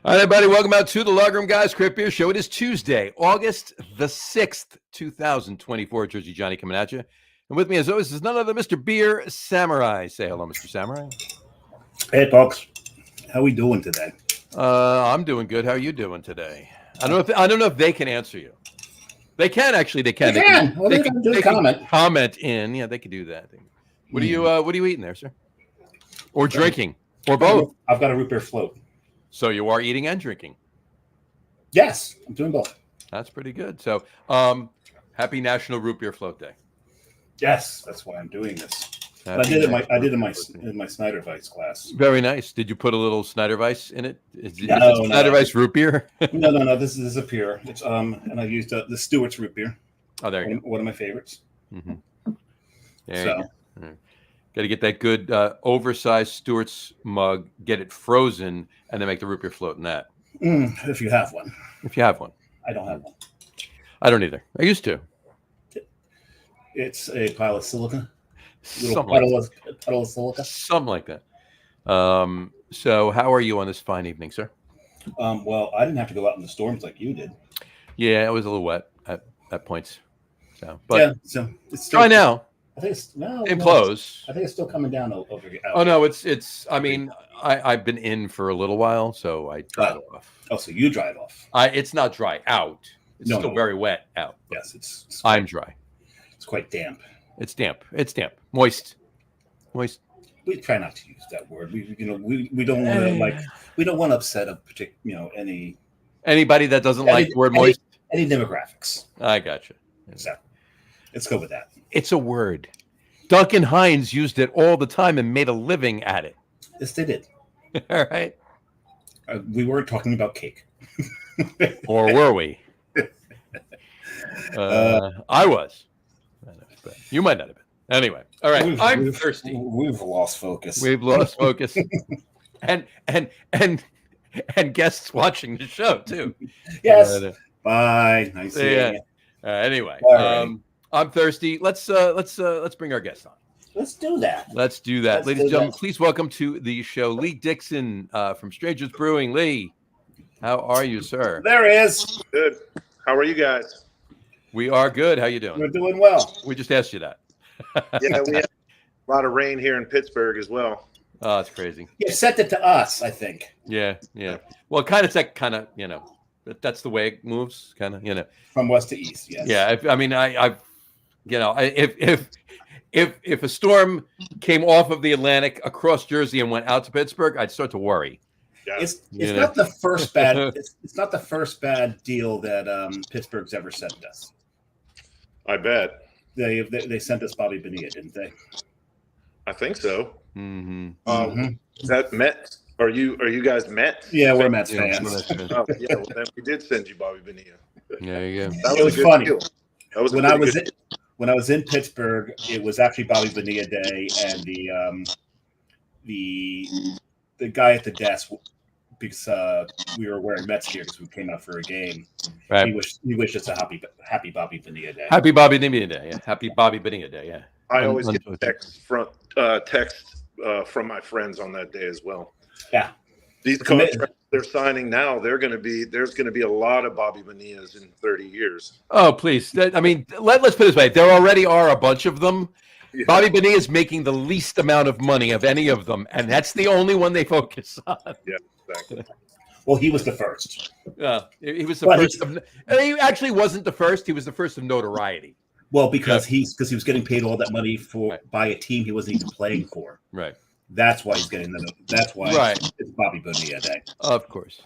All right, everybody, welcome out to the Logroom Guys Craft Beer Show. It is Tuesday, August the 6th, 2024. Jersey Johnny coming at you. And with me, as always, is none other than Mr. Beer Samurai. Say hello, Mr. Samurai. Hey, folks. How we doing today? I'm doing good. How are you doing today? I don't know if they can answer you. They can, actually. They can. They can. Well, they can do comment. Comment in. Yeah, they can do that. What are you eating there, sir? Or drinking? Or both? I've got a root beer float. So you are eating and drinking? Yes, I'm doing both. That's pretty good. So, happy National Root Beer Float Day. Yes, that's why I'm doing this. I did it in my Snyder Weiss class. Very nice. Did you put a little Snyder Weiss in it? Is it Snyder Weiss root beer? No. This is a pure. It's and I used the Stewart's root beer. Oh, there you go. One of my favorites. Mm-hmm. Got to get that good oversized Stewart's mug, get it frozen, and then make the root beer float in that. If you have one. If you have one. I don't have one. I don't either. I used to. It's a pile of silica. Puddle of silica. Something like that. So how are you on this fine evening, sir? Well, I didn't have to go out in the storms like you did. Yeah, it was a little wet at points. So, but yeah, so it's still, try now. I think it's close. I think it's still coming down over here. Oh no, it's. I mean, I've been in for a little while, so I dried off. Oh, so you dried off? It's not dry out. It's still very wet out. Yes, it's I'm dry. It's quite damp. It's damp. It's damp. Moist. We try not to use that word. We don't want to we don't want to upset a particular anybody that doesn't like the word moist. Any demographics. I gotcha. So let's go with that. It's a word. Duncan Hines used it all the time and made a living at it. Yes, they did. All right. We weren't talking about cake. Or were we? I was. You might not have been. Anyway. All right. I'm thirsty. We've lost focus. We've lost focus. and guests watching the show too. Yes. Bye. Nice seeing you. Anyway. I'm thirsty. Let's bring our guest on. Let's do that. Ladies and gentlemen, please welcome to the show Lee Dickson from Strangers Brewing. Lee, how are you, sir? There he is. Good. How are you guys? We are good. How you doing? We're doing well. We just asked you that. Yeah, we have a lot of rain here in Pittsburgh as well. Oh, that's crazy. You sent it to us, I think. Yeah. Well, that's the way it moves, from west to east. Yes. Yeah. If a storm came off of the Atlantic across Jersey and went out to Pittsburgh, I'd start to worry. Yeah. It's not the first bad. It's not the first bad deal that Pittsburgh's ever sent us. I bet they sent us Bobby Bonilla, didn't they? I think so. Mm-hmm. Is that Mets? Are you guys Mets? Yeah, we're Mets fans. Oh, yeah, well, then we did send you Bobby Bonilla. There you go. It was funny. Deal. That was when I was in Pittsburgh. It was actually Bobby Bonilla Day, and the guy at the desk, because we were wearing Mets gear because we came out for a game. Right. He wished us a happy Bobby Bonilla Day. Happy Bobby Bonilla Day. Yeah. Happy Bobby Bonilla Day. Yeah. I always get text from my friends on that day as well. Yeah. These contracts they're signing now, there's going to be a lot of Bobby Bonillas in 30 years. Oh, please. Let's put it this way. There already are a bunch of them. Yeah. Bobby Bonilla is making the least amount of money of any of them, and that's the only one they focus on. Yeah, exactly. Well, he was the first. He was the first. He actually wasn't the first. He was the first of notoriety. Well, because he was getting paid all that money by a team he wasn't even playing for. Right. That's why he's getting the. That's why it's Bobby Bonilla Day. Of course.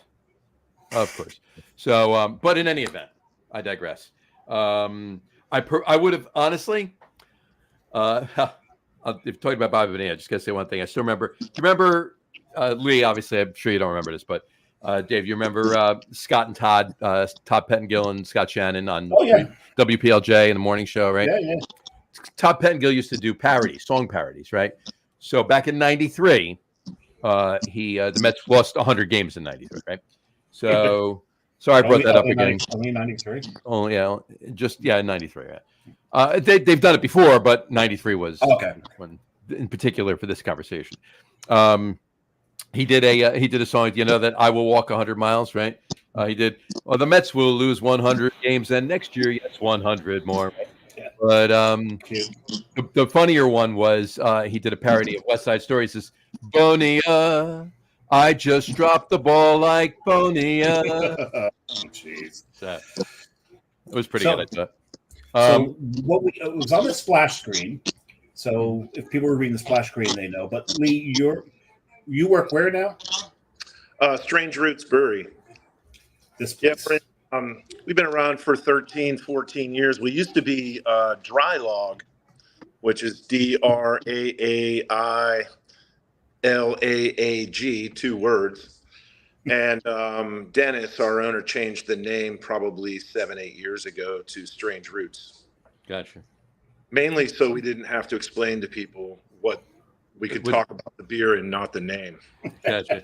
So, but in any event, I digress. I would have honestly. If talking about Bobby Bonilla, I just gotta say one thing. I still remember. Do you remember Lee? Obviously, I'm sure you don't remember this, but Dave, you remember Scott and Todd Pettengill and Scott Shannon on WPLJ in the morning show, right? Yeah. Todd Pettengill used to do song parodies, right? So back in '93, the Mets lost 100 games in '93, right? So sorry, I brought that up again. Only '93. Oh yeah, '93. Right? They've done it before, but '93 was okay. When, in particular, for this conversation. he did a song. You know that I Will Walk 100 Miles, right? He did. Well, the Mets will lose 100 games, and next year, yes, 100 more. Yeah. But the funnier one was he did a parody of West Side Story. He says, "Bonia, I just dropped the ball like Bonia." Jeez. So it was pretty good, I thought. So it was on the splash screen. So if people were reading the splash screen, they know. But Lee, you work where now? Strange Roots Brewery. This place. Yeah, we've been around for 13, 14 years. We used to be Dry Log, which is DRAAILAAG, 2 words. And Dennis, our owner, changed the name probably 7-8 years ago to Strange Roots. Gotcha. Mainly so we didn't have to explain to people what we could talk about the beer and not the name. Gotcha.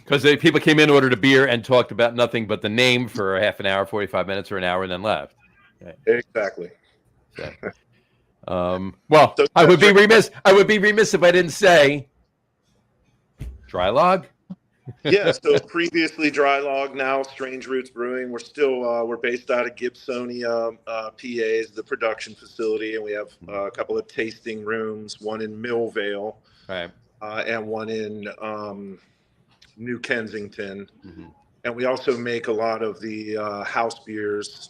Because people came in, ordered a beer, and talked about nothing but the name for a half an hour, 45 minutes, or an hour, and then left. Right. Exactly. So, well, I would be remiss if I didn't say Dry Log. Yeah, so previously Dry Log, now Strange Roots Brewing. We're still we're based out of Gibsonia, PA's the production facility, and we have a couple of tasting rooms, one in Millvale, right, and one in New Kensington. Mm-hmm. And we also make a lot of the house beers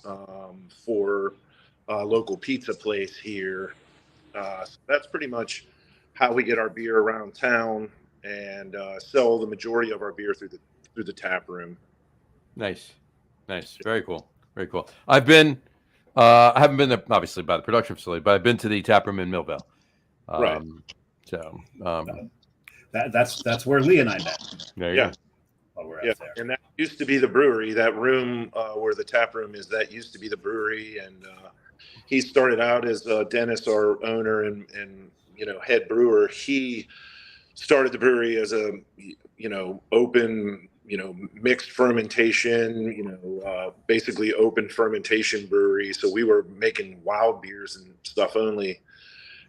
for a local pizza place here. So that's pretty much how we get our beer around town, and sell the majority of our beer through the tap room. Nice, very cool. I haven't been there obviously by the production facility, but I've been to the tap room in Millvale. Right. So that's where Lee and I met. There you go. While we're out there. And that used to be the brewery. That room where the tap room is, that used to be the brewery. And he started out as Dennis, our owner and head brewer. He started the brewery as a open mixed fermentation, basically open fermentation brewery. So we were making wild beers and stuff only,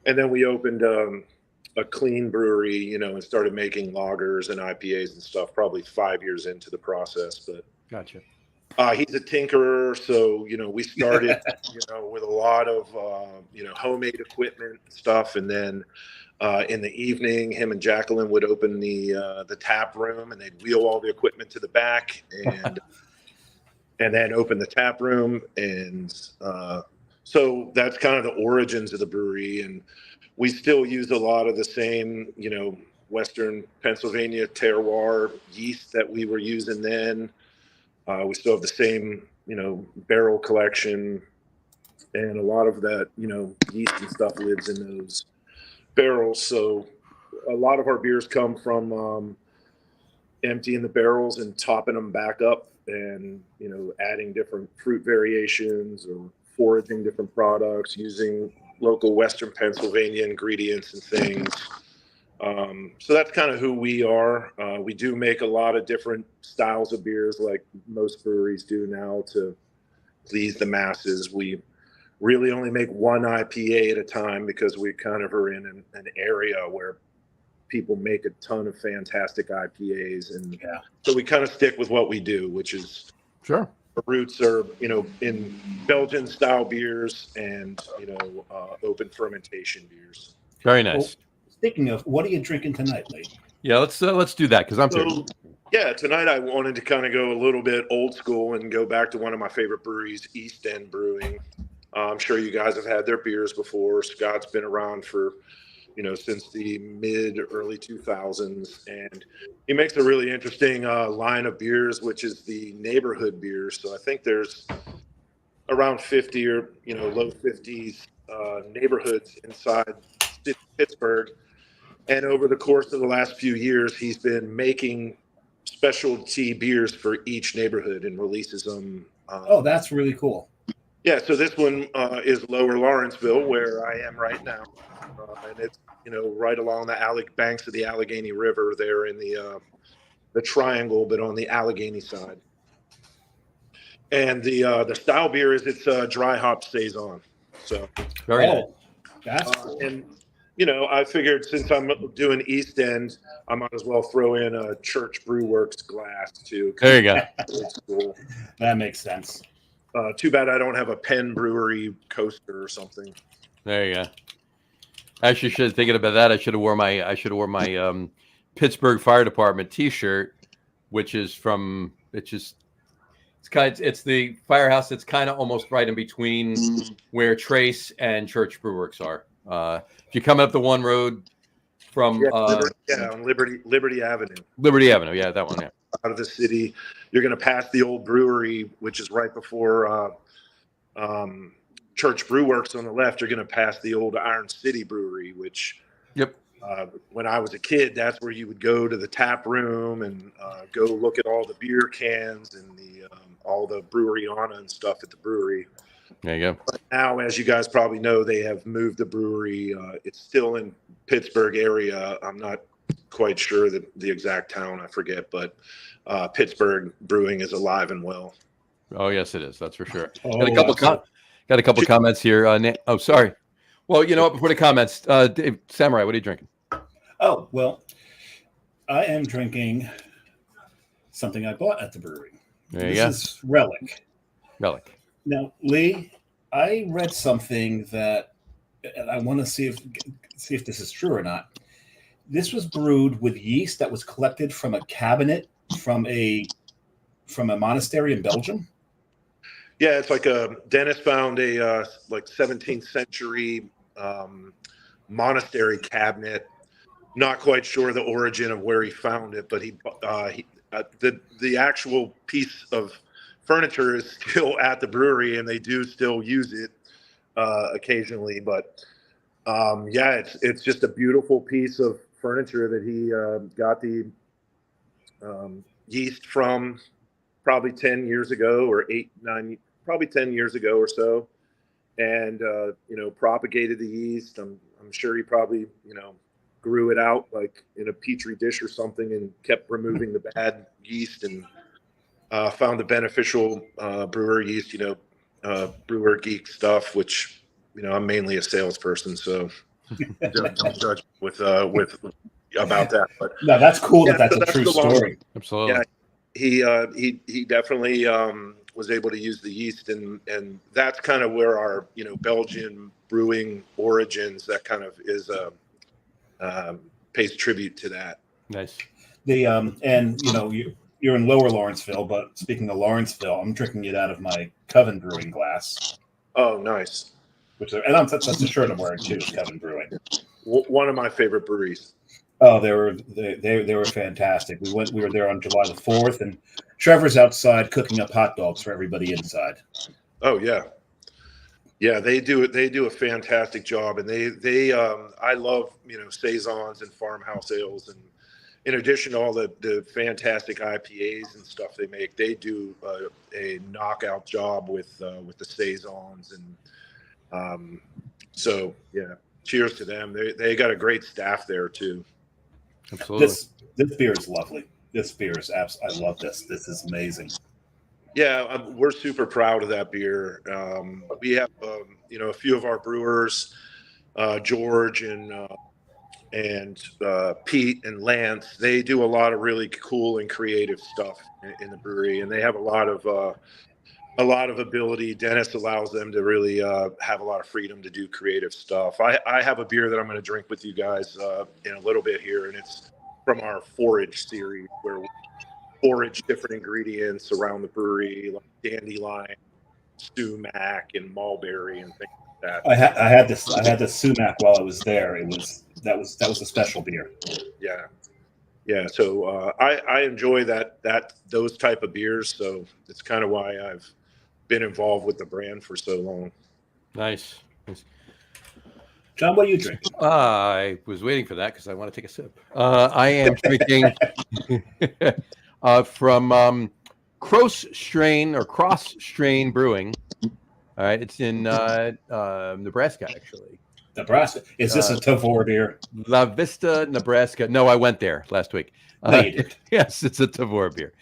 and then we opened a clean brewery, and started making lagers and IPAs and stuff probably 5 years into the process. But gotcha. He's a tinkerer, so we started with a lot of homemade equipment and stuff, and then in the evening, him and Jacqueline would open the tap room, and they'd wheel all the equipment to the back, and then open the tap room, and so that's kind of the origins of the brewery. And we still use a lot of the same, Western Pennsylvania terroir yeast that we were using then. We still have the same, barrel collection, and a lot of that, yeast and stuff lives in those barrels. So a lot of our beers come from emptying the barrels and topping them back up, and adding different fruit variations or foraging different products using local Western Pennsylvania ingredients and things. So that's kind of who we are. We do make a lot of different styles of beers, like most breweries do now, to please the masses. We really only make one IPA at a time because we kind of are in an area where people make a ton of fantastic IPAs, and so we kind of stick with what we do, which is sure. Our roots are, in Belgian style beers and open fermentation beers. Very nice. Well, speaking of, what are you drinking tonight, Lee? Yeah, let's do that because I'm so, yeah, tonight I wanted to kind of go a little bit old school and go back to one of my favorite breweries, East End Brewing. I'm sure you guys have had their beers before. Scott's been around for, since the early 2000s, and he makes a really interesting line of beers, which is the neighborhood beers. So I think there's around 50 or low 50s neighborhoods inside Pittsburgh, and over the course of the last few years, he's been making specialty beers for each neighborhood and releases them. Oh, that's really cool. Yeah, so this one is Lower Lawrenceville, where I am right now, and it's right along the banks of the Allegheny River there in the triangle, but on the Allegheny side. And the style beer is it's dry hop saison. So very nice. That's cool. And I figured since I'm doing East End, I might as well throw in a Church Brew Works glass too. There you go. It's cool. That makes sense. Too bad I don't have a Penn Brewery coaster or something. There you go. Actually, thinking about that, I should have worn my Pittsburgh Fire Department T-shirt, which is from it's the firehouse that's kind of almost right in between where Trace and Church Brewworks are. If you come up the one road from on Liberty Avenue. Liberty Avenue, yeah, that one, yeah. Out of the city, you're going to pass the old brewery, which is right before Church Brewworks on the left. You're going to pass the old Iron City Brewery, which when I was a kid, that's where you would go to the tap room and go look at all the beer cans and all the breweryana and stuff at the brewery. There you go. But now, as you guys probably know, they have moved the brewery. It's still in Pittsburgh area. I'm not quite sure the exact town. I forget, but Pittsburgh Brewing is alive and well. Oh yes, it is. That's for sure. Oh, Got a couple comments here. Oh, sorry. Well, you know what? Before the comments, Dave, Samurai, what are you drinking? Oh, well, I am drinking something I bought at the brewery. This is Relic. Relic. Now, Lee, I read something that and I want to see if this is true or not. This was brewed with yeast that was collected from a cabinet from a monastery in Belgium. Yeah, it's like Dennis found a like 17th century monastery cabinet. Not quite sure the origin of where he found it, but the actual piece of furniture is still at the brewery, and they do still use it occasionally. But yeah, it's just a beautiful piece of furniture that he got the yeast from probably 10 years ago or probably 10 years ago or so, and propagated the yeast. I'm sure he probably grew it out like in a petri dish or something and kept removing the bad yeast and found the beneficial brewer yeast, brewer geek stuff, which I'm mainly a salesperson, so don't judge with about that. But no, that's cool. Yeah, that's a true story. Absolutely. Yeah, he definitely was able to use the yeast, and that's kind of where our Belgian brewing origins, that kind of is pays tribute to that. Nice. And you're in Lower Lawrenceville, but speaking of Lawrenceville, I'm drinking it out of my Coven Brewing glass. Oh, nice. That's the shirt I'm wearing too. Coven Brewing. One of my favorite breweries. Oh, they were fantastic. We were there on July the 4th, and Trevor's outside cooking up hot dogs for everybody inside. Oh yeah, they do it. They do a fantastic job, and they I love saisons and farmhouse ales, and in addition to all the fantastic IPAs and stuff they make, they do a knockout job with the saisons, and so yeah, cheers to them. They got a great staff there too. Absolutely. This beer is lovely. This beer is I love this. This is amazing. Yeah, we're super proud of that beer. We have a few of our brewers, George and Pete and Lance. They do a lot of really cool and creative stuff in the brewery, and they have a lot of ability. Dennis allows them to really have a lot of freedom to do creative stuff. I have a beer that I'm going to drink with you guys in a little bit here, and it's from our Forage series, where we forage different ingredients around the brewery, like dandelion, sumac, and mulberry, and things like that. I had this sumac while I was there. That was a special beer. Yeah. So I enjoy those type of beers. So it's kind of why I've been involved with the brand for so long. Nice. John, what are you drinking? I was waiting for that because I want to take a sip. I am drinking from Cross Strain Brewing. All right, it's in Nebraska, actually. Nebraska. Is this a Tavour beer? La Vista, Nebraska. No, I went there last week. No, you did. Yes, it's a Tavour beer.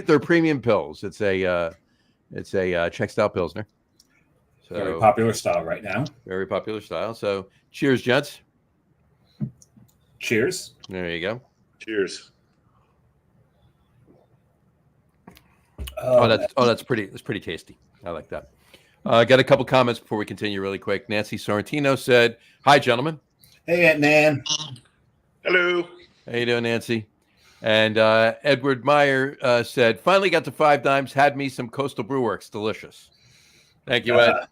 They're premium pills. It's a Czech style pilsner. So, very popular style right now. Very popular style. So, cheers, gents. Cheers. There you go. Cheers. That's pretty tasty. I like that. Got a couple comments before we continue really quick. Nancy Sorrentino said, "Hi, gentlemen." Hey, Aunt Nan. Hello. How you doing, Nancy? And Edward Meyer said, "Finally got to 5 Dimes. Had me some Coastal Brew Works. Delicious." Thank you, Ed.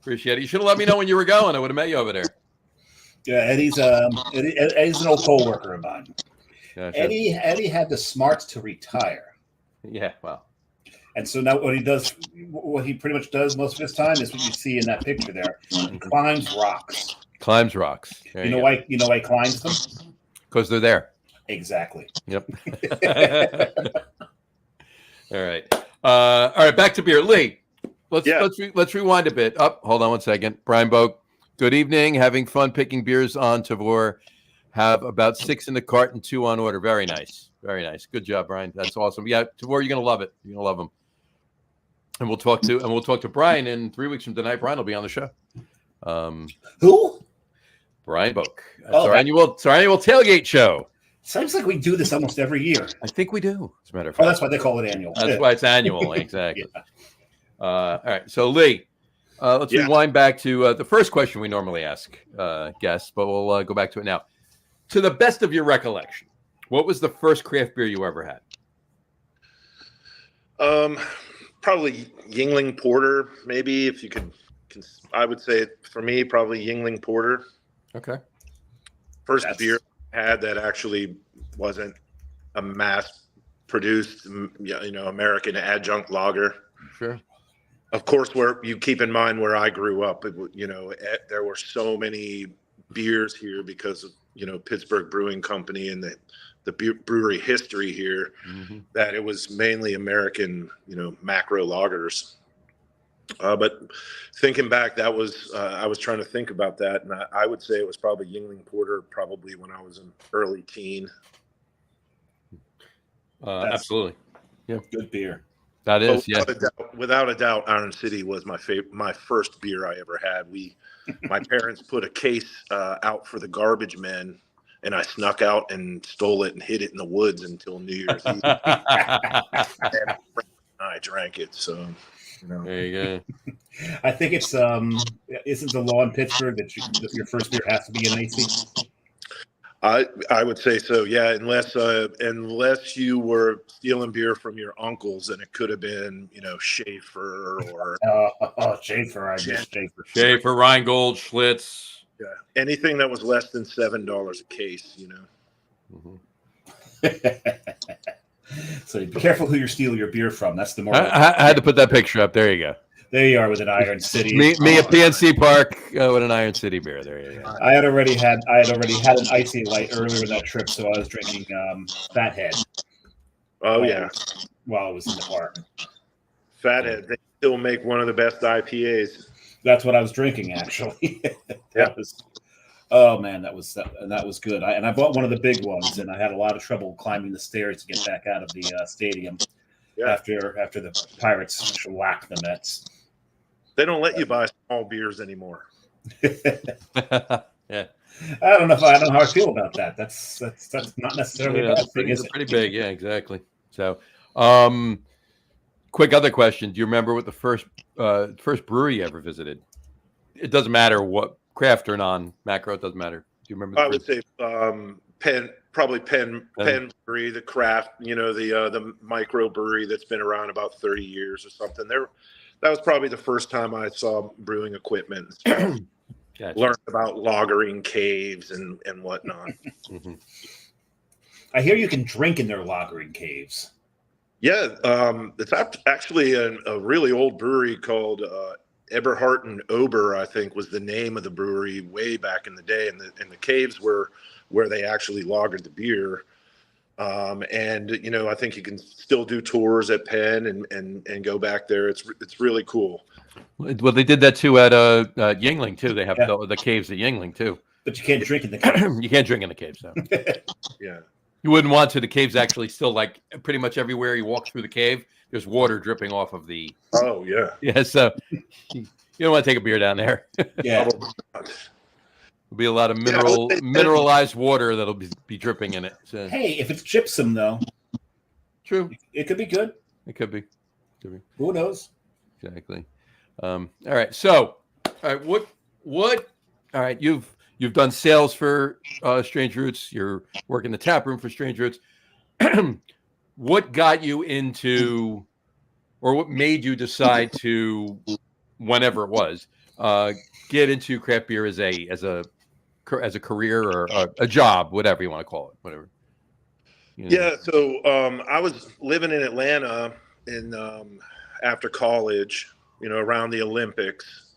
Appreciate it. You should have let me know when you were going. I would have met you over there. Yeah, Eddie's an old co-worker of mine. Gotcha. Eddie had the smarts to retire. Yeah, well. And so now what he pretty much does most of his time is what you see in that picture there. He climbs rocks. Climbs rocks. You know why he climbs them? Because they're there. Exactly. Yep. All right. All right, back to beer. Lee, let's rewind a bit. Hold on one second. Brian Boak, good evening. Having fun picking beers on Tavor. Have about 6 in the cart and 2 on order. Very nice. Very nice. Good job, Brian. That's awesome. Yeah, Tavor, you're gonna love it. You're gonna love them. And we'll talk to Brian in 3 weeks from tonight. Brian will be on the show. Who? Brian Boak. It's our annual tailgate show. Sounds like we do this almost every year. I think we do. As a matter of fact. Oh, that's why they call it annual. That's why it's annual. Exactly. Yeah. All right. So Lee, let's rewind back to the first question we normally ask guests, but we'll go back to it now. To the best of your recollection, what was the first craft beer you ever had? Probably Yingling Porter, maybe, if you could. I would say for me, probably Yingling Porter. Okay. First beer I had that actually wasn't a mass-produced, American adjunct lager. Sure. Of course, where you keep in mind where I grew up, there were so many beers here because of Pittsburgh Brewing Company and the brewery history here, that it was mainly American, macro lagers. But thinking back, that was I was trying to think about that, and I would say it was probably Yingling Porter, probably when I was an early teen. Absolutely, yeah, good beer. That is, without a doubt, Iron City was my first beer I ever had. My parents put a case out for the garbage men, and I snuck out and stole it and hid it in the woods until New Year's Eve. And I drank it. So, there you go. I think it's isn't the law in Pittsburgh that your first beer has to be an AC? I would say so, yeah. Unless you were stealing beer from your uncles, and it could have been, Schaefer or Schaefer. I guess Schaefer, Rheingold, Schlitz. Yeah, anything that was less than $7 a case, So be careful who you steal your beer from. That's the more. I had to put that picture up. There you go. There you are with an Iron City. Me at PNC Park with an Iron City beer. There you go. I had already had an icy light earlier in that trip, so I was drinking Fathead. Oh yeah, while I was in the park. Fathead, they still make one of the best IPAs. That's what I was drinking, actually. That was good. I bought one of the big ones, and I had a lot of trouble climbing the stairs to get back out of the stadium after the Pirates shellacked the Mets. They don't let you buy small beers anymore. Yeah, I don't know how I feel about that. That's not necessarily a bad thing. It's pretty big. Yeah, exactly. So, quick other question: do you remember what the first brewery you ever visited? It doesn't matter what craft or non-macro. It doesn't matter. Do you remember? I would say Penn Brewery, the craft. The micro brewery that's been around about 30 years or something. That was probably the first time I saw brewing equipment. Gotcha. Learned about lagering caves and whatnot. I hear you can drink in their lagering caves. Yeah, it's actually a really old brewery called Eberhardt and Ober, I think, was the name of the brewery way back in the day, and the caves were where they actually lagered the beer. I think you can still do tours at Penn and go back there. It's really cool. Well, they did that too at Yingling too. They have the caves at Yingling too. But you can't drink in the cave. You can't drink in the caves, though. Yeah. You wouldn't want to. The cave's actually still, like, pretty much everywhere you walk through the cave, there's water dripping off of the. Oh yeah. Yeah. So you don't want to take a beer down there. Yeah. There'll be a lot of mineralized water that'll be dripping in it. So. Hey, if it's gypsum though, true. It could be good. It could be. Who knows? Exactly. All right. So, all right. What? All right. You've done sales for Strange Roots. You're working the tap room for Strange Roots. What got you into, or what made you decide to, whenever it was, get into craft beer as a career or a job, whatever you want to call it, whatever. You know? Yeah. So I was living in Atlanta after college, around the Olympics,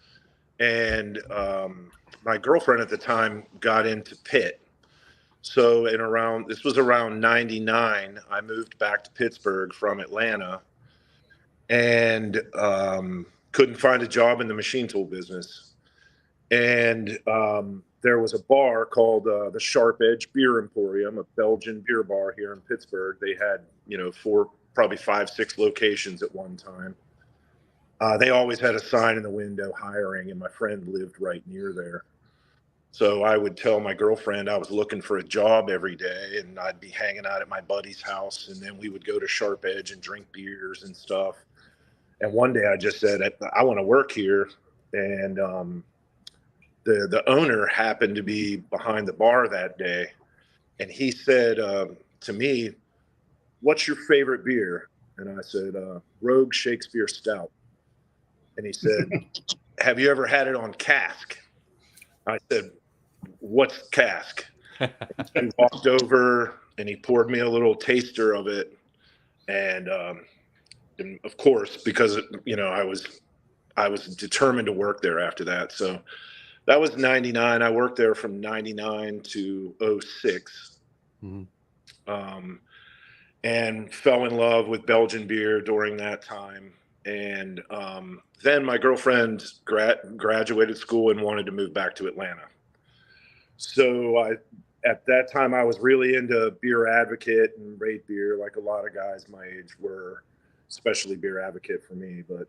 and my girlfriend at the time got into Pitt. So this was around 99, I moved back to Pittsburgh from Atlanta and couldn't find a job in the machine tool business. And there was a bar called the Sharp Edge Beer Emporium, a Belgian beer bar here in Pittsburgh. They had, probably 5-6 locations at one time. They always had a sign in the window hiring, and my friend lived right near there. So I would tell my girlfriend I was looking for a job every day, and I'd be hanging out at my buddy's house, and then we would go to Sharp Edge and drink beers and stuff. And one day I just said, I want to work here. And the owner happened to be behind the bar that day. And he said to me, "What's your favorite beer?" And I said, Rogue Shakespeare Stout. And he said, "Have you ever had it on cask?" I said, "What's cask?" He walked over and he poured me a little taster of it. And of course, because, I was determined to work there after that. So that was 99. I worked there from 99 to 06. Mm-hmm. And fell in love with Belgian beer during that time. And then my girlfriend graduated school and wanted to move back to Atlanta. So at that time, I was really into Beer Advocate and Rate Beer, like a lot of guys my age were, especially Beer Advocate for me. But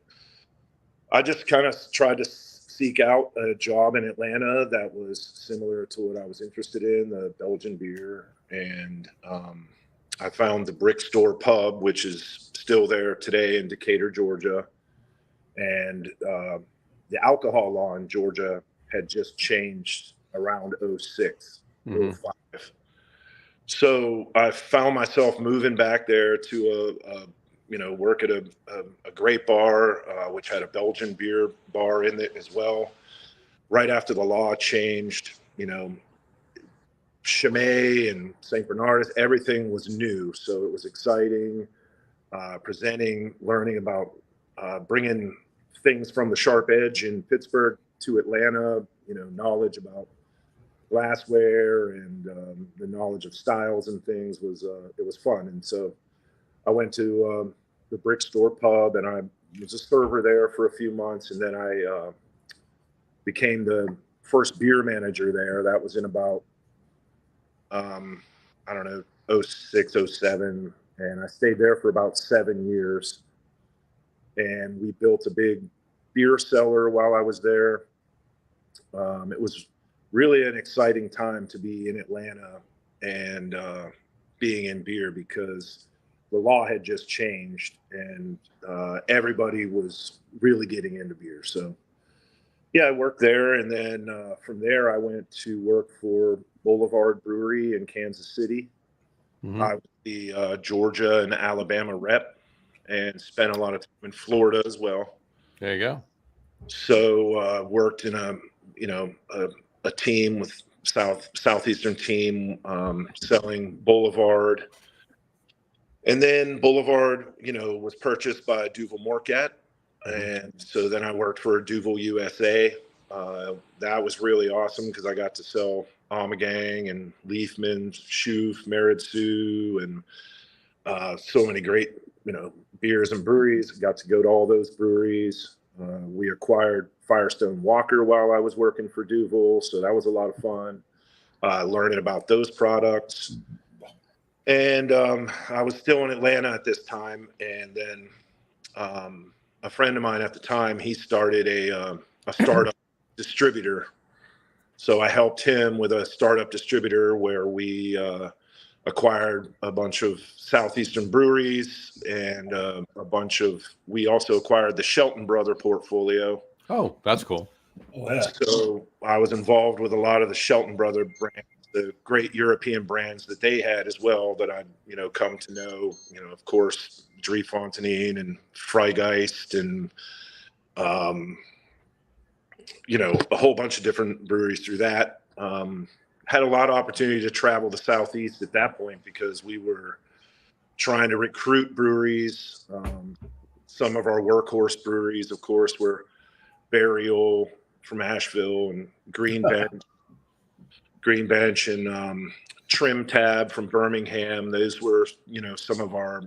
I just kind of tried to seek out a job in Atlanta that was similar to what I was interested in, the Belgian beer. And I found the Brick Store Pub, which is still there today in Decatur, Georgia. And the alcohol law in Georgia had just changed around 06, mm-hmm. 05. So I found myself moving back there to work at a great bar, which had a Belgian beer bar in it as well. Right after the law changed, Chimay and St. Bernardus, everything was new. So it was exciting, presenting, learning about bringing things from the Sharp Edge in Pittsburgh to Atlanta, knowledge about glassware and the knowledge of styles and things it was fun. And so I went to the Brick Store Pub, and I was a server there for a few months. And then I became the first beer manager there. That was in about, 06, 07. And I stayed there for about 7 years. And we built a big beer cellar while I was there. It was really an exciting time to be in Atlanta and being in beer, because the law had just changed and everybody was really getting into beer. So yeah, I worked there. And then from there, I went to work for Boulevard Brewery in Kansas City. Mm-hmm. I was the Georgia and Alabama rep and spent a lot of time in Florida as well. There you go. So worked in a team with Southeastern team selling Boulevard. And then Boulevard, was purchased by Duvel Morcat. And so then I worked for Duvel USA. That was really awesome because I got to sell Ommegang and Leafman, Schoof, Meridsu, and so many great, beers and breweries. Got to go to all those breweries. We acquired Firestone Walker while I was working for Duvel. So that was a lot of fun, learning about those products. And I was still in Atlanta at this time. And then a friend of mine at the time, he started a startup distributor So I helped him with a startup distributor where we acquired a bunch of Southeastern breweries and we also acquired the Shelton Brother portfolio. Oh, that's cool. Oh, yeah. So I was involved with a lot of the Shelton Brother brands, the great European brands that they had as well that I'd, come to know, of course, Drie Fonteinen and Freigeist and, a whole bunch of different breweries through that. Had a lot of opportunity to travel the Southeast at that point because we were trying to recruit breweries. Some of our workhorse breweries, of course, were Burial from Asheville and Green Bench and Trim Tab from Birmingham. Those were, some of our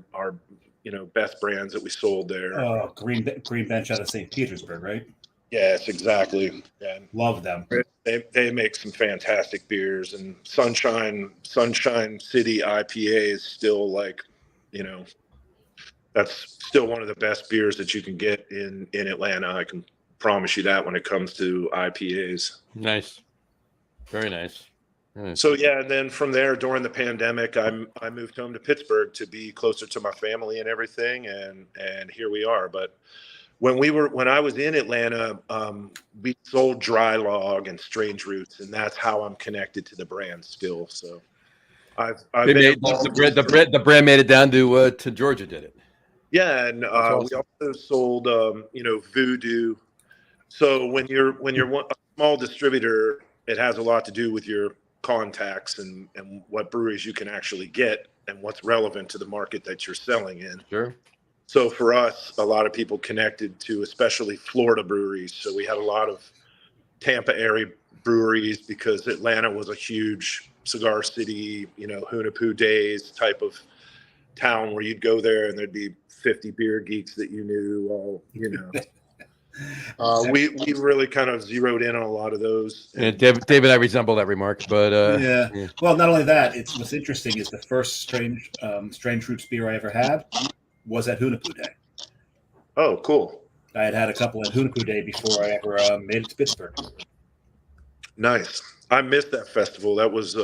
best brands that we sold there. Oh, Green Bench out of St. Petersburg, right? Yes, exactly. And love them. They make some fantastic beers, and Sunshine City IPA is still that's still one of the best beers that you can get in Atlanta. I can promise you that when it comes to IPAs. Nice. Very nice. So yeah, and then from there during the pandemic, I moved home to Pittsburgh to be closer to my family and everything, and here we are. But when I was in Atlanta, we sold Dry Log and Strange Roots, and that's how I'm connected to the brand still. So the brand made it down to Georgia, did it? Yeah, and awesome. We also sold Voodoo. So when you're a small distributor, it has a lot to do with your contacts and what breweries you can actually get and what's relevant to the market that you're selling in. Sure. So for us, a lot of people connected to especially Florida breweries. So we had a lot of Tampa area breweries because Atlanta was a huge cigar city, Hunapoo days type of town where you'd go there and there'd be 50 beer geeks that you knew all, we really kind of zeroed in on a lot of those. And David, I resemble that remark, but yeah. Well, not only that, what's interesting is the first Strange Roots beer I ever had was at Hunapoo Day. Oh, cool. I had a couple at Hunapoo Day before I ever made it to Pittsburgh. Nice. I missed that festival. That was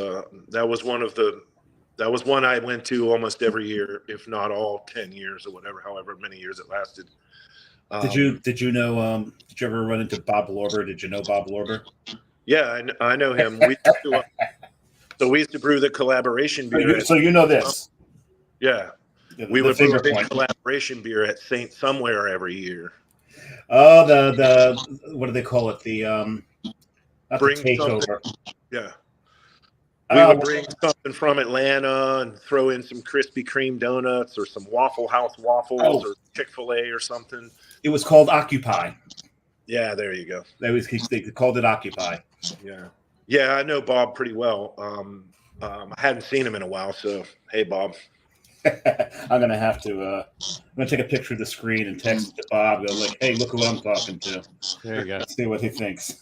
one I went to almost every year, if not all 10 years or whatever, however many years it lasted. Did you ever run into Bob Lorber? Did you know Bob Lorber? Yeah, I know him. We used to brew the collaboration beer. So you know this. Yeah. We would brew a big collaboration beer at Saint Somewhere every year. Oh, the what do they call it? The bring the takeover. Yeah. We would bring something from Atlanta and throw in some Krispy Kreme donuts or some Waffle House waffles or Chick-fil-A or something. It was called Occupy. Yeah, there you go. They called it Occupy. Yeah. Yeah, I know Bob pretty well. I hadn't seen him in a while, so hey, Bob. I'm gonna have to. I'm gonna take a picture of the screen and text it to Bob. Go like, "Hey, look who I'm talking to." There you go. Let's see what he thinks.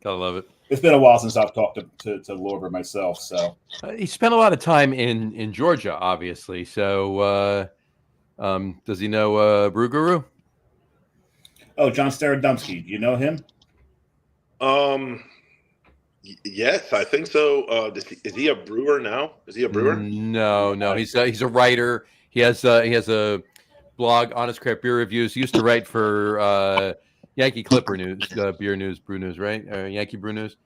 Gotta love it. It's been a while since I've talked to Lorber myself. So he spent a lot of time in Georgia, obviously. So does he know Brew Guru? Oh, John Starodumsky. Do you know him? Yes, I think so. Is he a brewer now? Is he a brewer? No. He's a writer. He has a blog, Honest Craft Beer Reviews. He used to write for Yankee Clipper News, Beer News, Brew News, right? Yankee Brew News.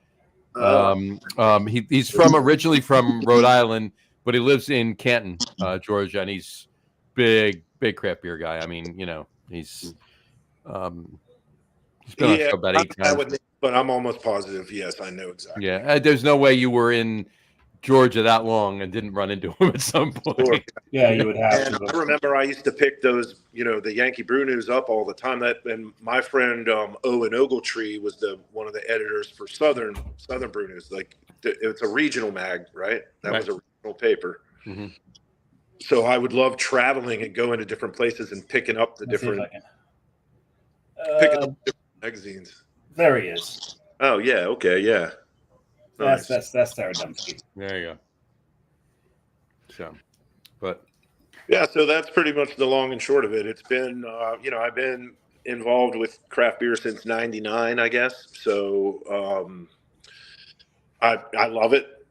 He's originally from Rhode Island, but he lives in Canton, Georgia, and he's big craft beer guy. I mean, he's been on the show about 8 times. But I'm almost positive. Yes, I know exactly. Yeah, there's no way you were in Georgia that long and didn't run into him at some point. Sure. Yeah, you would have. And I remember I used to pick those, the Yankee Brew News up all the time. And my friend Owen Ogletree was one of the editors for Southern Brew News. Like it's a regional mag, right? That was a regional paper. Mm-hmm. So I would love traveling and going to different places and picking up the different magazines. There he is. Oh yeah, okay, yeah. Nice. That's Starodumsky. There you go. So, but yeah, so that's pretty much the long and short of it. It's been, I've been involved with craft beer since '99, I guess. So I love it.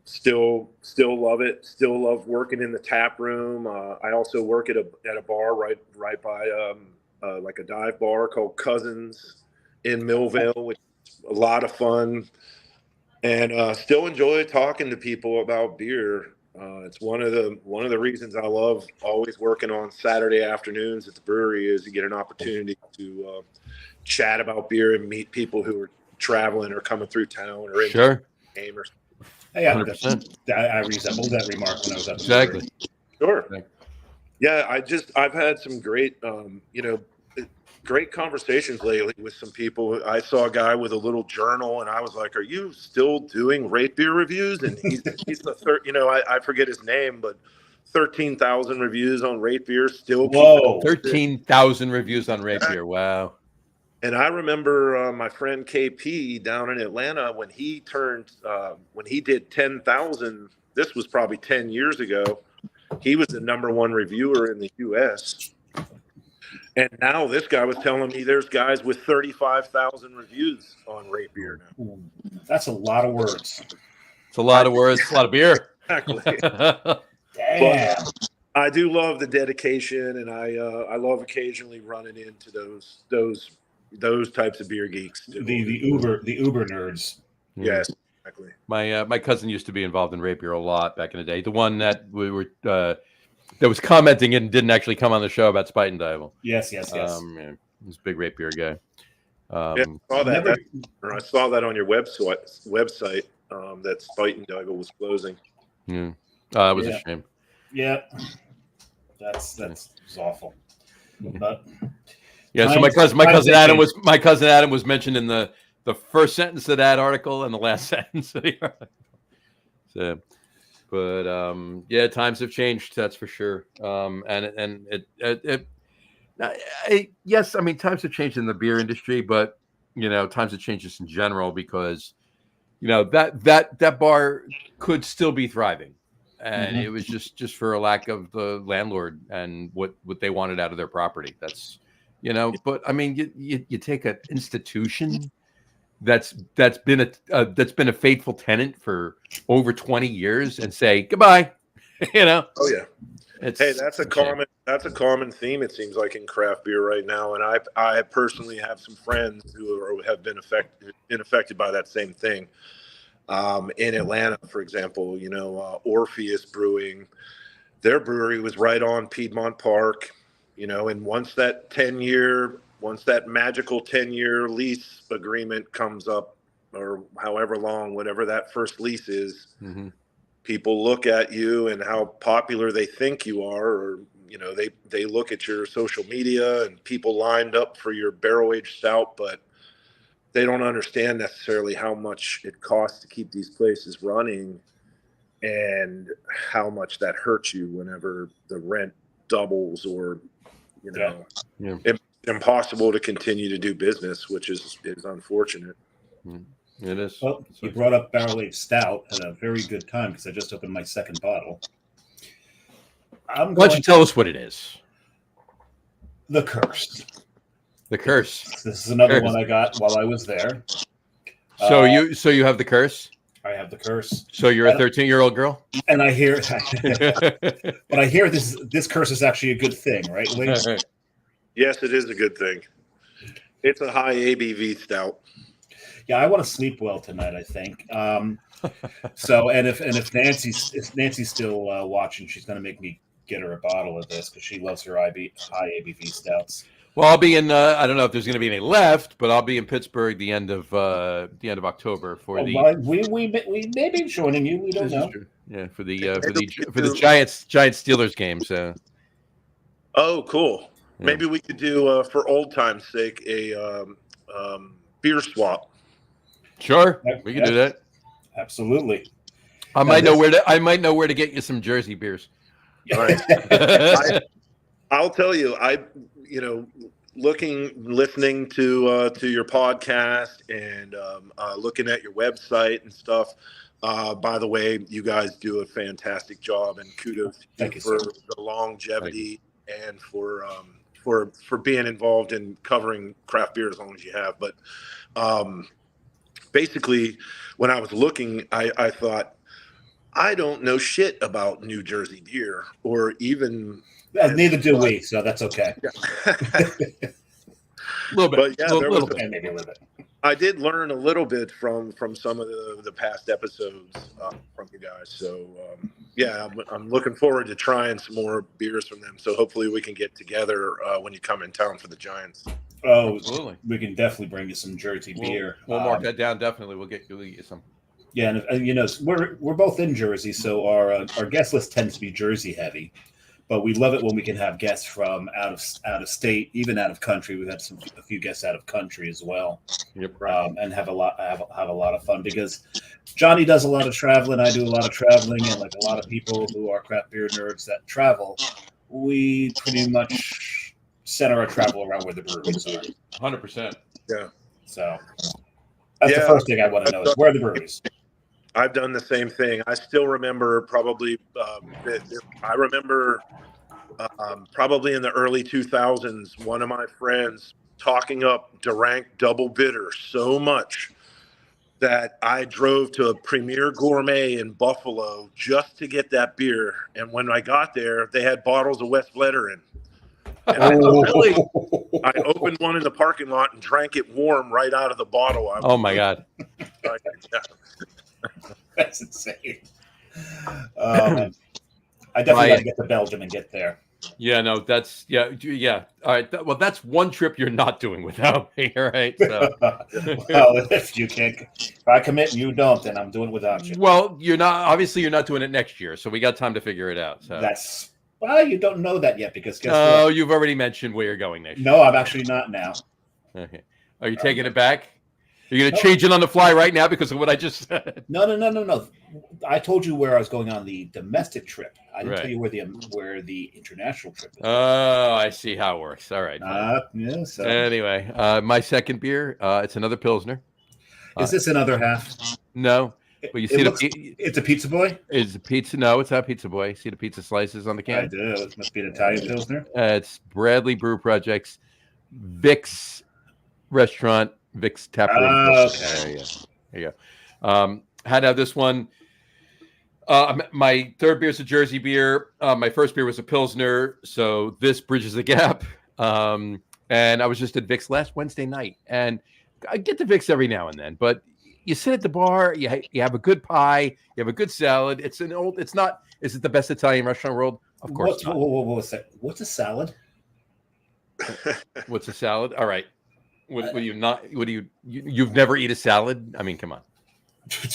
Still love it. Still love working in the tap room. I also work at a bar right by like a dive bar called Cousins in Millvale, which is a lot of fun. And still enjoy talking to people about beer. It's one of the reasons I love always working on Saturday afternoons at the brewery is you get an opportunity to chat about beer and meet people who are traveling or coming through town or into Sure. the game or Yeah, 100%. I resembled that remark when I was at the Exactly. Sure. Okay. Yeah, I've had some great great conversations lately with some people. I saw a guy with a little journal and I was like, "Are you still doing rate beer reviews?" And he's the third, I forget his name, but 13,000 reviews on rate beer still. Whoa. 13,000 reviews on rate beer. Wow. And I remember my friend KP down in Atlanta when he did 10,000. This was probably 10 years ago. He was the #1 reviewer in the U.S. And now this guy was telling me there's guys with 35,000 reviews on rate beer now. That's a lot of words. It's a lot of words, a lot of beer. Exactly. Damn. But I do love the dedication, and I love occasionally running into those types of beer geeks. The Uber nerds. Yes, exactly. My cousin used to be involved in rate beer a lot back in the day. The one that we were that was commenting and didn't actually come on the show about Spite and Dival. Yes. Yeah, he's a big rate beer guy. Yeah, I saw that on your website that Spite and Dival was closing. Yeah, it was a shame. Yeah, that's awful. But yeah, so my cousin Adam was mentioned in the first sentence of that article and the last sentence of the article. So, but yeah, times have changed. That's for sure. Yes, I mean times have changed in the beer industry, but times have changed just in general because that bar could still be thriving, and it was just for a lack of the landlord and what they wanted out of their property. That's but I mean you take an institution that's been a faithful tenant for over 20 years and say goodbye. Oh yeah. That's a common theme, it seems like, in craft beer right now. And I personally have some friends who have been affected by that same thing. In Atlanta, for example, Orpheus Brewing, their brewery was right on Piedmont Park, and once that magical 10-year lease agreement comes up, or however long, whatever that first lease is, people look at you and how popular they think you are, or they look at your social media and people lined up for your barrel-aged stout, but they don't understand necessarily how much it costs to keep these places running and how much that hurts you whenever the rent doubles, or it's impossible to continue to do business, which is unfortunate. It is. Well, you brought up barrel-aged stout at a very good time because I just opened my second bottle. Why don't you tell us what it is? The Curse. The Curse. This is another one I got while I was there. So you have the Curse? I have the Curse. So you're a 13-year-old girl? And I hear but I hear this Curse is actually a good thing, right, Lee? Yes, it is a good thing. It's a high ABV stout. Yeah, I want to sleep well tonight, I think. So, and if Nancy's still watching, she's going to make me get her a bottle of this because she loves her high ABV stouts. Well, I'll be in. I don't know if there's going to be any left, but I'll be in Pittsburgh the end of October for we may be joining you. We don't know. Yeah, for the Giants Steelers game. So. Oh, cool. Yeah. Maybe we could do for old time's sake a beer swap. Sure, we can do that. Absolutely. I might know where to get you some Jersey beers. All right. I'll tell you, listening to your podcast and looking at your website and stuff. By the way, you guys do a fantastic job, and kudos to you for the longevity and for being involved in covering craft beer as long as you have. But basically, when I was looking, I thought, I don't know shit about New Jersey beer, or even. Neither do we, so that's okay. A little bit. But yeah, little bit. Maybe a little bit. I did learn a little bit from some of the past episodes from you guys. So yeah, I'm looking forward to trying some more beers from them. So hopefully we can get together when you come in town for the Giants. Oh, Absolutely. We can definitely bring you some Jersey beer. We'll mark that down. Definitely, we'll get you some. Yeah, and you know, we're both in Jersey, so our guest list tends to be Jersey heavy. But we love it when we can have guests from out of state, even out of country. We've had a few guests out of country as well, Yep. And have a lot of fun because Johnny does a lot of traveling. I do a lot of traveling, and like a lot of people who are craft beer nerds that travel, we pretty much center our travel around where the breweries are. 100%. Yeah. So that's the first thing I want to know is where are the breweries. I've done the same thing. I still remember probably probably in the early 2000s, one of my friends talking up Durank Double Bitter so much that I drove to a Premier Gourmet in Buffalo just to get that beer. And when I got there, they had bottles of West Veteran. And I opened one in the parking lot and drank it warm right out of the bottle. Oh my God. That's insane. I definitely got to get to Belgium and get there. Yeah, no, that's yeah. All right. Well, that's one trip you're not doing without me. All right. So. Well, if I commit and you don't, then I'm doing it without you. Well, you're not doing it next year, so we got time to figure it out. So you don't know that yet because guess what? You've already mentioned where you're going next year. No, I'm actually not now. Okay. Are you taking it back? You're going to change it on the fly right now because of what I just said? No. I told you where I was going on the domestic trip. I didn't tell you where the international trip is. Oh, I see how it works. All right. Yeah. So. Anyway, my second beer, it's another Pilsner. Is this another half? No. But you see it's a Pizza Boy? It's a pizza. No, it's not Pizza Boy. See the pizza slices on the can? I do. It must be an Italian Pilsner. It's Bradley Brew Project's Vic's Restaurant. Vic's Tap Room. Okay. There you go. Had to have this one. My third beer is a Jersey beer. My first beer was a Pilsner, so this bridges the gap. And I was just at Vic's last Wednesday night, and I get to Vic's every now and then, but you sit at the bar, you have a good pie, you have a good salad. Is it the best Italian restaurant in the world? Of course not. What's a salad? What's a salad? All right. You've never eat a salad? I mean, come on.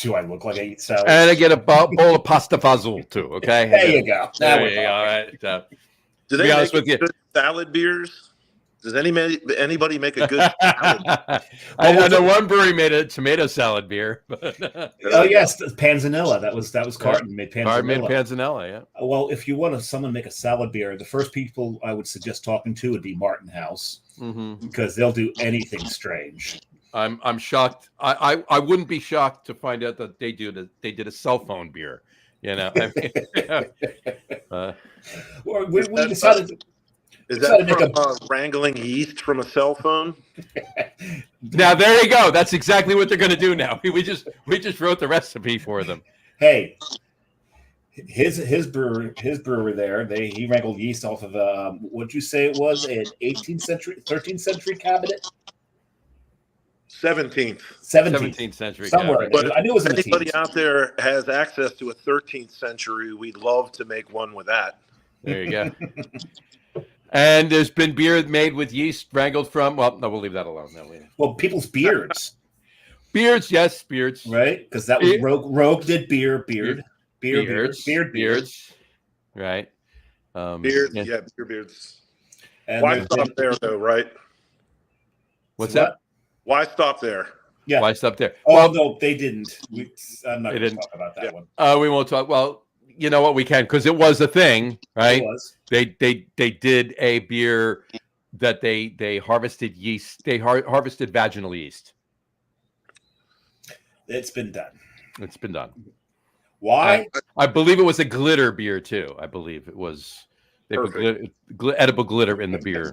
Do I look like I eat salad? And I get a bowl of pasta fazool too. Okay. There you go. There you go. All right. Do they make good salad beers? Does anybody make a good salad? I know one brewery made a tomato salad beer. But oh yes, Panzanella. That was Carton made Panzanella. Carton made Panzanella. Yeah. Well, if you want someone make a salad beer, the first people I would suggest talking to would be Martin House, because they'll do anything strange. I'm shocked. I wouldn't be shocked to find out that they did a cell phone beer. You know. We decided. Is that from wrangling yeast from a cell phone? Now there you go. That's exactly what they're going to do now. We just wrote the recipe for them. Hey, his brewery there. He wrangled yeast off of what'd you say it was, an 18th century, 13th century cabinet? 17th century somewhere. But I knew it was if anybody out there has access to a 13th century, we'd love to make one with that. There you go. And there's been beer made with yeast wrangled from. Well, no, we'll leave that alone. No, well, people's beards. Beards, yes, beards. Right, because that was Rogue did beards. Right. Beards. And why stop there, though? Right. What's that? Why stop there? Yeah. Why stop there? Oh no, they didn't. I'm not going to talk about that one. We won't talk. Well, you know what? We can, because it was a thing, right? It was. They did a beer that they harvested yeast. They harvested vaginal yeast. It's been done. It's been done. Why? I believe it was a glitter beer too. I believe it was. They put edible glitter in the beer.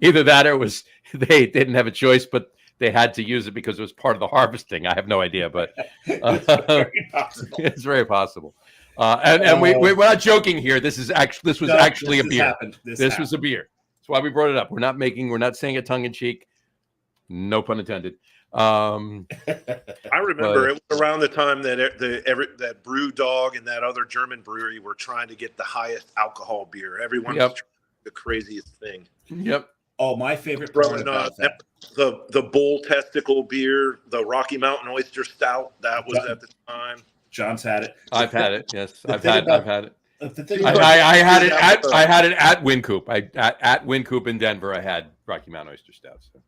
Either that or it was they didn't have a choice, but they had to use it because it was part of the harvesting. I have no idea, but It's very possible. it's very possible. And we're not joking here. This was actually a beer. This was a beer. That's why we brought it up. We're not saying it tongue in cheek. No pun intended. I remember it was around the time that that Brew Dog and that other German brewery were trying to get the highest alcohol beer. Everyone was trying the craziest thing. Yep. Oh, my favorite part about that. The bull testicle beer, the Rocky Mountain Oyster Stout, that was at the time. John's had it. I've had it. Yes, I've had it. I had it at Wincoop. At Wincoop in Denver, I had Rocky Mountain Oyster Stout. So.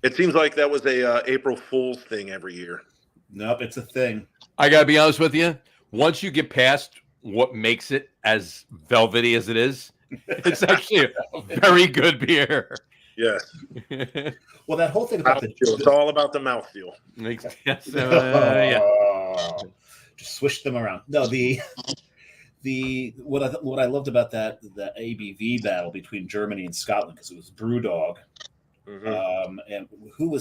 It seems like that was a April Fool's thing every year. Nope, it's a thing. I gotta be honest with you. Once you get past what makes it as velvety as it is, it's actually a very good beer. Yes. Well, that whole thing about it's all about the mouthfeel. Yes, yeah. Just swish them around. No, what I loved about the ABV battle between Germany and Scotland, because it was Brewdog, and who were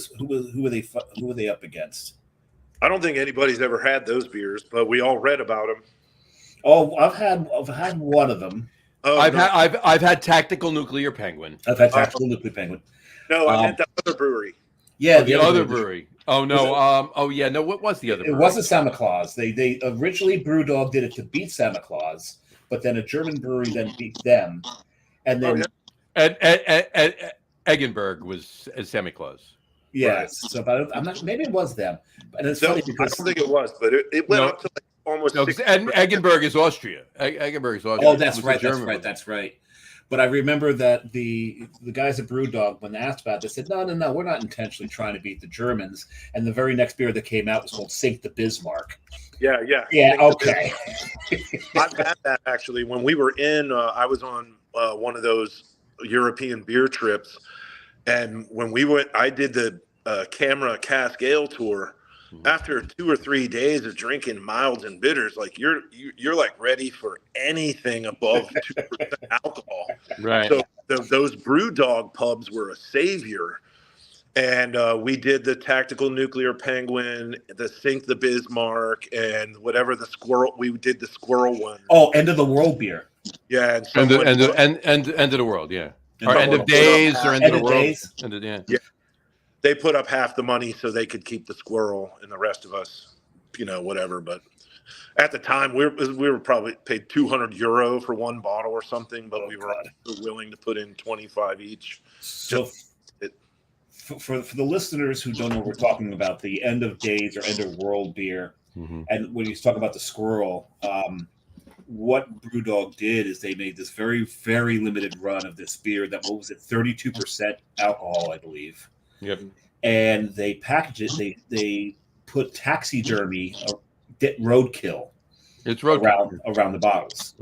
they up against? I don't think anybody's ever had those beers, but we all read about them. Oh, I've had one of them. Oh, I've had Tactical Nuclear Penguin. I've had Tactical Nuclear Penguin. No, I meant the other brewery. Yeah, the other brewery. Oh no. No. What was the other? It wasn't Santa Claus. They originally Brewdog did it to beat Santa Claus, but then a German brewery then beat them, and then Eggenberg was Santa Claus. Yes. Right. So, but I'm not. Maybe it was them. And it's funny because I don't think it was, but it went up to like almost. No, and Eggenberg is Austria. Eggenberg is Austria. Oh, that's right. That's right. But I remember that the guys at Brewdog, when they asked about it, they said, no, we're not intentionally trying to beat the Germans. And the very next beer that came out was called Sink the Bismarck. Yeah. Okay. I've had that actually. When we were in, I was on one of those European beer trips, and when we went, I did the Camera Cask Ale tour. After 2 or 3 days of drinking milds and bitters, like you're like ready for anything above 2% alcohol. Right. So those Brewdog pubs were a savior. And we did the Tactical Nuclear Penguin, the Sink the Bismarck, and whatever the squirrel. We did the squirrel one. Oh, End of the World beer. Yeah, and end of the world. Yeah. Or end of days or end of the world. Yeah. They put up half the money so they could keep the squirrel, and the rest of us, whatever. But at the time, we were probably paid €200 for one bottle or something, but we were willing to put in 25 each. So, for the listeners who don't know what we're talking about, the End of Days or End of World beer, and when you talk about the squirrel, what Brewdog did is they made this very, very limited run of this beer that was at 32% alcohol, I believe. Yep. And they packaged it. They put taxidermy, roadkill. It's roadkill around the bottles.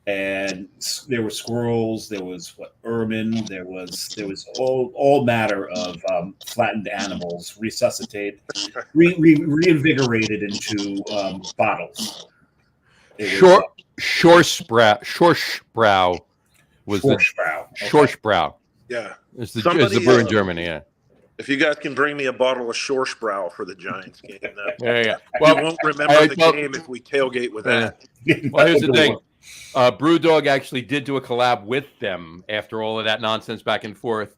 And there were squirrels. There was ermine. There was all matter of flattened animals resuscitated, reinvigorated into bottles. Schorschbrow was Schorschbrow. Yeah, it's the brew in Germany. Yeah. If you guys can bring me a bottle of Schorschbrow for the Giants game, yeah. Well, you won't remember the game if we tailgate with that. Well, here's the thing. Brewdog actually did do a collab with them after all of that nonsense back and forth,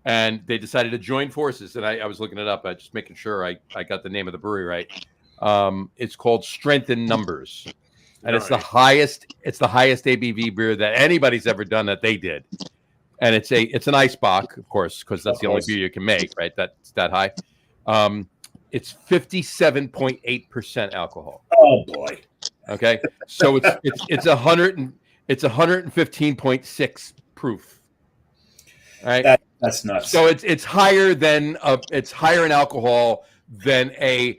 and they decided to join forces. And I was looking it up, just making sure I got the name of the brewery right. It's called Strength in Numbers, and it's the highest ABV beer that anybody's ever done that they did. And it's an ice bock, of course, because that's the only beer you can make, right? That's that high. It's 57.8% alcohol. Oh boy. Okay, so it's 115.6 proof. All right, that's nuts. So it's higher in alcohol than a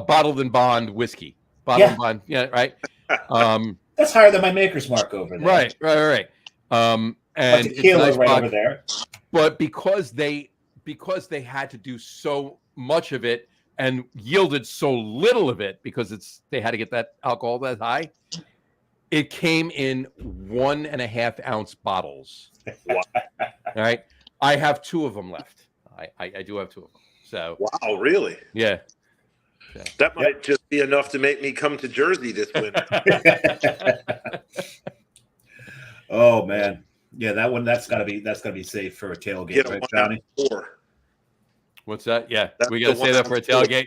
bottled and bond whiskey. Bottled and bond, right. That's higher than my Maker's Mark over there. Right. And tequila right over there. But because they had to do so much of it and yielded so little of it because they had to get that alcohol that high, it came in 1.5 ounce bottles. All right. I have 2 of them left. I do have 2 of them. So wow, really? Yeah. That might just be enough to make me come to Jersey this winter. Oh man, yeah, that's gotta be safe for a tailgate, right, Johnny? What's that? Yeah, That's we got to say that for a tailgate.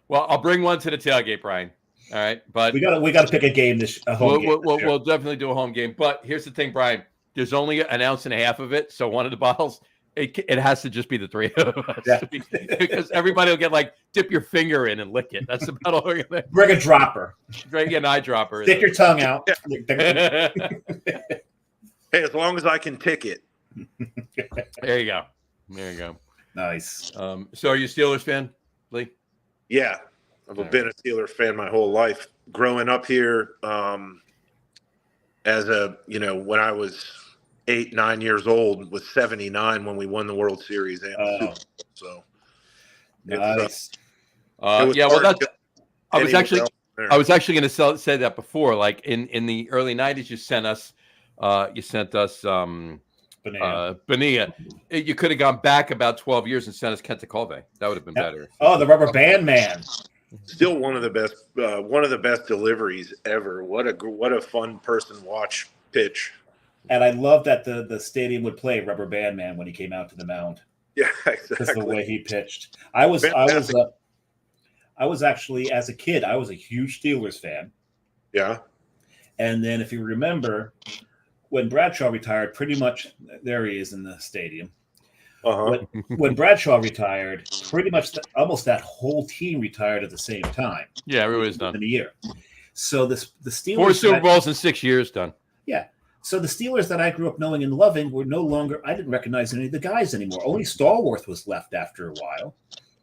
Well, I'll bring one to the tailgate, Brian. All right, but we got to pick a game We'll definitely do a home game. But here's the thing, Brian. There's only an ounce and a half of it, so one of the bottles. It has to just be the three of us because everybody will get like dip your finger in and lick it. That's about all we're gonna bring a dropper. Bring an eyedropper. Stick your tongue out. Hey, as long as I can tick it. There you go. There you go. Nice. So are you a Steelers fan, Lee? Yeah. I've been a Steelers fan my whole life. Growing up here, as when I was 8, 9 years old, was 79 when we won the World Series and the Super Bowl. So nice. I was actually going to say that before. Like in the early 90s, you sent us Bonilla. You could have gone back about 12 years and sent us Kent Colvey. That would have been better. Oh, the Rubber Band Man. Still one of the best deliveries ever. What a fun person to watch pitch. And I love that the stadium would play Rubber Band Man when he came out to the mound. Yeah, exactly. Because the way he pitched. I was actually, as a kid, I was a huge Steelers fan. Yeah. And then if you remember, when Bradshaw retired, pretty much there he is in the stadium. When Bradshaw retired, pretty much almost that whole team retired at the same time. Yeah, everybody's done in a year. So the Steelers 4 Super Bowls in 6 years done. Yeah. So the Steelers that I grew up knowing and loving were no longer. I didn't recognize any of the guys anymore. Only Stallworth was left after a while.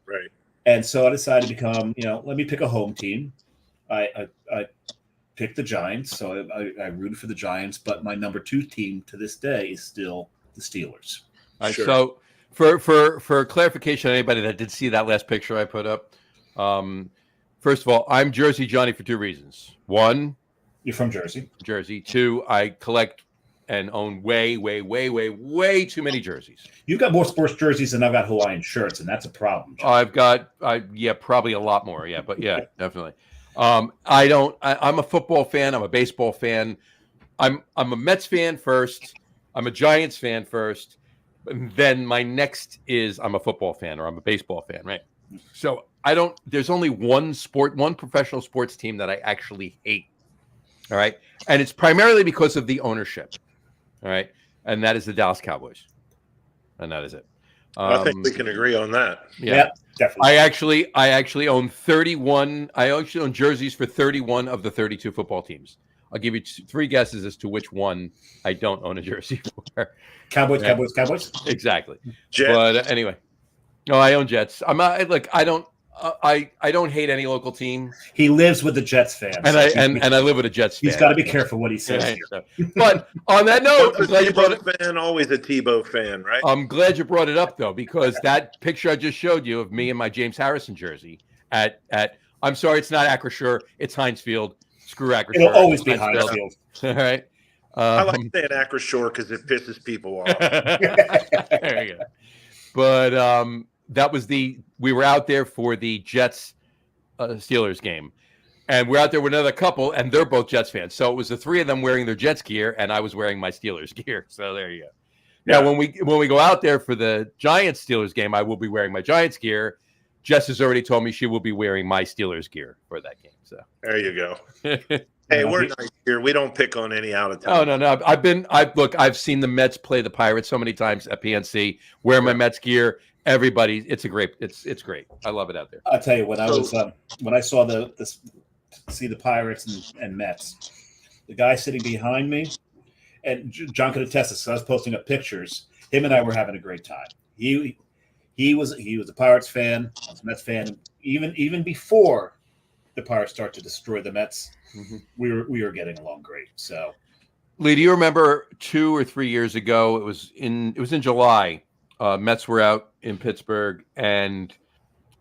Right. And so I decided to become, let me pick a home team. I picked the Giants, so I rooted for the Giants. But my number 2 team to this day is still the Steelers. All right, so for clarification, anybody that did see that last picture I put up, first of all, I'm Jersey Johnny for 2 reasons. 1, you're from Jersey. 2, I collect and own way too many jerseys. You've got more sports jerseys than I've got Hawaiian shirts, and that's a problem, John. I've got, probably a lot more. Yeah, but yeah, definitely. I'm a football fan. I'm a baseball fan. I'm a Mets fan first. I'm a Giants fan first. And then my next is I'm a football fan or I'm a baseball fan, right? So there's only one professional sports team that I actually hate. All right. And it's primarily because of the ownership. All right. And that is the Dallas Cowboys. And that is it. I think we can agree on that. Yeah, definitely. I actually own 31. I actually own jerseys for 31 of the 32 football teams. I'll give you 3 guesses as to which one I don't own a jersey for. Cowboys. Exactly. Jets. But anyway, no, I own Jets. I don't hate any local team. He lives with the Jets fans, and I live with a Jets fan. He's got to be careful what he says here. But on that note, I'm glad you brought it. Fan, always a Tebow fan, right? I'm glad you brought it up though, because that picture I just showed you of me and my James Harrison jersey at I'm sorry, it's not Acrisure, it's Heinz Field. Screw Acrisure. It'll always be Heinz Field. All right. I like saying Acrisure because it pisses people off. There you go. But that was we were out there for the Jets Steelers game, and we're out there with another couple, and they're both Jets fans. So it was the 3 of them wearing their Jets gear, and I was wearing my Steelers gear. So there you go. Yeah. Now when we go out there for the Giants Steelers game, I will be wearing my Giants gear. Jess has already told me she will be wearing my Steelers gear for that game. So there you go. Hey, we're nice here. We don't pick on any out of town. Oh no. I've seen the Mets play the Pirates so many times at PNC. Wear my Mets gear. Everybody, it's great. I love it out there. I'll tell you when I saw see the Pirates and Mets, the guy sitting behind me, and John could attest this. So I was posting up pictures. Him and I were having a great time. He was a Pirates fan. I was a Mets fan. Even before the Pirates started to destroy the Mets, we were getting along great. So, Lee, do you remember 2 or 3 years ago? It was in July. Mets were out in Pittsburgh, and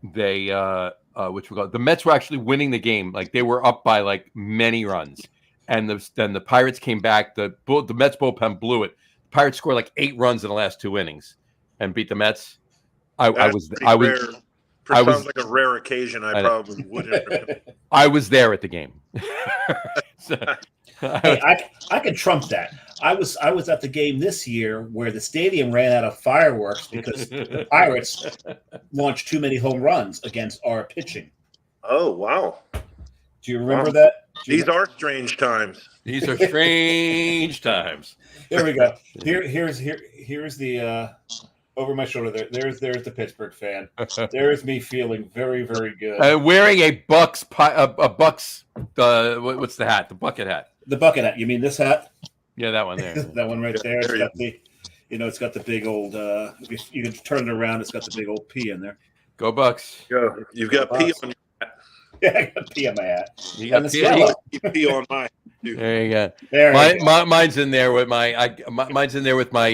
they the Mets were actually winning the game. Like they were up by like many runs, and then the Pirates came back. The Mets bullpen blew it. The Pirates scored like 8 runs in the last 2 innings and beat the Mets. I was sounds like a rare occasion. I probably wouldn't. I was there at the game. So, Hey, I can trump that. I was at the game this year where the stadium ran out of fireworks because the Pirates launched too many home runs against our pitching. Oh, wow. Do you remember that? These are strange times. These are strange times. There we go. Here's the over my shoulder. There's the Pittsburgh fan. There's me feeling very, very good. Wearing a Bucks what's the hat? The bucket hat. The bucket hat. You mean this hat? Yeah, that one there. That one right there. It's got the, it's got the big old. You can turn it around. It's got the big old P in there. Go Bucks. Go. You've got P on your hat. Yeah, I got P on my hat. You got P on mine. There you go. There mine's in there with mine's in there with my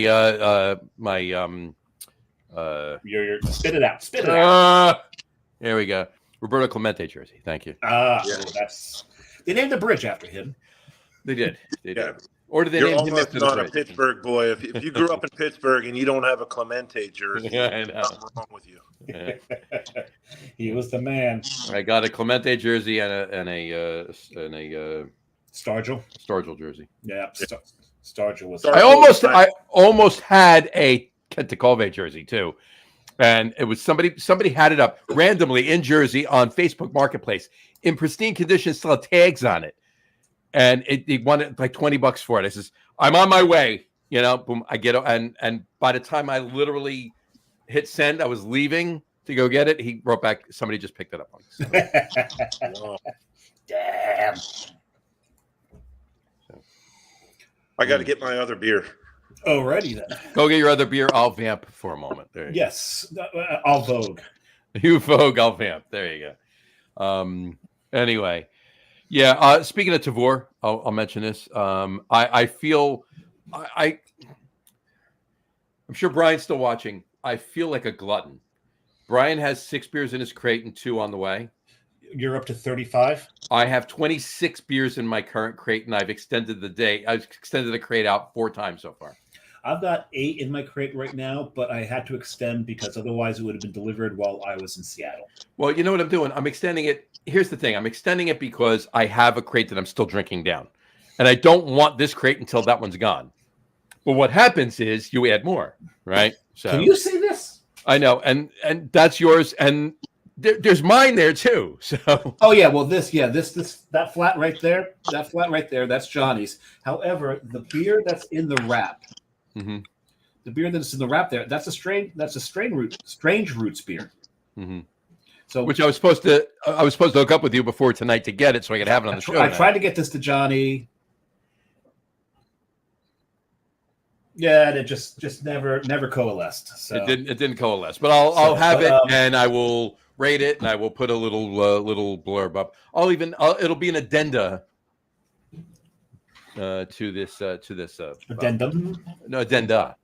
You're spit it out. Spit it out. There we go. Roberto Clemente jersey. Thank you. That's they named the bridge after him. They did. Or did they You're name him almost after not the a bridge? Pittsburgh boy. If you grew up in Pittsburgh and you don't have a Clemente jersey, I know. something wrong with you. Yeah. He was the man. I got a Clemente jersey and a Stargell jersey. Yeah, Stargell was. I almost had a Kentacove jersey too, and it was somebody had it up randomly in Jersey on Facebook Marketplace in pristine condition, still had tags on it, and it wanted like $20 for it. I says, I'm on my way. Boom, I get it, and by the time I literally hit send, I was leaving to go get it. He wrote back, somebody just picked it up. Damn. I got to get my other beer. Alrighty then. Go get your other beer. I'll vamp for a moment. There you Yes, I'll vogue. go. You vogue, I'll vamp. There you go. Anyway, yeah. Speaking of Tavor, I'll mention this. I feel I'm sure Brian's still watching. I feel like a glutton. Brian has 6 beers in his crate and 2 on the way. You're up to 35. I have 26 beers in my current crate, and I've extended the crate out 4 times so far. I've got 8 in my crate right now, but I had to extend because otherwise it would have been delivered while I was in Seattle. Well, you know what I'm doing? I'm extending it. Here's the thing. I'm extending it because I have a crate that I'm still drinking down, and I don't want this crate until that one's gone. But what happens is you add more, right? So can you see this? I know, and that's yours, and there's mine there too. So oh yeah, well that flat right there, that's Johnny's. However, the beer that's in the wrap, the beer that's in the wrap there, that's a strange roots beer. Mm-hmm. So which I was supposed to hook up with you before tonight to get it, so I could have it on the show. I tried to get this to Johnny. Yeah, and it just never coalesced. So it didn't coalesce, but I'll have it, and I will rate it, and I will put a little blurb up. It'll be an addenda to this addendum. No, addenda.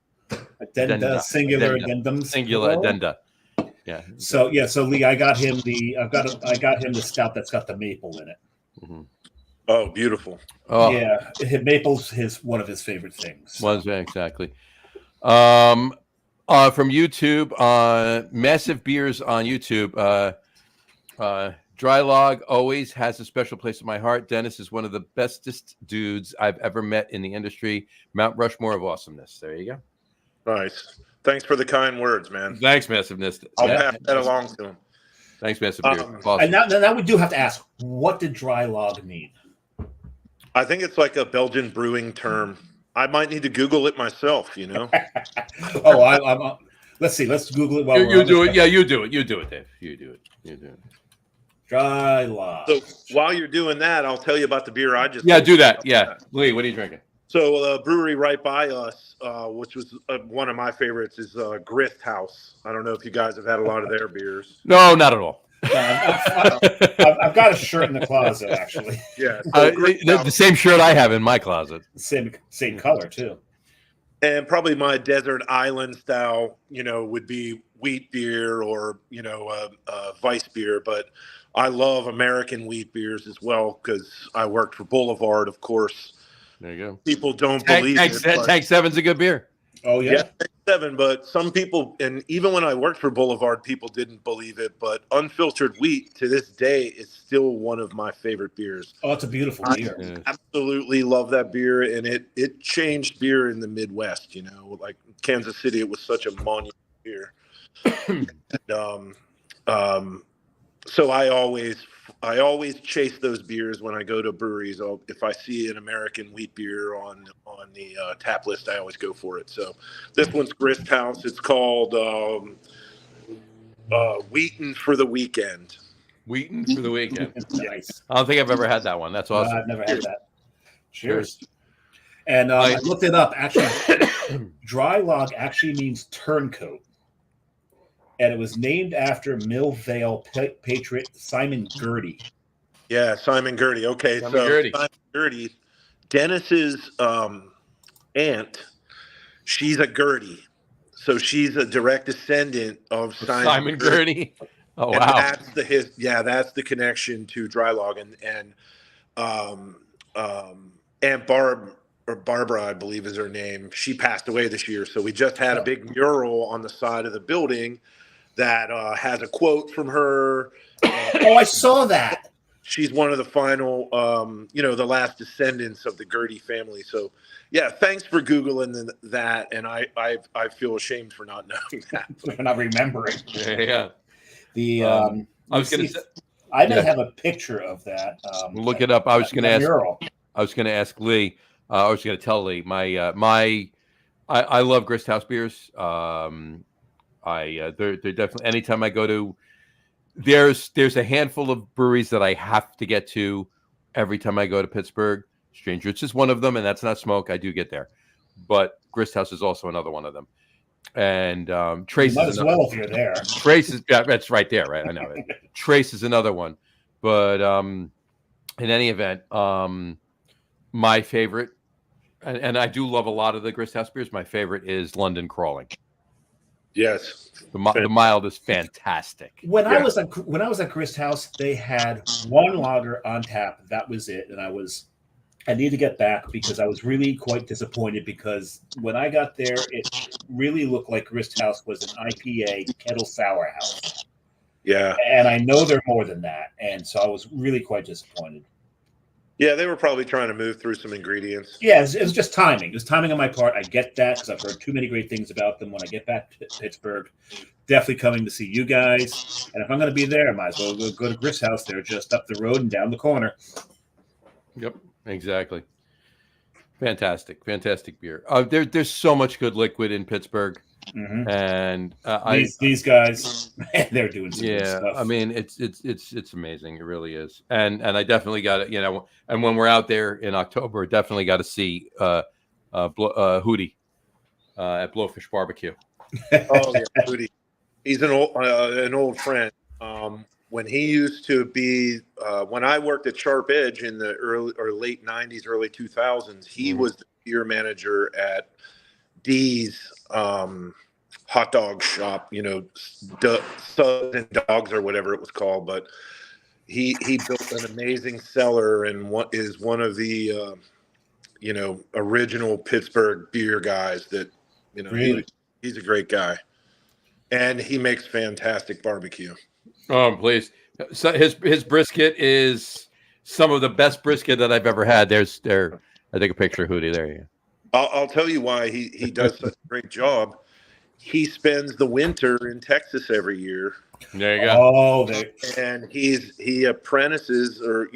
Singular addendum. Singular addenda. Yeah. So Lee, I got him the stout that's got the maple in it. Mm-hmm. Oh, beautiful. Oh. Yeah, maple's one of his favorite things. Exactly. From YouTube, Massive Beers on YouTube. Dry Log always has a special place in my heart. Dennis is one of the bestest dudes I've ever met in the industry. Mount Rushmore of awesomeness. There you go. Nice. Thanks for the kind words, man. Thanks, Massiveness. I'll pass that along to him. Thanks, Massive Beers. Awesome. And now we do have to ask, what did Dry Log mean? I think it's like a Belgian brewing term. I might need to Google it myself, Let's see. Let's Google it while you do it. Yeah, you do it. You do it, Dave. You do it. Dry Log. So while you're doing that, I'll tell you about the beer I just. Yeah, do that. Yeah, Lee, what are you drinking? So a brewery right by us, which was one of my favorites, is Grist House. I don't know if you guys have had a lot of their beers. No, not at all. I've got a shirt in the closet, actually. Yeah, the same shirt I have in my closet. Same color too. And probably my desert island style, would be wheat beer or Weiss beer. But I love American wheat beers as well because I worked for Boulevard, of course. There you go. People don't believe it. Tank 7's a good beer. Oh yeah. Tank 7, but some people, and even when I worked for Boulevard, people didn't believe it, but unfiltered wheat to this day is still one of my favorite beers. Oh, it's a beautiful beer. I absolutely love that beer, and it changed beer in the Midwest, like Kansas City, it was such a monument beer. And, so I always chase those beers when I go to breweries. If I see an American wheat beer on the tap list, I always go for it. So this one's Grist House. It's called Wheaton for the Weekend. Wheaton for the weekend. Nice. I don't think I've ever had that one. That's awesome. I've never had that. Cheers. And I looked it up. Actually, dry log actually means turncoat. And it was named after Mill Vale patriot Simon Girty. Yeah, Simon Girty. Okay, Simon Girty, Dennis's aunt, she's a Girty. So she's a direct descendant of Simon Girty. Oh, and wow. That's the connection to dry log. And Aunt Barbara, I believe is her name. She passed away this year. So we just had a big mural on the side of the building that has a quote from her. Oh, I saw that. She's one of the final, the last descendants of the Girty family. So, yeah, thanks for Googling that. And I feel ashamed for not knowing that. For not remembering. Yeah. I was going to say, I may have a picture of that. Look it up. I was going to ask Lee. I was going to tell Lee. I love Grist House beers. They're definitely, anytime I go to, there's a handful of breweries that I have to get to every time I go to Pittsburgh. Stranger It's just one of them, and that's not smoke. I do get there, but Grist House is also another one of them. And Trace, might as well if you're there. Trace is that's right there, right? I know it. Trace is another one, but in any event, my favorite, and I do love a lot of the Grist House beers. My favorite is London Crawling. Yes, the mild is fantastic. When I was at Grist House, they had one lager on tap. That was it, and I need to get back because I was really quite disappointed because when I got there, it really looked like Grist House was an IPA kettle sour house. Yeah, and I know they're more than that, and so I was really quite disappointed. Yeah, they were probably trying to move through some ingredients. Yeah, it was just timing. It was timing on my part. I get that because I've heard too many great things about them. When I get back to Pittsburgh, definitely coming to see you guys. And if I'm going to be there, I might as well go to Grist House. They're just up the road and down the corner. Yep, exactly. Fantastic beer. There's so much good liquid in Pittsburgh, and these guys, man, they're doing some good stuff. I mean, it's amazing. It really is, and I definitely got it. And when we're out there in October, definitely got to see Hootie at Blowfish Barbecue. Oh yeah, Hootie. He's an old friend. When he used to be, when I worked at Sharp Edge in the late 90s, early 2000s, he was the beer manager at D's hot dog shop, Suds and Dogs or whatever it was called. But he built an amazing cellar and is one of the, original Pittsburgh beer guys that, really? He's a great guy. And he makes fantastic barbecue. Oh, please. So his brisket is some of the best brisket that I've ever had. I take a picture of Hootie. There you go. I'll tell you why he does such a great job. He spends the winter in Texas every year. There you go. Oh, and he apprentices, or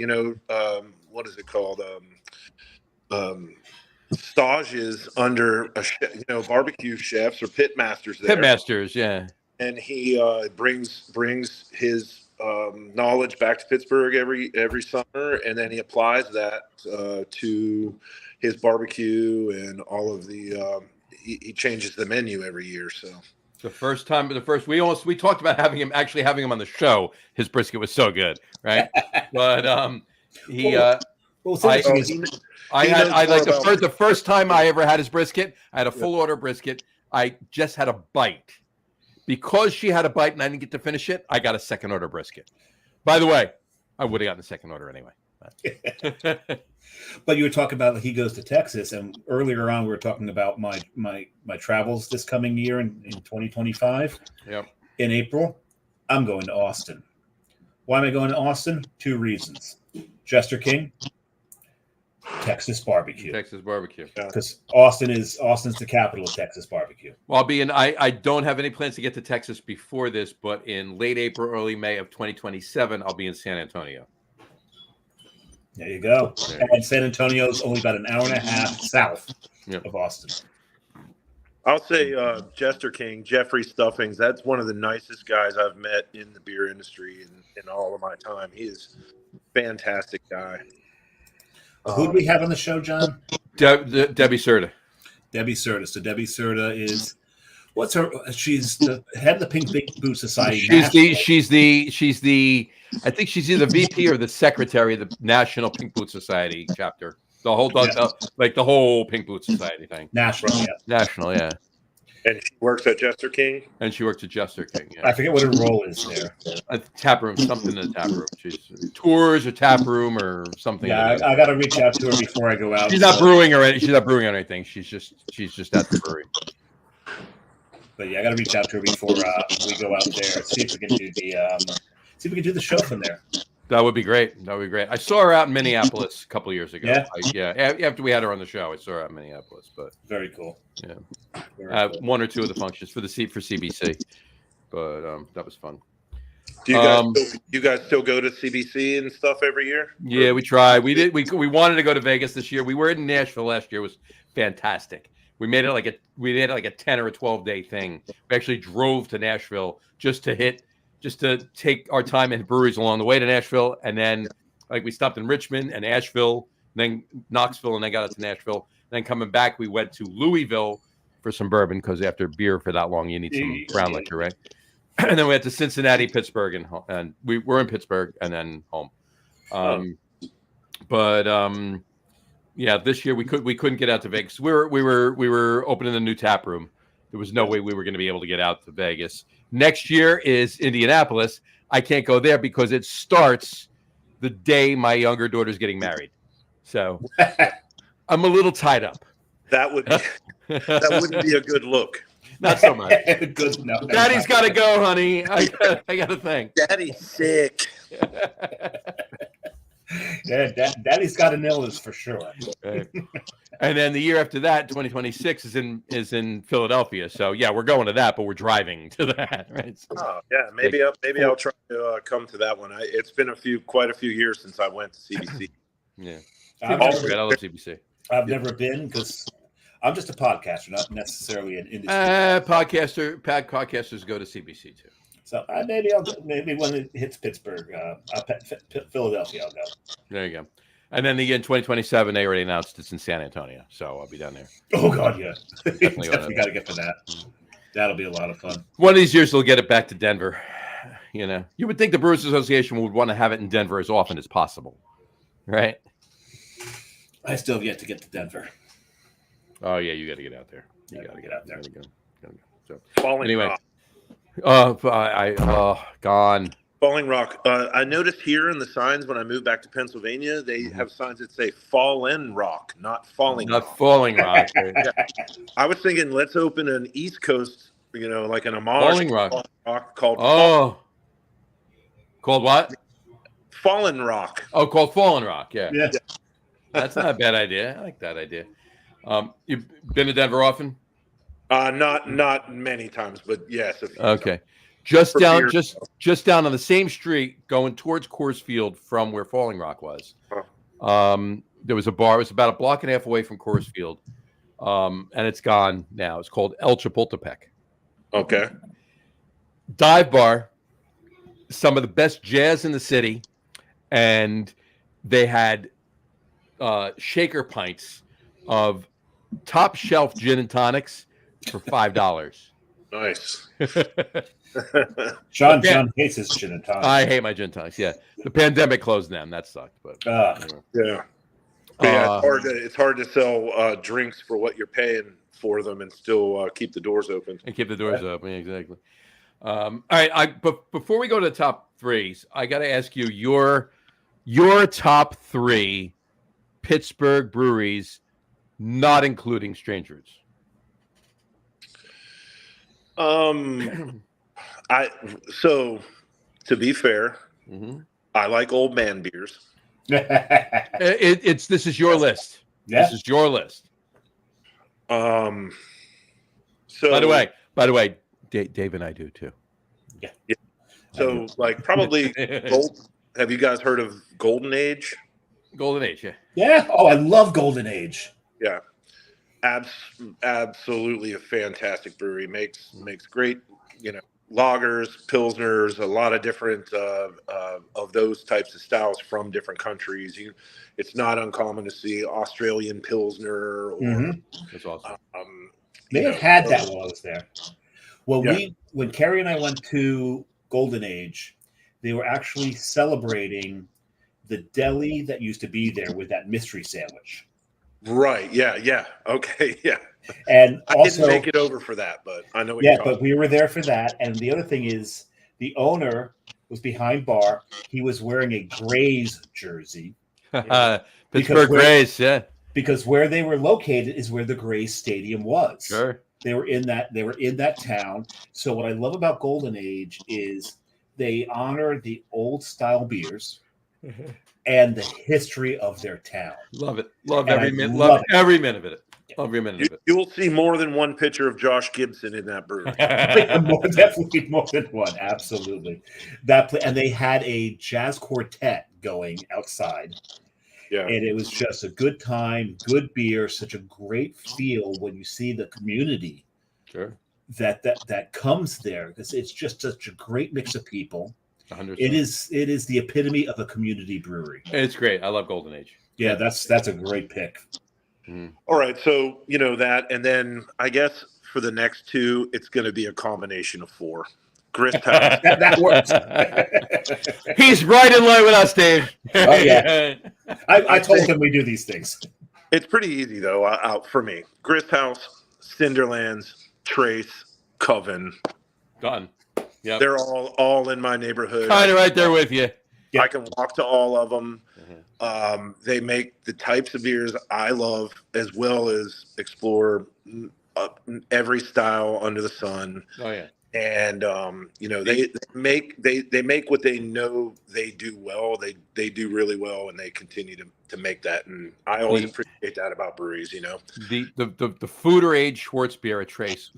what is it called? Stages under barbecue chefs or pit masters. Pit masters, yeah. And he brings his knowledge back to Pittsburgh every summer, and then he applies that to his barbecue and all of the. He changes the menu every year. So we talked about having him on the show. His brisket was so good, right? But the first time I ever had his brisket, I had a full order brisket. I just had a bite. Because she had a bite and I didn't get to finish it, I got a second order brisket. By the way, I would have gotten the second order anyway. But you were talking about he goes to Texas, and earlier on we were talking about my travels this coming year in 2025. Yep. In April, I'm going to Austin. Why am I going to Austin? 2 reasons. Jester King, Texas barbecue. Texas barbecue. Because Austin's the capital of Texas barbecue. Well, I'll be in. I don't have any plans to get to Texas before this, but in late April, early May of 2027, I'll be in San Antonio. There you go. And San Antonio is only about an hour and a half south of Austin. I'll say Jester King, Jeffrey Stuffings. That's one of the nicest guys I've met in the beer industry in all of my time. He is a fantastic guy. Who do we have on the show, John? Debbie Serta. Debbie Serta. So Debbie Serta is she's the head of the Pink Boot Society. She's the I think she's either VP or the secretary of the National Pink Boot Society chapter. The whole the whole Pink Boot Society thing. National, yeah. And she works at Jester King. I forget what her role is there. A tap room, something in the tap room. She's tours or tap room or something. Yeah, I got to reach out to her before I go out. She's not brewing or anything. She's not brewing or anything. She's just at the brewery. But yeah, I got to reach out to her before we go out there. See if we can do the show from there. That would be great. I saw her out in Minneapolis a couple of years ago. Yeah? After we had her on the show, I saw her out in Minneapolis. But very cool. Yeah, one or two of the functions for CBC, but that was fun. Do you guys still go to CBC and stuff every year? Yeah, we try. We did. We wanted to go to Vegas this year. We were in Nashville last year. It was fantastic. We made it like a 10 or a 12-day thing. We actually drove to Nashville just to take our time at breweries along the way to Nashville, and then we stopped in Richmond and Asheville, then Knoxville, and then got up to Nashville. Then coming back, we went to Louisville for some bourbon because after beer for that long, you need some brown liquor, right? And then we went to Cincinnati, Pittsburgh, and we were in Pittsburgh and then home. Yeah, this year we couldn't get out to Vegas. We were opening a new tap room. There was no way we were going to be able to get out to Vegas. Next year is Indianapolis. I can't go there because it starts the day my younger daughter's getting married. So I'm a little tied up. That wouldn't be a good look. Not so much. No, Daddy's got to go, honey. I got to think. Daddy's sick. Yeah, Daddy's got an illness for sure. Right. And then the year after that, 2026 is in Philadelphia. So yeah, we're going to that, but we're driving to that, right? So, yeah, maybe I'll try to come to that one. It's been quite a few years since I went to CBC. Yeah, I love CBC. I've never been because I'm just a podcaster, not necessarily an industry. Podcasters go to CBC too. So maybe when it hits Pittsburgh, Philadelphia, I'll go. There you go. And then in 2027, they already announced it's in San Antonio, so I'll be down there. Oh God, yeah, definitely got to get for that. That'll be a lot of fun. One of these years, they'll get it back to Denver. You would think the Brewers Association would want to have it in Denver as often as possible, right? I still have yet to get to Denver. Oh yeah, you got to get out there. You got to get out there. Gotta go. So Falling Rock. Gone. Falling Rock. I noticed here in the signs when I moved back to Pennsylvania, they have signs that say Fallen Rock, not Falling Rock. Not Falling Rock. Right? Yeah. I was thinking, let's open an East Coast, like an homage Falling Rock. Called Called what? Fallen Rock. Oh, called Fallen Rock. Yeah. Yeah. That's not a bad idea. I like that idea. You've been to Denver often? Not many times, but yes. Okay. Just down on the same street, going towards Coors Field from where Falling Rock was. There was a bar. It was about a block and a half away from Coors Field, and it's gone now. It's called El Chapultepec. Okay. Dive bar, some of the best jazz in the city, and they had shaker pints of top shelf gin and tonics for $5. Nice. John hates his gin and tonics. I hate my gin tonics. Yeah, the pandemic closed them. That sucked. But anyway. Yeah. But yeah, it's hard to sell drinks for what you're paying for them and still keep the doors open. And keep the doors open. Yeah, exactly. All right. But before we go to the top threes, I got to ask you your Your top 3 Pittsburgh breweries, not including strangers. So to be fair, I like old man beers. This is your list. Yeah. This is your list. So by the way, Dave and I do too. Yeah. So like probably gold. Have you guys heard of Golden Age? Golden Age, yeah. Yeah. Oh, I love Golden Age. Yeah. Absolutely a fantastic brewery. Makes great, lagers, pilsners, a lot of different of those types of styles from different countries. It's not uncommon to see Australian pilsner or That's awesome. They had that while I was there. When Carrie and I went to Golden Age, they were actually celebrating the deli that used to be there with that mystery sandwich. Right. Yeah. Okay. Yeah. And I also, didn't make it over for that, but I know. But we were there for that. And the other thing is, the owner was behind bar. He was wearing a Grays jersey. Pittsburgh Grays, yeah. Because where they were located is where the Grays Stadium was. Sure. They were in that town. So what I love about Golden Age is they honor the old style beers and the history of their town. Love it. Love every minute of it. Every minute of it. You'll see more than one picture of Josh Gibson in that brewery. Definitely more than one. Absolutely. And they had a jazz quartet going outside. Yeah. And it was just a good time, good beer, such a great feel when you see the community that comes there, because it's just such a great mix of people. 100%. It is the epitome of a community brewery. It's great. I love Golden Age. Yeah, that's a great pick. All right, so that, and then I guess for the next 2, it's going to be a combination of 4. Grist House. that works. He's right in line with us, Dave. Oh yeah. I told him we do these things. It's pretty easy though. Out for me, Grist House, Cinderlands, Trace, Coven. Done. Yeah. They're all in my neighborhood. Kind of right there with you. Yep. I can walk to all of them. They make the types of beers I love, as well as explore every style under the sun. Oh yeah. And they make what they know they do well. They do really well, and they continue to make that. And I always appreciate that about breweries. The Foeder Age Schwartz beer at Trace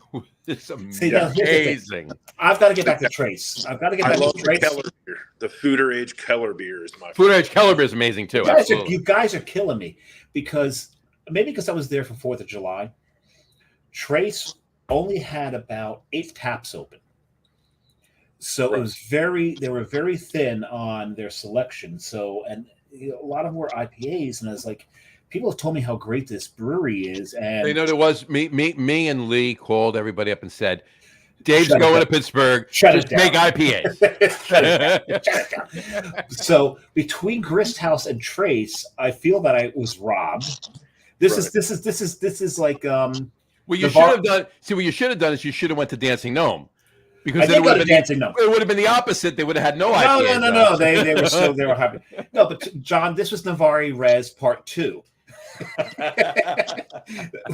is amazing. I've got to get back to Trace. I love Trace. The Keller beer. The Foeder Age Keller beer is my Foeder Age Keller beer is amazing too. You guys are killing me because I was there for 4th of July. Trace only had about 8 taps open. So it was they were very thin on their selection. So, and a lot of them were IPAs. And I was like, people have told me how great this brewery is. And there was me and Lee called everybody up and said, Dave's going to Pittsburgh. Just make IPAs. Shut it down. So between Grist House and Trace, I feel that I was robbed. This is like what you should have done. See, what you should have done is you should have went to Dancing Gnome, because then it would have been the opposite. They would have had no idea. No. They were happy. No, but John, this was Navari Res Part 2.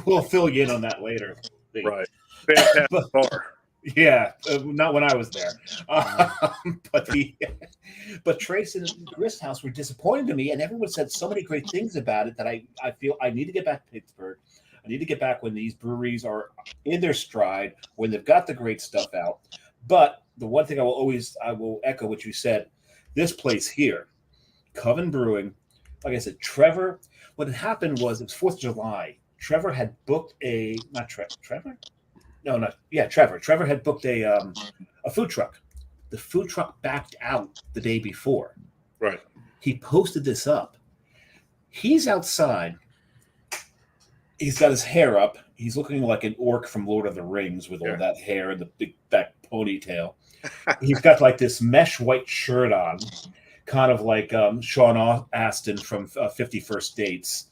We'll fill you in on that later. Right. Fantastic bar. Yeah, not when I was there. But Trace and Grist House were disappointing to me, and everyone said so many great things about it that I feel I need to get back to Pittsburgh. I need to get back when these breweries are in their stride, when they've got the great stuff out. But the one thing I will echo what you said. This place here, Coven Brewing, like I said, Trevor. What had happened was it was 4th of July. Trevor had booked Trevor. Trevor had booked a food truck. The food truck backed out the day before. Right. He posted this up. He's outside. He's got his hair up. He's looking like an orc from Lord of the Rings with all that hair and the big back ponytail. He's got like this mesh white shirt on, kind of like Sean Astin from 50 First Dates.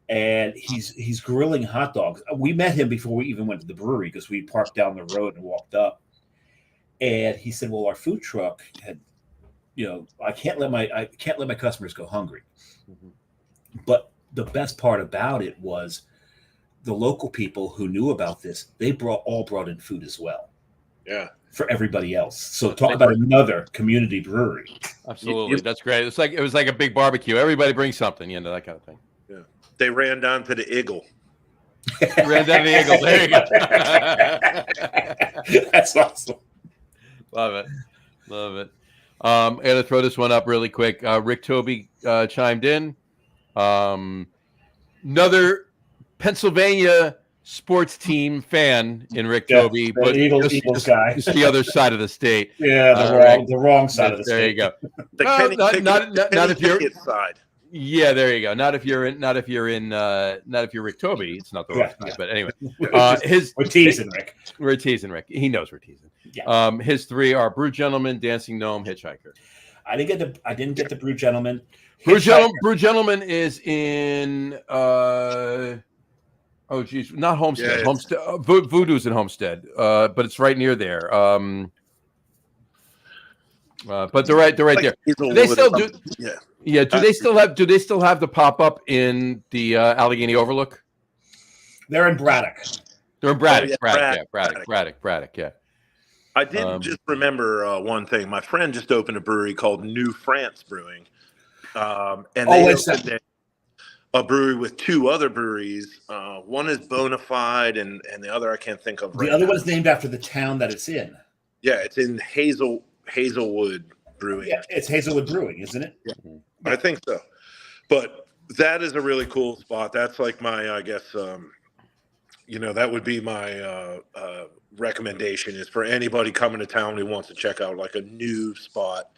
And he's grilling hot dogs. We met him before we even went to the brewery because we parked down the road and walked up. And he said, well, our food truck I can't let my customers go hungry. Mhm. But the best part about it was the local people who knew about this, they brought in food as well. Yeah. For everybody else. So talk about another community brewery. Absolutely. That's great. It was like a big barbecue. Everybody brings something, that kind of thing. Yeah. They ran down to the Eagle. Ran down the Eagle. There you go. That's awesome. Love it. I got to throw this one up really quick. Rick Toby chimed in. Another Pennsylvania sports team fan in Rick Toby, but Eagles guy. Just the other side of the state. Yeah, the wrong side of the state. There you go. The Not if you're side. Yeah, there you go. Not if you're Rick Toby. It's not the wrong side, but anyway. We're teasing Rick. We're teasing Rick. He knows we're teasing. Yeah. His three are Brew Gentleman, Dancing Gnome, Hitchhiker. I didn't get the Brew Gentleman. Brew Gentleman is in not Homestead. Yeah, Homestead. Voodoo's in Homestead, but it's right near there. But they're right there. Do they still do? Yeah. Yeah. Do they still have the pop up in the Allegheny Overlook? They're in Braddock. They're in Braddock. Yeah, Braddock. Yeah. I did just remember one thing. My friend just opened a brewery called New France Brewing, and they opened a brewery with two other breweries. One is Bonafide, and the other I can't think of. The other one is named after the town that it's in. Yeah, it's in Hazelwood Brewing. Yeah, it's Hazelwood Brewing, isn't it? Yeah, I think so. But that is a really cool spot. That's like my, I guess, that would be my recommendation is for anybody coming to town who wants to check out like a new spot.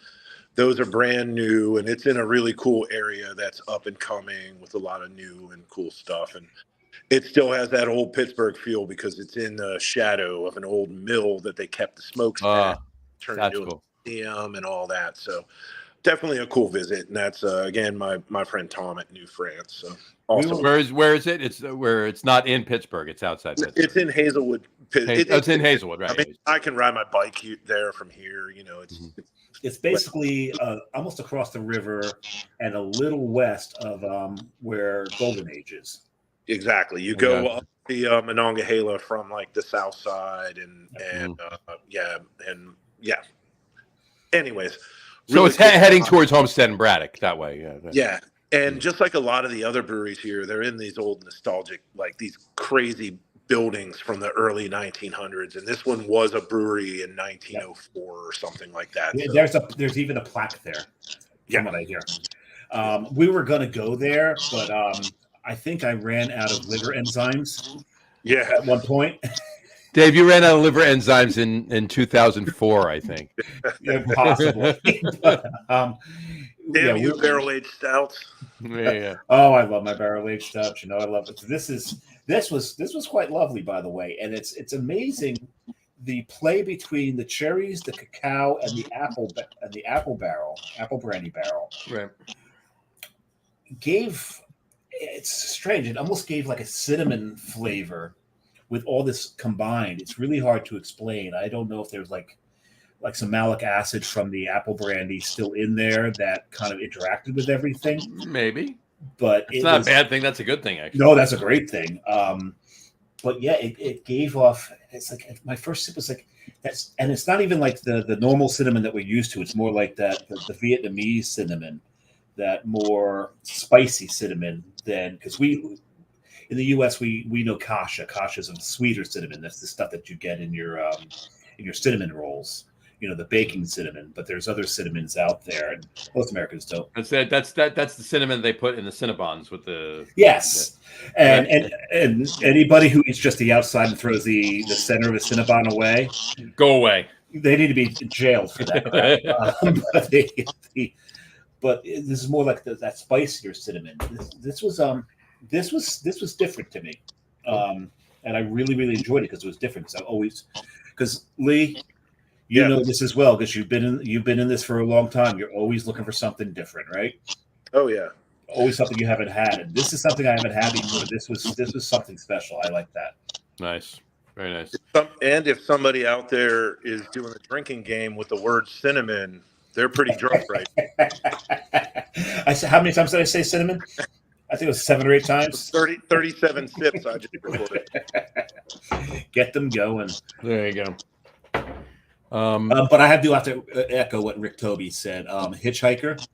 Those are brand new, and it's in a really cool area that's up and coming with a lot of new and cool stuff. And it still has that old Pittsburgh feel because it's in the shadow of an old mill that they kept the smokestack, turned into a museum and all that. So definitely a cool visit. And that's again my friend Tom at New France. So awesome. Where is it? It's where it's not in Pittsburgh. It's outside Pittsburgh. It's in Hazelwood. It's in Hazelwood, right? I mean, I can ride my bike there from here. It's basically almost across the river and a little west of where Golden Age is. Exactly. You go up the Monongahela from like the south side and Anyways, so it's heading towards Homestead and Braddock that way. Yeah. And just like a lot of the other breweries here, they're in these old nostalgic, like these crazy buildings from the early 1900s. And this one was a brewery in 1904 or something like that. Yeah, so. There's even a plaque there. From what I hear. We were going to go there, but I think I ran out of liver enzymes. Yeah. At one point. Dave, you ran out of liver enzymes in 2004, I think. Possibly. But, damn you, barrel-aged stouts. Yeah. Oh, I love my barrel-aged stouts. I love it. This was quite lovely, by the way, and it's amazing the play between the cherries, the cacao, and the apple brandy barrel. Right. It's strange. It almost gave like a cinnamon flavor with all this combined. It's really hard to explain. I don't know if there's like some malic acid from the apple brandy still in there that kind of interacted with everything. Maybe. But it's not a bad thing. That's a good thing, actually. No, that's a great thing. But yeah, it gave off. It's like my first sip was like that's, and it's not even like the normal cinnamon that we're used to. It's more like the Vietnamese cinnamon, that more spicy cinnamon than because we in the U.S. we know kasha. Kasha is a sweeter cinnamon. That's the stuff that you get in your cinnamon rolls. The baking cinnamon, but there's other cinnamons out there, and most Americans don't. That's the cinnamon they put in the Cinnabons with the and anybody who eats just the outside and throws the center of a Cinnabon away, go away. They need to be jailed for that. But this is more like that spicier cinnamon. This was different to me, and I really enjoyed it because it was different. Because Lee. You know this as well because you've been in this for a long time. You're always looking for something different, right? Oh yeah, always something you haven't had. And this is something I haven't had before. This was something special. I like that. Nice, very nice. And if somebody out there is doing a drinking game with the word cinnamon, They're pretty drunk, right? I said, how many times did I say cinnamon? I think it was 7 or 8 times. 37 sips I just recorded. Get them going. There you go. But I do have to echo what Rick Toby said. Hitchhiker.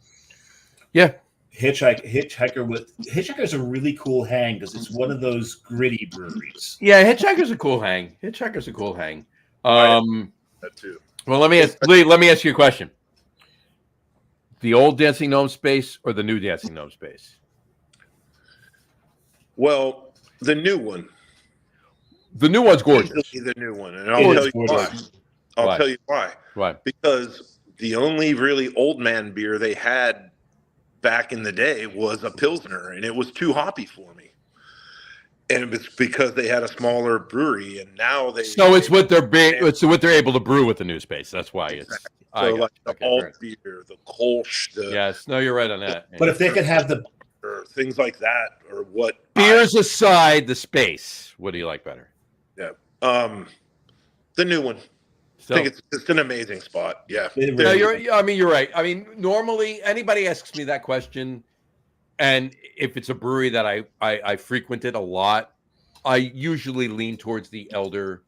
Yeah. Hitchhiker is a really cool hang because it's one of those gritty breweries. Yeah, Hitchhiker's a cool hang. That too. Well, let me ask you a question. The old Dancing Gnome space or the new Dancing Gnome space? Well, the new one. The new one's gorgeous. The new one, and I'll tell you why. I'll tell you why. Why? Because the only really old man beer they had back in the day was a Pilsner, and it was too hoppy for me. And it's because they had a smaller brewery, and now they. So it's what they're able to brew with the new space. That's why it's. So like the alt beer, the Kolsch, yes, no, you're right on that. But if they could have the or things like that, or what beers aside, the space. What do you like better? Yeah, the new one. I think it's an amazing spot. Yeah. No, you're right. I mean, normally anybody asks me that question, and if it's a brewery that I frequented a lot, I usually lean towards the elder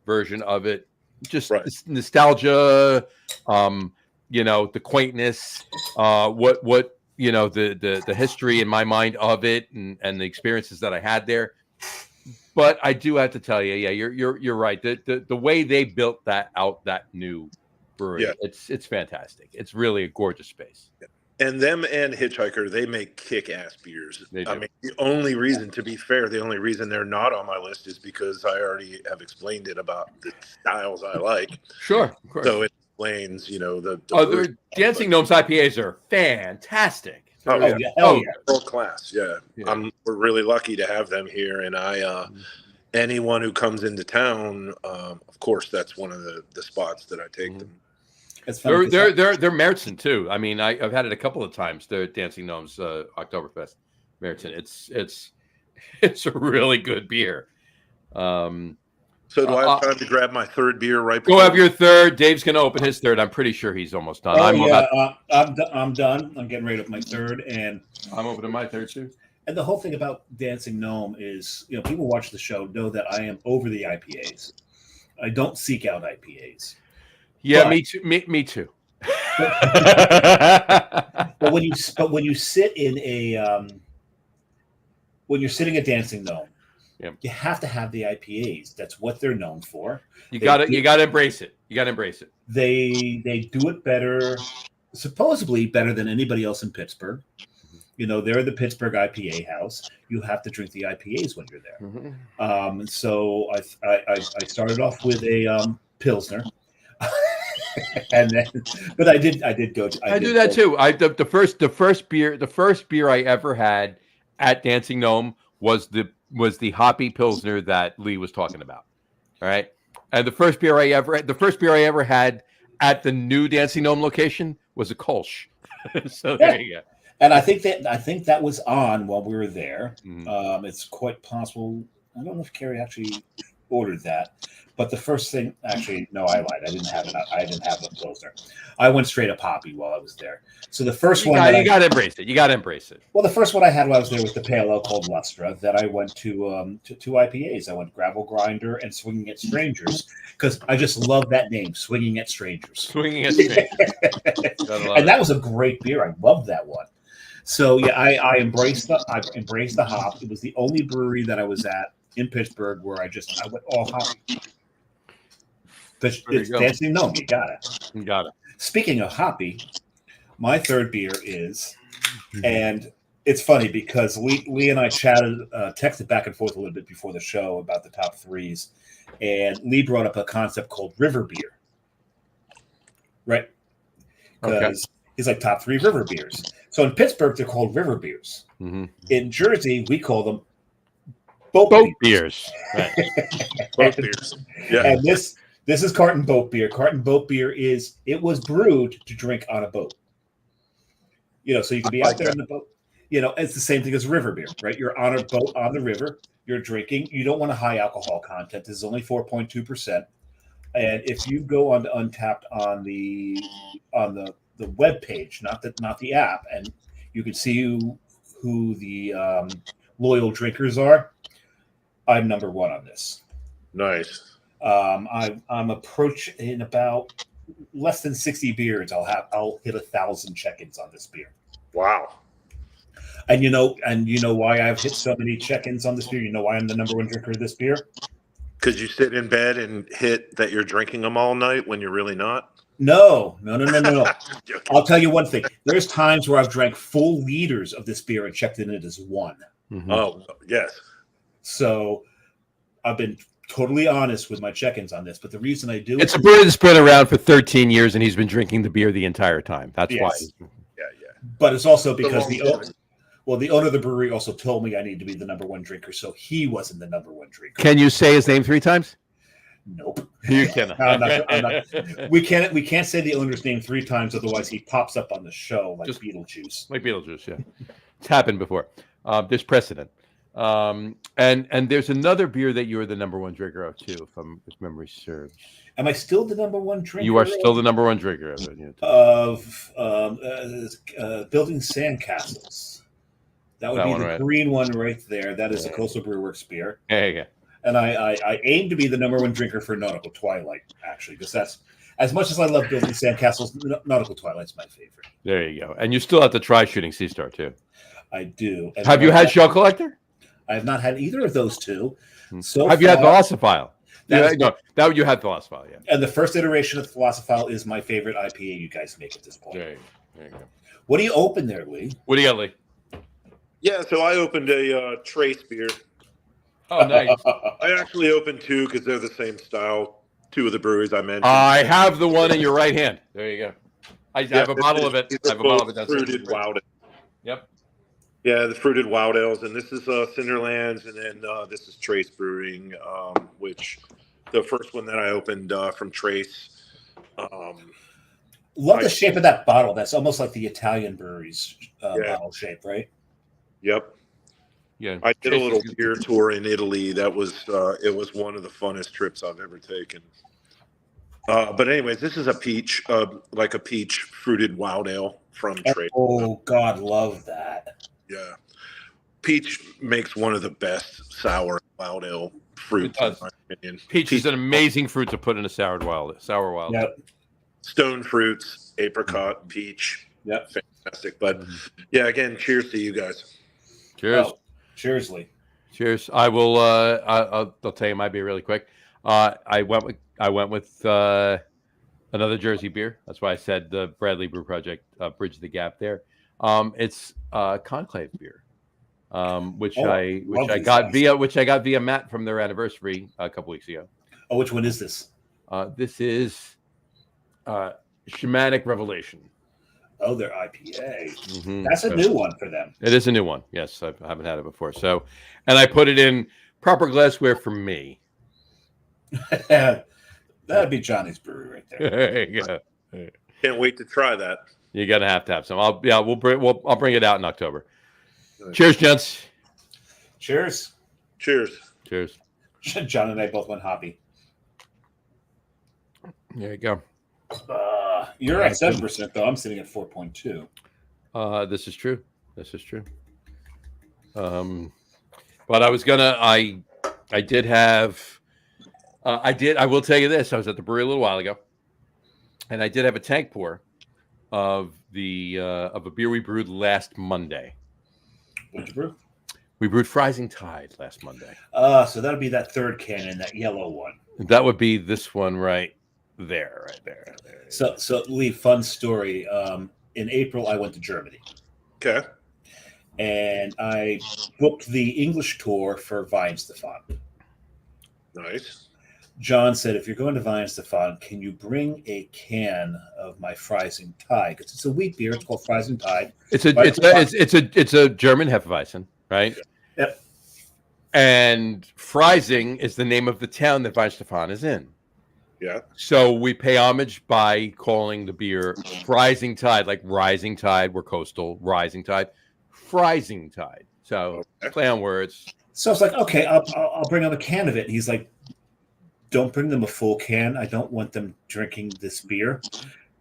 version of it. Just nostalgia, the quaintness, what the history in my mind of it, and the experiences that I had there. But I do have to tell you, yeah, you're right. The way they built that new brewery, it's fantastic. It's really a gorgeous space. And them and Hitchhiker, they make kick-ass beers. I mean, the only reason they're not on my list is because I already have explained it about the styles I like. Sure, of course. So it explains, the Dancing Gnomes IPAs are fantastic. World class. Yeah. We're really lucky to have them here, and anyone who comes into town, of course, that's one of the spots that I take them. They're Meritzen too. I mean, I've had it a couple of times. They're Dancing Gnomes Oktoberfest Meritzen. It's a really good beer. So do I have time to grab my third beer right before? Go have your third. Dave's going to open his third. I'm pretty sure he's almost done. I'm done. I'm getting ready to open my third, and I'm opening my third too. And the whole thing about Dancing Gnome is, people watch the show know that I am over the IPAs. I don't seek out IPAs. Yeah, me too. Me too. But when you sit in when you're sitting at Dancing Gnome, you have to have the IPAs. That's what they're known for. You got to embrace it. They do it better, supposedly better than anybody else in Pittsburgh. They're the Pittsburgh IPA house. You have to drink the IPAs when you're there. Mm-hmm. So I started off with a Pilsner. But I did go. I do that too. The first beer I ever had at Dancing Gnome was the hoppy Pilsner that Lee was talking about. All right, and the first beer I ever had at the new Dancing Gnome location was a Kolsch. So there you go. And I think that was on while we were there. Mm-hmm. It's quite possible. I don't know if Carrie actually ordered that. But the first thing, actually, no, I lied. I didn't have a Pilsner. I went straight up hoppy while I was there. So the first one, you got to embrace it. You got to embrace it. Well, the first one I had while I was there was the Pale Ale called Lustra. Then I went to two IPAs. I went Gravel Grinder and Swinging at Strangers because I just love that name, Swinging at Strangers. Swinging at Strangers. And that was a great beer. I loved that one. So yeah, I embraced the hop. It was the only brewery that I was at in Pittsburgh where I went all hoppy. But it's Dancing Gnome. You got it. Speaking of hoppy, my third beer is, and it's funny because Lee and I texted back and forth a little bit before the show about the top threes, and Lee brought up a concept called river beer, right? Because he's like top 3 river beers. So in Pittsburgh, they're called river beers. Mm-hmm. In Jersey, we call them boat beers. Right. Boat beers. Yeah. And this is Carton Boat Beer. Carton Boat Beer it was brewed to drink on a boat. So you can be out there in the boat. It's the same thing as river beer, right? You're on a boat on the river. You're drinking. You don't want a high alcohol content. This is only 4.2%. And if you go on to Untapped on the web page, not the app, and you can see who the loyal drinkers are. I'm number one on this. Nice. I'm approaching in about less than 60 beers. I'll hit 1,000 check-ins on this beer. Wow. And you know why I've hit so many check-ins on this beer? You know why I'm the number one drinker of this beer? Because you sit in bed and hit that you're drinking them all night when you're really not? No. I'll tell you one thing. There's times where I've drank full liters of this beer and checked in it as one. Mm-hmm. Oh, yes. So I've been totally honest with my check-ins on this, but the reason I do it's a brewery that's been around for 13 years, and he's been drinking the beer the entire time. That's why. Yeah. But it's also because the owner of the brewery also told me I need to be the number one drinker, so he wasn't the number one drinker. Can you say his name 3 times? Nope. You cannot. I'm not. We can't say the owner's name 3 times, otherwise he pops up on the show like Beetlejuice. Like Beetlejuice, yeah. It's happened before. There's precedent. And there's another beer that you are the number one drinker of too, if memory serves. Am I still the number one drinker? You are still the number one drinker of it. Building Sandcastles. That would be the green one right there. That is a Coastal Brewworks beer. There you go. And I aim to be the number one drinker for Nautical Twilight, actually, because that's, as much as I love Building Sandcastles, Nautical Twilight's my favorite. There you go. And you still have to try Shooting Sea Star too. I do. And have you had Shell Collector? I have not had either of those two. So have you had Philosophophile? You had Philosophoile, yeah. And the first iteration of Philosophoile is my favorite IPA you guys make at this point. There you go. What do you open there, Lee? What do you got, Lee? Yeah, so I opened a Trace beer. Oh, nice. I actually opened 2 because they're the same style. 2 of the breweries I mentioned. I have the one in your right hand. There you go. I have a bottle of it. I have a bottle of it. Fruited wild ale. Yep. Yeah, the fruited wild ales, and this is Cinderlands, and then this is Trace Brewing, which the first one that I opened from Trace. Love the shape of that bottle. That's almost like the Italian breweries bottle shape, right? Yep. Yeah. I did a little beer tour in Italy. That was it was one of the funnest trips I've ever taken. But anyways, this is a peach, like a peach fruited wild ale from Trace. Oh God, love that. Yeah. Peach makes one of the best sour wild ale fruits, in my opinion. Peach is an amazing fruit to put in a sour wild ale. Yep. Stone fruits, apricot, peach. Yep. Fantastic. But yeah, again, cheers to you guys. Cheers. Oh, cheers, Lee. Cheers. I will I'll tell you my beer really quick. I went with another Jersey beer. That's why I said the Bradley Brew Project Bridge the Gap there. It's Conclave beer. Which I got via Matt from their anniversary a couple weeks ago. Oh, which one is this? This is Shamanic Revelation. Oh, their IPA. Mm-hmm. That's a new one for them. It is a new one. Yes, I haven't had it before. So, and I put it in proper glassware for me. That'd be Johnny's Brewery right there. There you go. Can't wait to try that. You're gonna have to have some. I'll bring it out in October. Cheers, gents. Cheers. Cheers. Cheers. John and I both went hoppy. There you go. You're at 7% though. I'm sitting at 4.2. This is true. But I was gonna. I did have. I will tell you this. I was at the brewery a little while ago, and I did have a tank pour of a beer we brewed last Monday. What'd you brew? We brewed Rising Tide last Monday. So that'll be that third can in that yellow one. That would be this one right there. So Lee, fun story. In April, I went to Germany. Okay. And I booked the English tour for Weihenstephan. Nice. John said, if you're going to Weihenstephan, can you bring a can of my Rising Tide? Because it's a wheat beer. It's called Rising Tide. It's a German Hefeweizen, right? Yep. And Freising is the name of the town that Weihenstephan is in. Yeah. So we pay homage by calling the beer Rising Tide, like Rising Tide, we're coastal, Rising Tide, Rising Tide. So play on words. So I was like, okay, I'll bring them a can of it. And he's like, don't bring them a full can. I don't want them drinking this beer.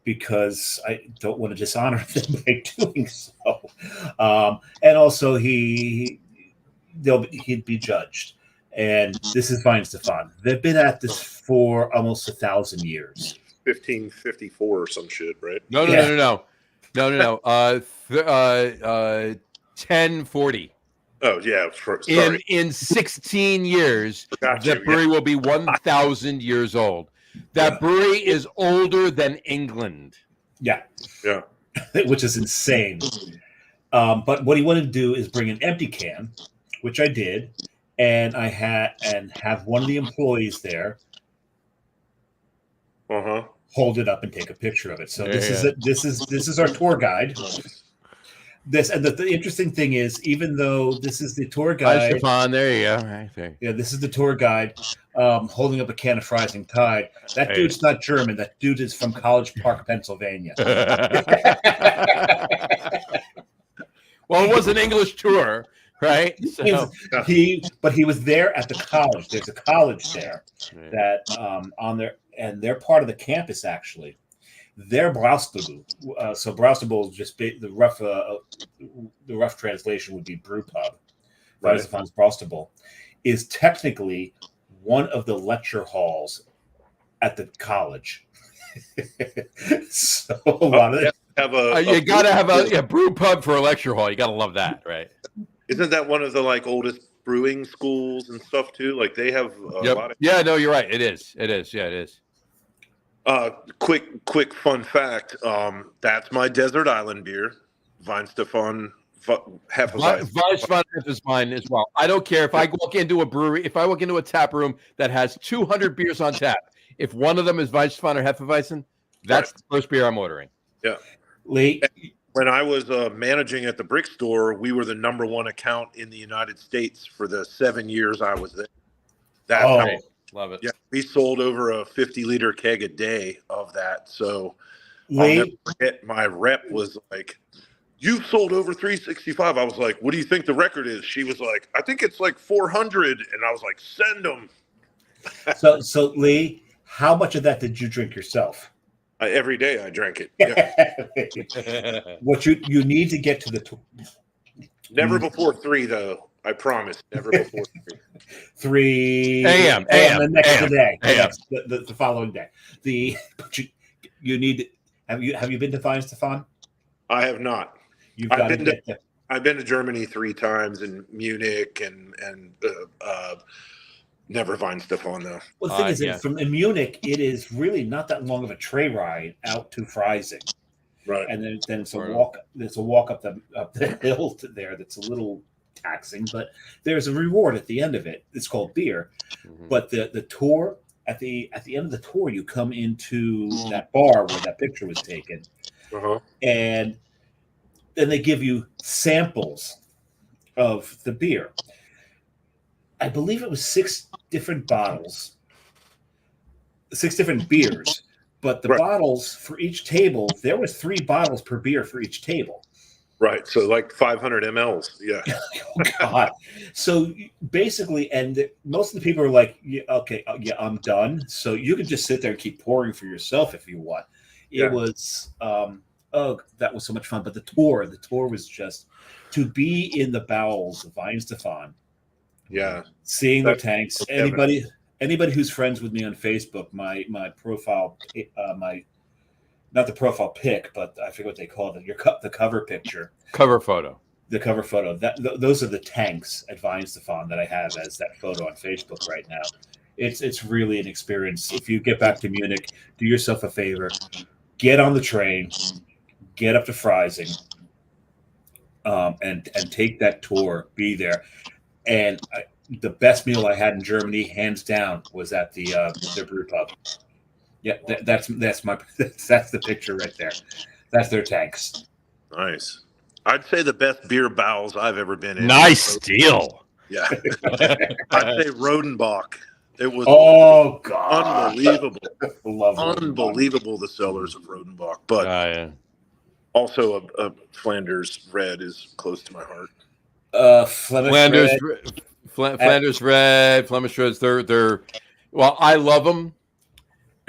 because I don't want to dishonor them by doing so. And also, he'd be judged. And this is Vine Stefan. They've been at this for almost 1,000 years. 1554 or some shit, right? No. 1040. Oh yeah, sorry. In 16 years, Gotcha, the brewery will be 1,000 years old. That brewery is older than England. Yeah, yeah, which is insane. But what he wanted to do is bring an empty can, which I did, and have one of the employees there hold it up and take a picture of it. So this is our tour guide. The interesting thing is, even though this is the tour guide, Stefan, there you go. Right. Yeah, this is the tour guide holding up a can of Rising Tide. That dude's not German. That dude is from College Park, Pennsylvania. Well, it was an English tour, right? So. He was there at the college. There's a college there that on there, and they're part of the campus actually. They're Braustable. So Braustable is just the rough translation would be brew pub. Right. Braustable is technically one of the lecture halls at the college. So a lot of you gotta have a brew pub for a lecture hall. You gotta love that, right? Isn't that one of the oldest brewing schools and stuff too? Like they have a lot of. Yeah, no, you're right. It is. Yeah, it is. Quick fun fact. That's my desert island beer, Vine Stefan Hefeweizen. Vine Stefan is mine as well. I don't care if I walk into a brewery, if I walk into a tap room that has 200 beers on tap. If one of them is Vine Stefan or Hefeweizen, that's the first beer I'm ordering. Yeah. Lee, when I was managing at the brick store, we were the #1 account in the United States for the 7 years I was there. Love it. Yeah, we sold over a 50-liter keg a day of that. So Lee, I'll never forget, my rep was like, "You sold over 365." I was like, "What do you think the record is?" She was like, "I think it's like 400." And I was like, "Send them." So Lee, how much of that did you drink yourself? Every day I drank it. Yeah. What you need to get to the never before 3 though. I promise. Never before 3 a.m. the next day, the following day. You need. Have you been to Vine Stefan? I have not. I've been to Germany 3 times, in Munich and never Vine Stefan though. Well, the thing is, from in Munich, it is really not that long of a tray ride out to Freising, right? And then it's a walk. There's a walk up the hill to there. That's a little taxing, but there's a reward at the end of it. It's called beer. Mm-hmm. But the tour at the end of the tour, you come into that bar where that picture was taken, and then they give you samples of the beer. I believe it was 6 different bottles, 6 different beers, but the bottles for each table, there was 3 bottles per beer for each table. Right. So like 500 mLs. Yeah. Oh, God. So basically, and most of the people are like, okay, I'm done. So you can just sit there and keep pouring for yourself if you want. It was, that was so much fun. But the tour was just to be in the bowels of Vine Stefan. Yeah. Seeing the tanks. Anybody who's friends with me on Facebook, my profile, not the profile pic, but I forget what they call it. The cover picture. Cover photo. The cover photo. Those are the tanks at Vine Stefan that I have as that photo on Facebook right now. It's really an experience. If you get back to Munich, do yourself a favor. Get on the train. Get up to Freising. And take that tour. Be there. And the best meal I had in Germany, hands down, was at the brew pub. Yeah, that's the picture right there. That's their tanks. Nice. I'd say the best beer bowels I've ever been in. Nice steal. Yeah. I'd say Rodenbach. It was unbelievable. Unbelievable, the cellars of Rodenbach. But also a Flanders Red is close to my heart. Flanders Red, Flemish Reds. They're well, I love them.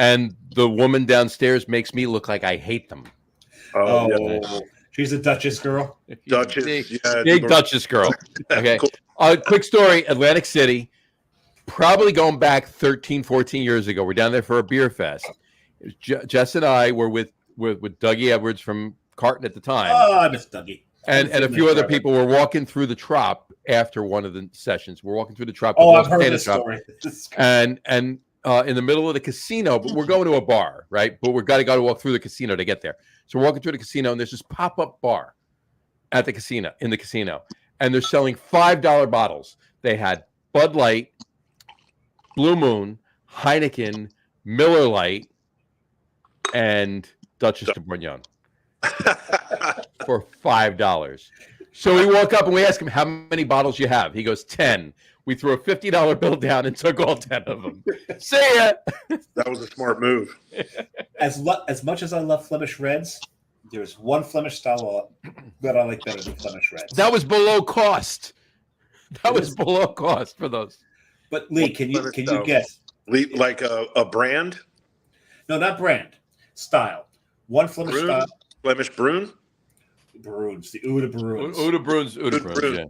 and the woman downstairs makes me look like I hate them. Oh, Oh, she's a Duchess girl. Duchess, Big Duchess girl. Okay. Cool. Quick story, Atlantic City, probably going back 13, 14 years ago. We're down there for a beer fest. Jess and I were with Dougie Edwards from Carton at the time. Oh, I miss Dougie. And a few other people were walking through the Trop after one of the sessions. We're walking through the Trop. Oh, I've heard this story. And in the middle of the casino, but we're going to a bar, right? But we've got to walk through the casino to get there. So we're walking through the casino, and there's this pop-up bar at the casino, and they're selling $5 bottles. They had Bud Light, Blue Moon, Heineken, Miller Lite, and Duchess de Bourgogne for $5. So we walk up and we ask him, how many bottles you have? He goes, 10. We threw a $50 bill down and took all 10 of them. See ya. That was a smart move. As much as I love Flemish Reds, there's one Flemish style that I like better than Flemish Reds. That was below cost. That was below cost for those. But Lee, can you guess? Like a brand? No, not brand. Style. One Flemish Brune? style. Flemish Brune? Bruins, the Oude Bruins. Oude Bruins, yeah.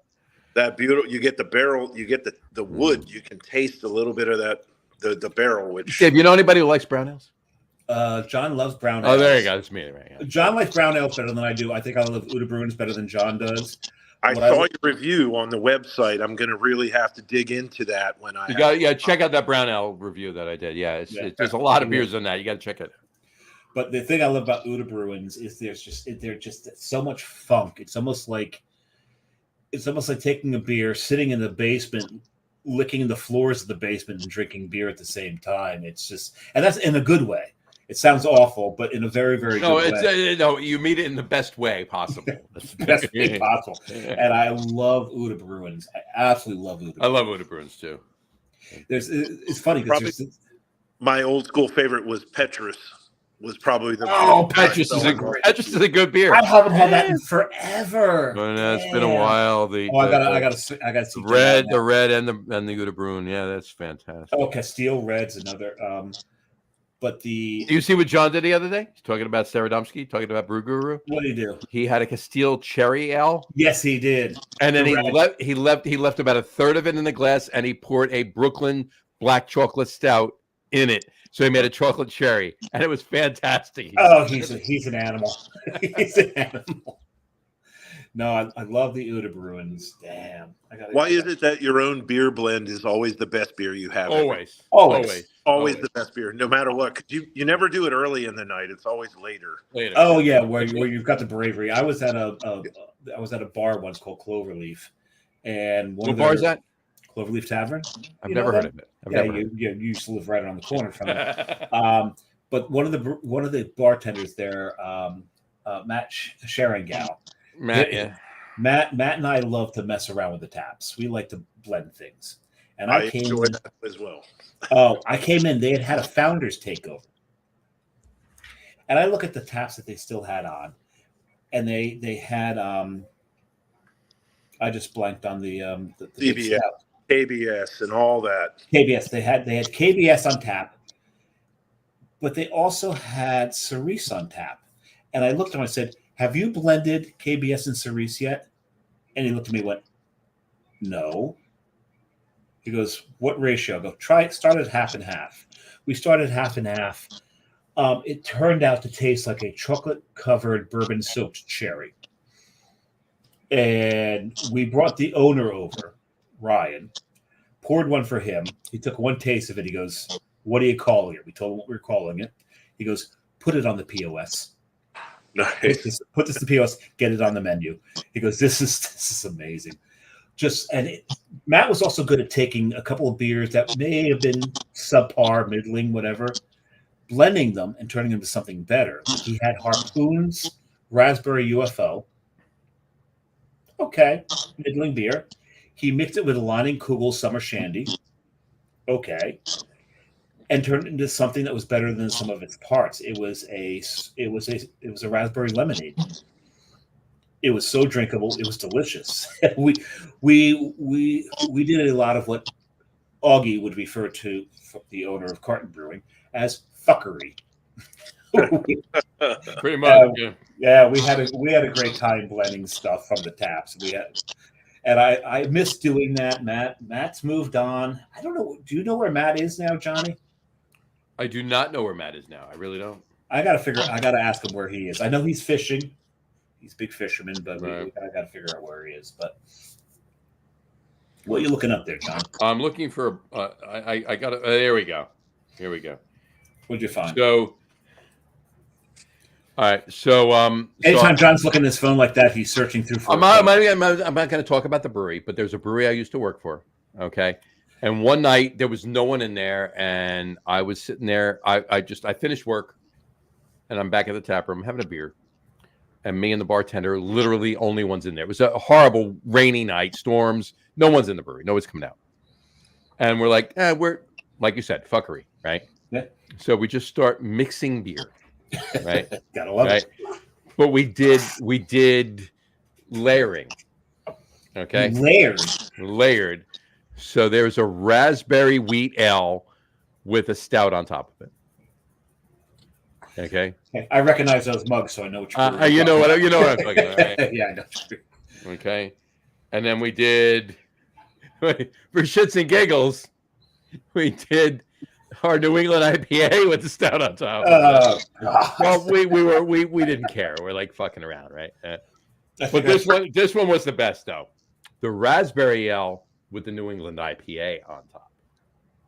That beautiful. You get the barrel. You get the wood. You can taste a little bit of that the barrel. Which Dave, you know anybody who likes brown ales? John loves brown ales. Oh, there you go. That's me. Right, yeah. John likes brown ales better than I do. I think I love Oude Bruins better than John does. I saw your review on the website. I'm going to really have to dig into that when I. Check out that brown ale review that I did. Yeah, there's a lot of beers in that. You got to check it out. But the thing I love about Oude Bruins is they're just so much funk. It's almost like taking a beer, sitting in the basement, licking the floors of the basement, and drinking beer at the same time. It's just, and that's in a good way. It sounds awful, but in a very, very good way. No, you mean it in the best way possible. Best way possible. And I love Oude Bruins. I absolutely love Oude Bruins. I love Oude Bruins too. It's funny because my old school favorite was Petrus. Was probably the Petrus is a good beer. I haven't had that in forever. It's been a while. I gotta see the red and the Oude Bruin. Yeah, that's fantastic. Oh, Castile Red's another. But do you see what John did the other day? He's talking about Starodomsky, talking about Brew Guru. What did he do? He had a Castile cherry ale. Yes, he did. And then he left about a third of it in the glass, and he poured a Brooklyn black chocolate stout in it. So he made a chocolate cherry, and it was fantastic. Oh, he's an animal. He's an animal. No, I love the Oude Bruins. Damn. Why is it that your own beer blend is always the best beer you have? Always the best beer, no matter what. 'Cause you never do it early in the night. It's always later. Oh yeah, where you've got the bravery. I was at a bar once called Cloverleaf, and what bar is that? Cloverleaf Tavern. I've never heard of it. You used to live right around the corner from it. But one of the bartenders there, Matt Sherringau. Matt and I love to mess around with the taps. We like to blend things. And I came enjoy that as well. I came in. They had a founders takeover, and I look at the taps that they still had on, and they had I just blanked on the CBS, KBS, and all that. KBS. They had KBS on tap, but they also had Cerise on tap. And I looked at him. I said, "Have you blended KBS and Cerise yet?" And he looked at me and went, "No." He goes, "What ratio?" I go, "Try it. Start at half and half." We started half and half. It turned out to taste like a chocolate-covered bourbon-soaked cherry. And we brought the owner over, Ryan, poured one for him. He took one taste of it. He goes, "What are you calling it?" We told him what we were calling it. He goes, "Put it on the POS." Nice. Put this to POS. Get it on the menu. He goes, "This is amazing." Matt was also good at taking a couple of beers that may have been subpar, middling, whatever, blending them and turning them to something better. He had Harpoon's Raspberry UFO. Okay, middling beer. He mixed it with Lining Kugel Summer Shandy. Okay, and turned it into something that was better than some of its parts. It was a raspberry lemonade. It was so drinkable. It was delicious. we did a lot of what Augie would refer to, the owner of Carton Brewing, as fuckery. Pretty much. Yeah, we had a great time blending stuff from the taps. And I miss doing that. Matt's moved on. I don't know. Do you know where Matt is now, Johnny? I do not know where Matt is now. I really don't. I gotta ask him where he is. I know he's fishing. He's a big fisherman, but Right. I gotta figure out where he is. But what are you looking up there, John? I'm looking for. I got. There we go. Here we go. What'd you find? So, all right. So, anytime John's looking at his phone like that, he's searching through. I'm not going to talk about the brewery, but there's a brewery I used to work for. Okay. And one night there was no one in there, and I was sitting there. I finished work, and I'm back at the tap room having a beer, and me and the bartender, literally only ones in there. It was a horrible rainy night, storms. No one's in the brewery. No one's coming out, and we're like, we're like you said, fuckery, right? Yeah. So we just start mixing beer, right? Gotta love it. But we did layering. Okay. Layered. So there's a raspberry wheat ale with a stout on top of it. Okay. I recognize those mugs, so I know what you're you know what I'm talking about, right? Yeah, I know. Okay. And then we did for shits and giggles, we did our New England IPA with the stout on top. Well, we didn't care. We're like fucking around, right? But this one was the best though. The raspberry ale with the New England IPA on top.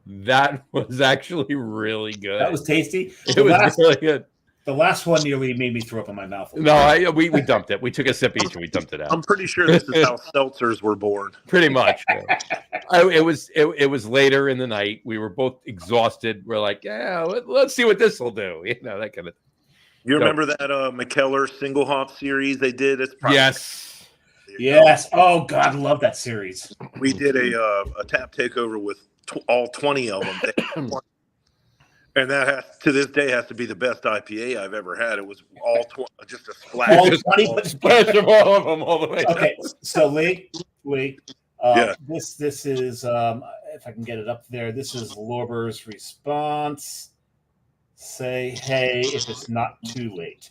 That was actually really good. That was tasty. It was really good. The last one nearly made me throw up in my mouth. No, we dumped it. We took a sip each and we dumped it out. I'm pretty sure this is how seltzers were born. Pretty much. It was later in the night. We were both exhausted. We're like, yeah, let's see what this will do. You know, that kind of thing. You remember that McKellar single hop series they did? It's probably Yes. Oh God, love that series. We did a tap takeover with all 20 of them. And that to this day has to be the best IPA I've ever had. It was all just a splash. All 20 splash of all of them all the way. Okay, so Lee, Yeah. This is if I can get it up there. This is Lorber's response. Say hey if it's not too late.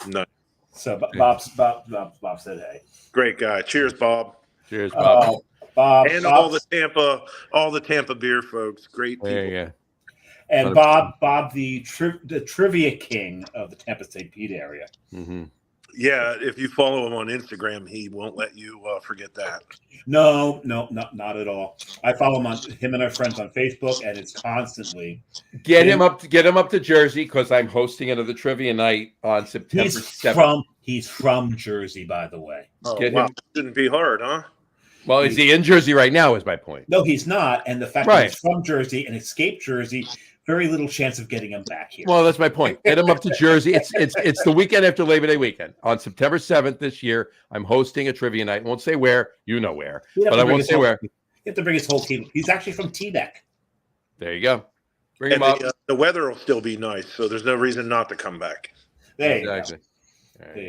No. So Bob said hey. Great guy. Cheers, Bob. Cheers, Bob. Bob And Bob, all the Tampa beer folks. Great people. Yeah. And Bob, the trivia king of the Tampa St. Pete area. Mm-hmm. Yeah, if you follow him on Instagram, he won't let you forget that. No, not at all. I follow him and our friends on Facebook, and it's constantly get him up to Jersey because I'm hosting another trivia night on September 7th. He's from Jersey, by the way. Oh, wow. Shouldn't be hard, huh? Well, is he in Jersey right now? Is my point. No, he's not. And the fact that he's from Jersey and escaped Jersey, very little chance of getting him back here. Well, that's my point. Get him up to Jersey. It's the weekend after Labor Day weekend. On September 7th this year, I'm hosting a trivia night. I won't say where. You know where. But I won't say where. You have to bring his whole team. He's actually from T-Deck. There you go. Bring him up. The weather will still be nice, so there's no reason not to come back. There you go.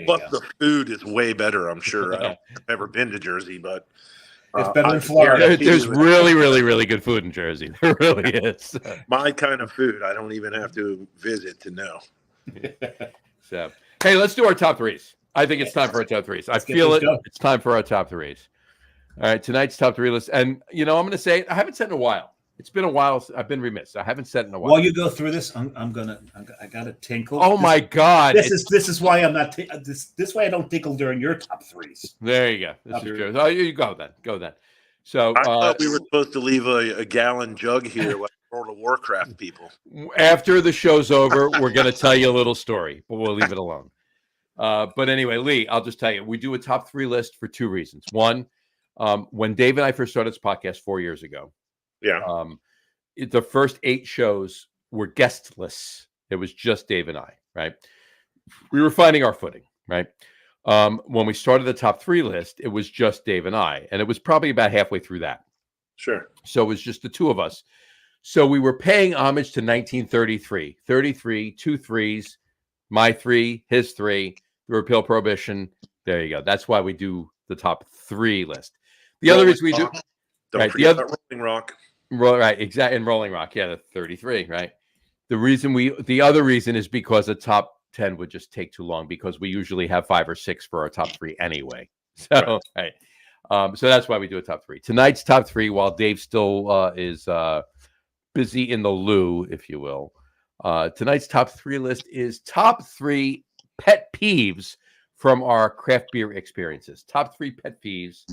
Plus, the food is way better, I'm sure. I've never been to Jersey, but it's better in Florida. There's really, really, really good food in Jersey. There really is. My kind of food. I don't even have to visit to know. So, hey, let's do our top threes. I think it's time for our top threes. I feel it. It's time for our top threes. All right, tonight's top three list. And, I'm going to say, I haven't said in a while. It's been a while. I've been remiss. I haven't said in a while. While you go through this, I got to tinkle. Oh my God! This is why I'm not. This way I don't tinkle during your top threes. There you go. This is true. Oh, you go then. Go then. So I thought we were supposed to leave a gallon jug here, like World of Warcraft people. After the show's over, we're going to tell you a little story, but we'll leave it alone. But anyway, Lee, I'll just tell you, we do a top three list for two reasons. One, when Dave and I first started this podcast 4 years ago. Yeah. The first 8 shows were guestless. It was just Dave and I, right? We were finding our footing, right? When we started the top three list, it was just Dave and I, and it was probably about halfway through that. Sure. So it was just the two of us. So we were paying homage to 1933, 33, 2 threes, my 3, his 3, the repeal prohibition. There you go. That's why we do the top 3 list. The other reason we do. Don't forget about Rolling Rock. Right, exactly. And Rolling Rock, the 33, right? The other reason is because a top 10 would just take too long, because we usually have 5 or 6 for our top 3 anyway. So, right. So that's why we do a top 3. Tonight's top 3, while Dave still is busy in the loo, if you will. Tonight's top 3 list is top 3 pet peeves from our craft beer experiences. Top 3 pet peeves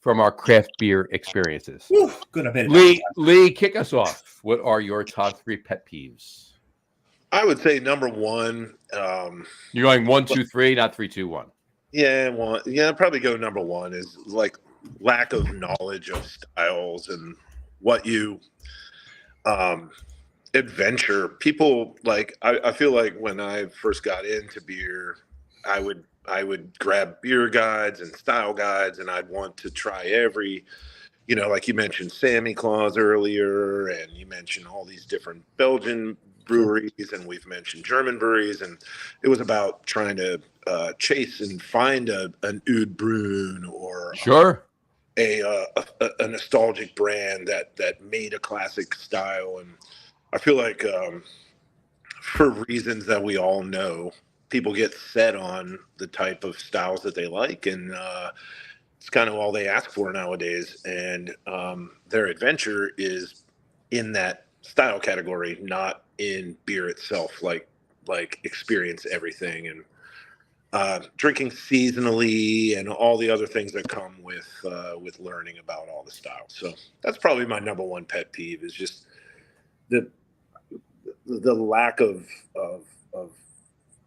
from our craft beer experiences. Whew, good. I bet Lee, kick us off. What are your top 3 pet peeves? I would say number one. You're going 1, 2, 3, not 3, 2, 1. Yeah, probably go number one is like lack of knowledge of styles and what you adventure. People like I feel like when I first got into beer, I would grab beer guides and style guides, and I'd want to try every, like you mentioned Sammy Claus earlier, and you mentioned all these different Belgian breweries, and we've mentioned German breweries, and it was about trying to chase and find an Oud Brewing or Sure. a nostalgic brand that made a classic style. And I feel like for reasons that we all know, people get set on the type of styles that they like, and it's kind of all they ask for nowadays. And their adventure is in that style category, not in beer itself. Like experience everything, and drinking seasonally, and all the other things that come with learning about all the styles. So that's probably my number one pet peeve, is just the lack of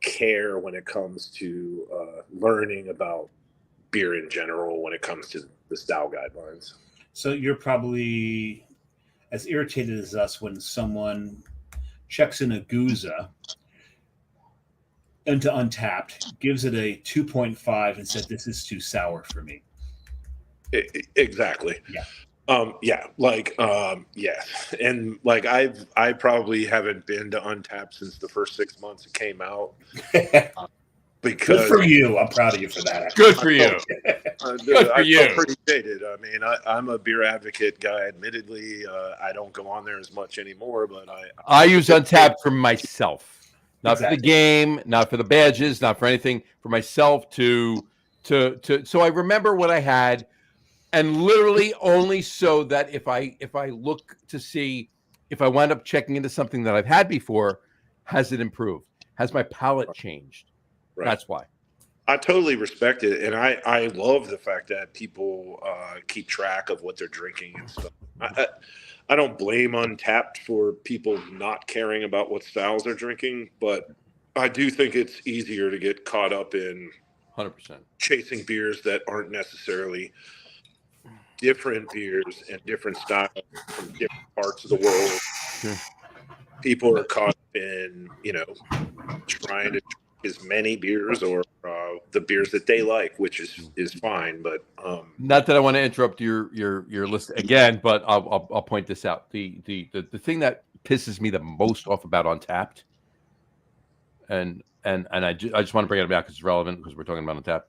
care when it comes to learning about beer in general, when it comes to the style guidelines. So you're probably as irritated as us when someone checks in a Guza into Untapped, gives it a 2.5 and said, "This is too sour for me." Exactly. Yeah. Yes. And like I probably haven't been to Untapped since the first 6 months it came out. Because good for you. I'm proud of you for that. Good for you. Good for you. I'm pretty jaded. I mean, I'm a beer advocate guy. Admittedly, I don't go on there as much anymore, but I use Untapped for myself, not Exactly. for the game, not for the badges, not for anything, for myself to. So I remember what I had, and literally only so that if I look to see if I wind up checking into something that I've had before, has it improved? Has my palate changed? Right. That's why. I totally respect it, and I love the fact that people keep track of what they're drinking and stuff. I don't blame Untapped for people not caring about what styles they're drinking, but I do think it's easier to get caught up in 100% chasing beers that aren't necessarily different beers and different styles from different parts of the world. Sure. People are caught in, trying to drink as many beers or the beers that they like, which is fine. But not that I want to interrupt your list again, but I'll point this out. The thing that pisses me the most off about Untapped, and I just want to bring it back because it's relevant, because we're talking about Untapped,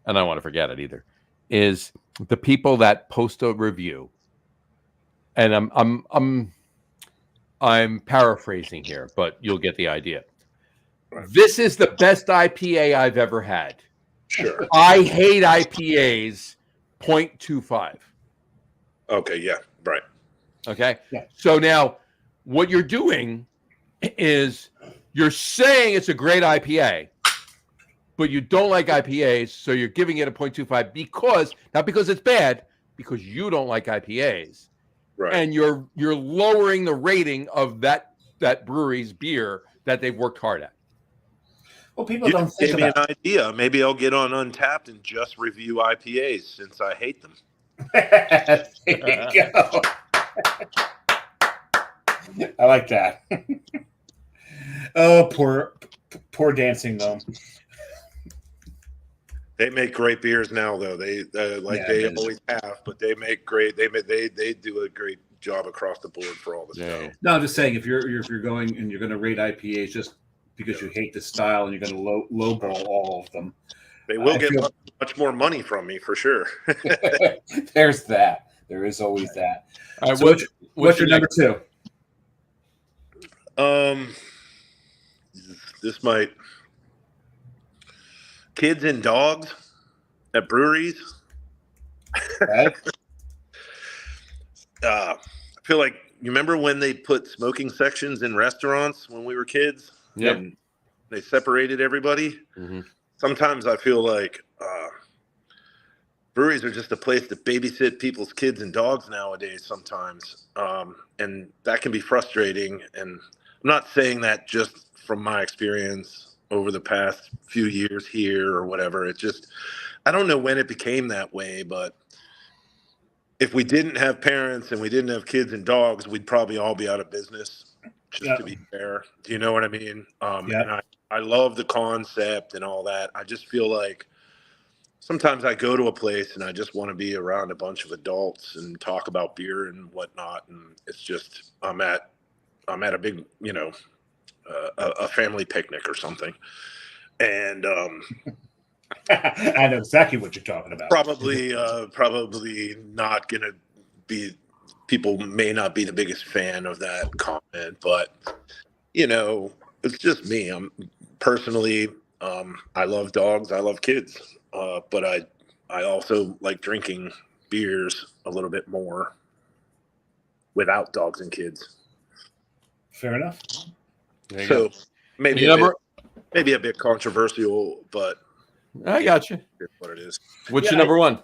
and I don't want to forget it either, is the people that post a review, and I'm paraphrasing here, but you'll get the idea. Right. This is the best IPA I've ever had. Sure. I hate IPAs 0.25. Okay, yeah, right. Okay. Yeah. So now what you're doing is you're saying it's a great IPA, but you don't like IPAs, so you're giving it a 0.25 not because it's bad, because you don't like IPAs. Right. And you're lowering the rating of that brewery's beer that they've worked hard at. Well, people don't think gave me an idea. Maybe I'll get on Untapped and just review IPAs since I hate them. There you go. I like that. Oh, poor dancing though. They make great beers now, though. They always have, but they make great. They do a great job across the board for all the stuff. No, I'm just saying, if you're going and you're going to rate IPAs just because you hate the style and you're going to lowball all of them, they will get much more money from me for sure. There's that. There is always that. All right, so what's your number two? Um, this might kids and dogs at breweries. Right? I feel like you remember when they put smoking sections in restaurants when we were kids. Yep. And they separated everybody. Mm-hmm. Sometimes I feel like breweries are just a place to babysit people's kids and dogs nowadays sometimes. And that can be frustrating. And I'm not saying that just from my experience over the past few years here or whatever. It just, I don't know when it became that way, but if we didn't have parents and we didn't have kids and dogs, we'd probably all be out of business, just to be fair. Do you know what I mean? And I love the concept and all that. I just feel like sometimes I go to a place and I just want to be around a bunch of adults and talk about beer and whatnot. And it's just, I'm at a big, a family picnic or something. And, I know exactly what you're talking about. probably not going to be, people may not be the biggest fan of that comment, but it's just me. I'm personally, I love dogs. I love kids. But I also like drinking beers a little bit more without dogs and kids. Fair enough. So maybe a bit controversial, but I got you. It's what it is. What's your number one?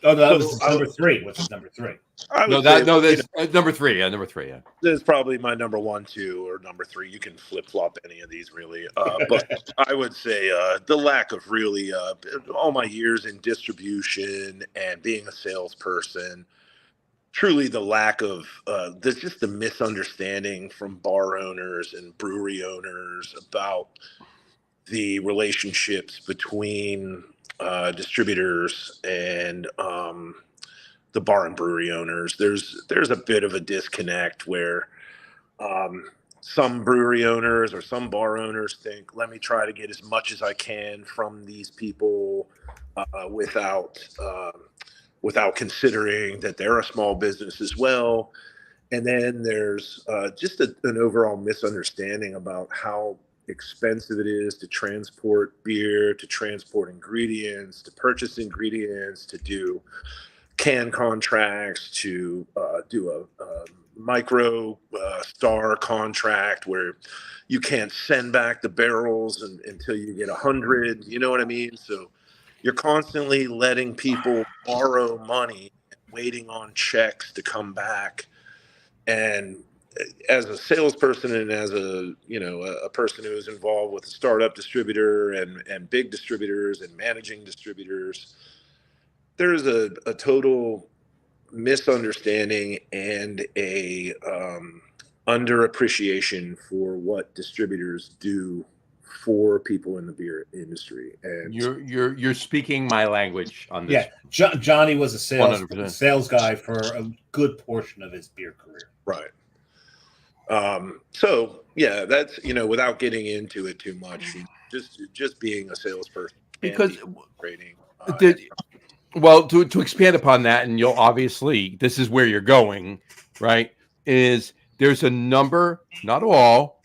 Oh, no, that was number three. What's number three? That's number three. Yeah, number three. Yeah, this is probably my number 1, 2, or number 3. You can flip flop any of these, really. But I would say the lack of really all my years in distribution and being a salesperson. Truly, the lack of there's just the misunderstanding from bar owners and brewery owners about the relationships between distributors and the bar and brewery owners. There's a bit of a disconnect where some brewery owners or some bar owners think, let me try to get as much as I can from these people without considering that they're a small business as well. And then there's just an overall misunderstanding about how expensive it is to transport beer, to transport ingredients, to purchase ingredients, to do can contracts, to do a micro star contract where you can't send back the barrels until you get 100. You know what I mean? So you're constantly letting people borrow money and waiting on checks to come back. And as a salesperson and as a person who is involved with a startup distributor and big distributors and managing distributors, there's a total misunderstanding and a underappreciation for what distributors do for people in the beer industry. And you're speaking my language on this. Yeah, Johnny was a 100%. sales guy for a good portion of his beer career. Right. So yeah, that's without getting into it too much, just being a salesperson because trading. Well, to expand upon that, and you'll obviously, this is where you're going, right? Is there's a number, not all,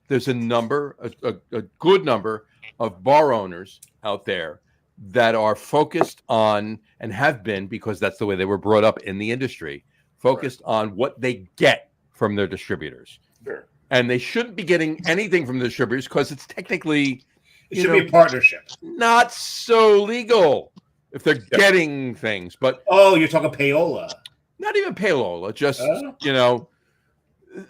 there's a number, a good number of bar owners out there that are focused on, and have been, because that's the way they were brought up in the industry, focused on what they get from their distributors. Sure. And they shouldn't be getting anything from the distributors because it's technically, it should be a partnership. Not so legal if they're getting things. But you're talking payola. Not even payola, just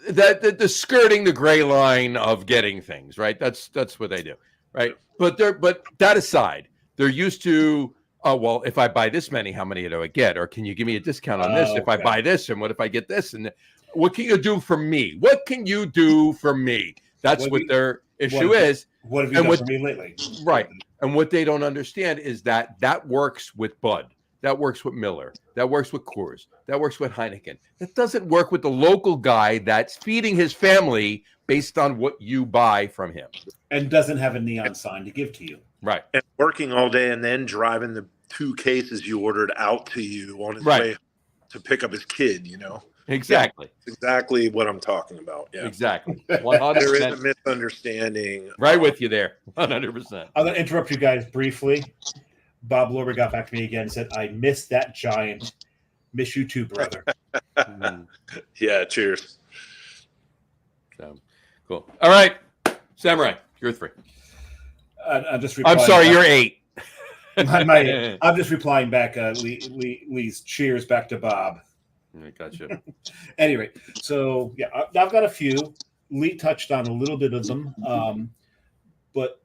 that the skirting the gray line of getting things, right? That's what they do, right? But that aside, they're used to, well, if I buy this many, how many do I get? Or can you give me a discount on this if I buy this? And what if I get this? And what can you do for me? What can you do for me? That's what their issue is. What have you done for me lately? Right. And what they don't understand is that works with Bud. That works with Miller. That works with Coors. That works with Heineken. That doesn't work with the local guy that's feeding his family based on what you buy from him. And doesn't have a neon sign to give to you. Right. And working all day and then driving the 2 cases you ordered out to you on his way to pick up his kid, Exactly. That's exactly what I'm talking about. Yeah. Exactly. There is 100%. a misunderstanding. Right with you there. 100%. I'm going to interrupt you guys briefly. Bob Lorber got back to me again and said, I missed that giant. Miss you too, brother. Yeah, cheers. So cool. All right. Samurai, you're 3. I'm just. I'm sorry, back. you're 8. I'm just replying back. Lee's cheers back to Bob. Gotcha. Anyway, so yeah, I've got a few. Lee touched on a little bit of them, but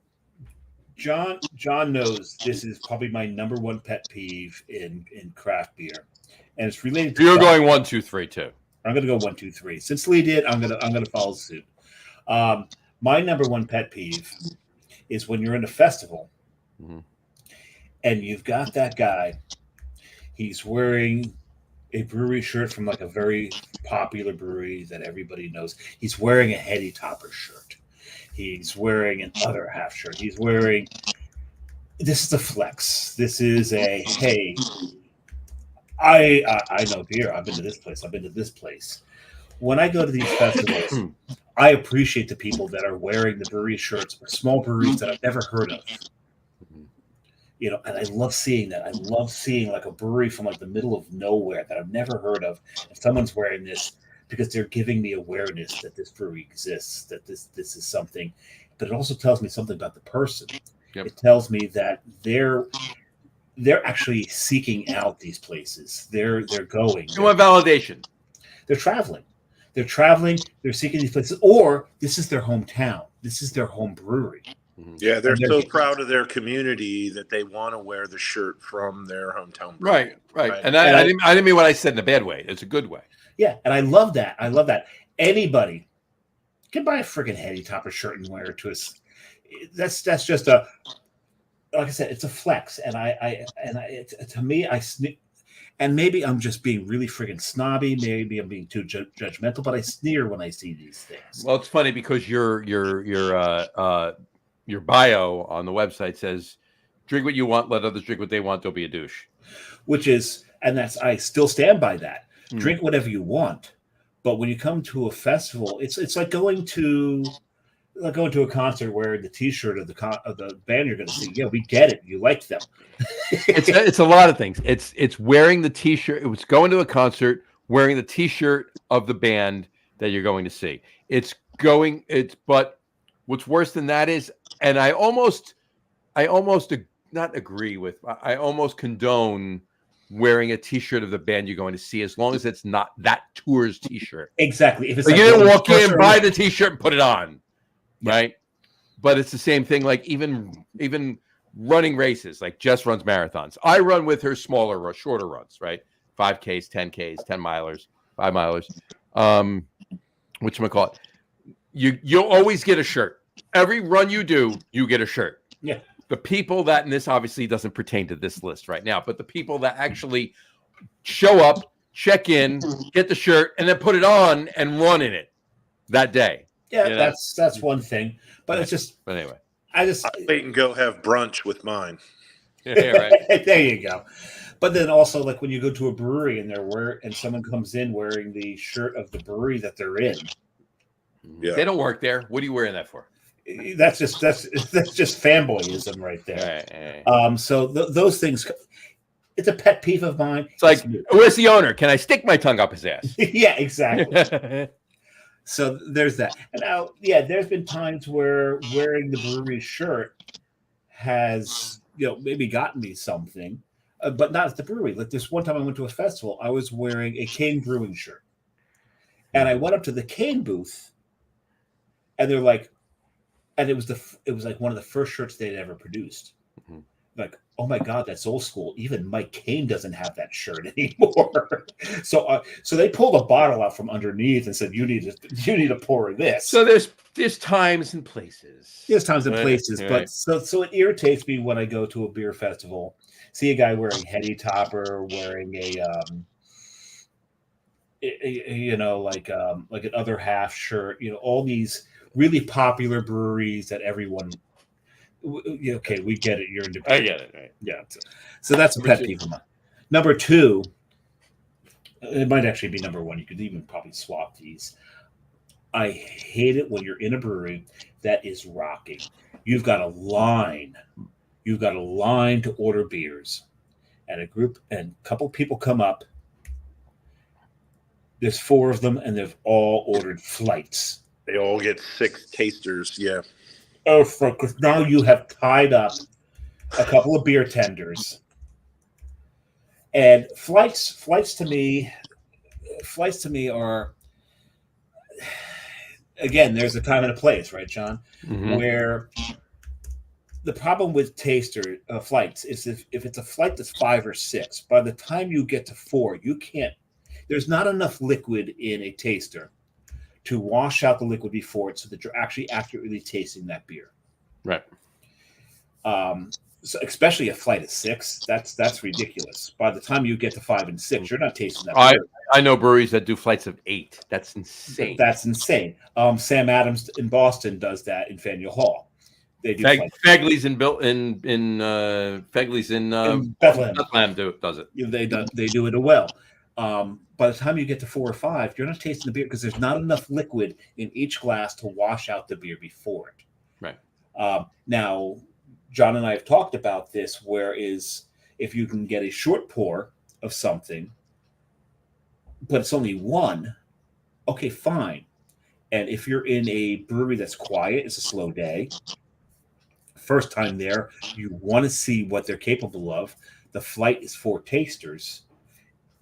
John knows this is probably my number 1 pet peeve in craft beer, and it's related to. You're going 1, 2, 3 too. I'm going to go 1, 2, 3. Since Lee did, I'm going to follow suit. My number 1 pet peeve is when you're in a festival, and you've got that guy. He's wearing a brewery shirt from like a very popular brewery that everybody knows. He's wearing a Heady Topper shirt. He's wearing an other half shirt. He's wearing. This is a flex. This is a hey. I know beer. I've been to this place. I've been to this place. When I go to these festivals, I appreciate the people that are wearing the brewery shirts or small breweries that I've never heard of. You know, and I love seeing that. I love seeing like a brewery from like the middle of nowhere that I've never heard of. And someone's wearing this because they're giving me awareness that this brewery exists, that this is something. But it also tells me something about the person. Yep. It tells me that they're actually seeking out these places. They're going. You want validation. They're traveling. They're traveling. They're seeking these places, or this is their hometown. This is their home brewery. Yeah, they're so proud of their community that they want to wear the shirt from their hometown. Right. And I didn't mean what I said in a bad way. It's a good way. Yeah, and I love that. I love that. Anybody can buy a freaking Heady Topper shirt and wear it to us. That's just a, like I said, it's a flex. And to me, and maybe I'm just being really friggin' snobby. Maybe I'm being too judgmental, but I sneer when I see these things. Well, it's funny because your bio on the website says, "Drink what you want, let others drink what they want. Don't be a douche." I still stand by that. Drink whatever you want, but when you come to a festival, it's like going to a concert wearing the T-shirt of the band you're going to see. Yeah, we get it. You like them. It's a lot of things. It's wearing the T-shirt. It was going to a concert wearing the T-shirt of the band that you're going to see. But what's worse than that is, and I almost not agree with. I almost condone wearing a T-shirt of the band you're going to see, as long as it's not that tour's T-shirt. Exactly. If it's you didn't walk in, buy the T-shirt, and put it on, right? But it's the same thing. Like even running races, like Jess runs marathons. I run with her smaller, shorter runs, right? 5Ks, 10Ks, 10 milers, 5 milers. Whatchamacallit. You'll always get a shirt. Every run you do, you get a shirt. Yeah. The people that, and this obviously doesn't pertain to this list right now, but the people that actually show up, check in, get the shirt, and then put it on and run in it that day. Yeah, you know? That's one thing. But it's just. But anyway, I'll wait and go have brunch with mine. Yeah, right. There you go. But then also, like when you go to a brewery and someone comes in wearing the shirt of the brewery that they're in. Yeah. They don't work there. What are you wearing that for? That's just fanboyism right there. Right. So those things, it's a pet peeve of mine. It's like, where's the owner? Can I stick my tongue up his ass? Yeah, exactly. So there's that. And now, there's been times where wearing the brewery shirt has, maybe gotten me something, but not at the brewery. Like this one time I went to a festival, I was wearing a Kane Brewing shirt, and I went up to the Kane booth, and they're like. And it was like one of the first shirts they'd ever produced. Mm-hmm. Like, oh my God, that's old school. Even Mike Cain doesn't have that shirt anymore. So they pulled a bottle out from underneath and said, "You need to pour this." So there's times and places. There's times and places, but so it irritates me when I go to a beer festival, see a guy wearing Heady Topper, wearing like an other half shirt. All these. Really popular breweries that everyone, okay, we get it. You're independent. I get it, right? Yeah. So that's a pet peeve of mine. Number 2, It might actually be number one. You could even probably swap these. I hate it when you're in a brewery that is rocking. You've got a line. You've got a line to order beers, and a couple people come up. There's 4 of them, and they've all ordered flights. They all get 6 tasters. Yeah. Oh, because now you have tied up a couple of beer tenders. And flights to me are, again, there's a time and a place, right, John? Mm-hmm. Where the problem with taster flights is if it's a flight that's 5 or 6, by the time you get to 4, you can't. There's not enough liquid in a taster to wash out the liquid before it, so that you're actually accurately tasting that beer. Right. So especially a flight of 6, that's ridiculous. By the time you get to 5 and 6, you're not tasting that beer. I know breweries that do flights of 8. That's insane. That's insane. Sam Adams in Boston does that in Faneuil Hall. They do Fegley's in Bethlehem does it. They do it well. By the time you get to 4 or 5, you're not tasting the beer because there's not enough liquid in each glass to wash out the beer before it. Right. Now, John and I have talked about this, whereas if you can get a short pour of something, but it's only 1, okay, fine. And if you're in a brewery that's quiet, it's a slow day, first time there, you want to see what they're capable of. The flight is 4 tasters,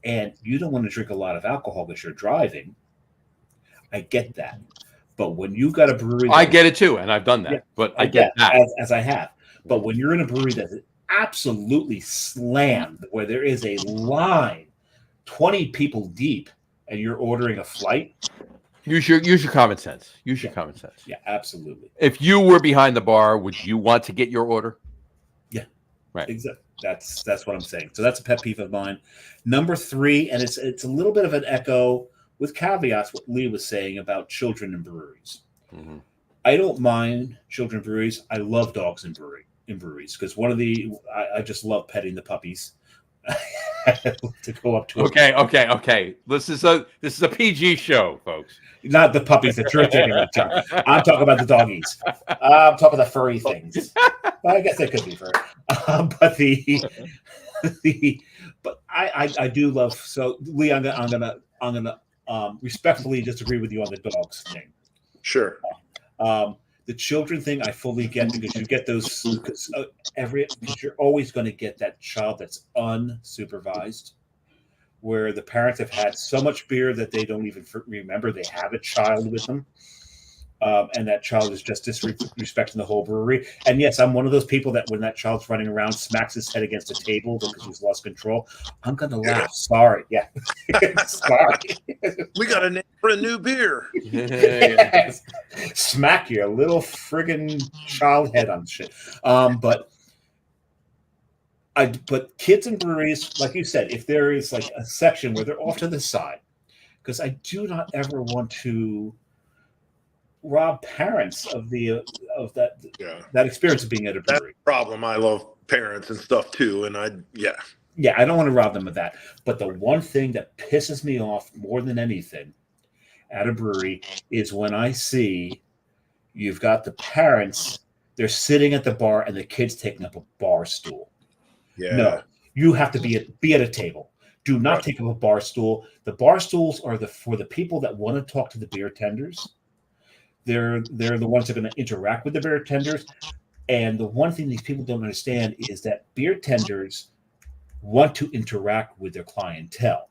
and you don't want to drink a lot of alcohol because you're driving. I get that. But when you got a brewery... I get it too, and I've done that. Yeah, but I get that. As I have. But when you're in a brewery that's absolutely slammed, where there is a line 20 people deep, and you're ordering a flight... Use your common sense. Use your common sense. Yeah, absolutely. If you were behind the bar, would you want to get your order? Yeah. Right. Exactly. That's what I'm saying. So that's a pet peeve of mine. Number 3, and it's a little bit of an echo with caveats what Lee was saying about children in breweries. Mm-hmm. I don't mind children breweries. I love dogs in breweries because I just love petting the puppies. To go up to Okay. This is a PG show, folks. Not the puppies that you're thinking of, John. I'm talking about the doggies. I'm talking about the furry things. Well, I guess they could be furry. But I do love. So Lee, I'm gonna respectfully disagree with you on the dogs thing. Sure. The children thing I fully get because you get those because you're always going to get that child that's unsupervised, where the parents have had so much beer that they don't even remember they have a child with them, and that child is just disrespecting the whole brewery. And yes, I'm one of those people that when that child's running around, smacks his head against a table because he's lost control. I'm going to laugh. Sorry. Yeah. Sorry. We got a name for a new beer. Yes. Smack your little friggin' child head on shit. But kids in breweries, like you said, if there is like a section where they're off to the side, because I do not ever want to rob parents of that experience of being at a brewery. That's the problem. I love parents and stuff too, and I don't want to rob them of that. But the one thing that pisses me off more than anything at a brewery is when I see you've got the parents, they're sitting at the bar and the kid's taking up a bar stool. Yeah. No, you have to be at a table. Do not take up a bar stool. The bar stools are for the people that want to talk to the beer tenders. They're the ones that are going to interact with the beer tenders. And the one thing these people don't understand is that beer tenders want to interact with their clientele.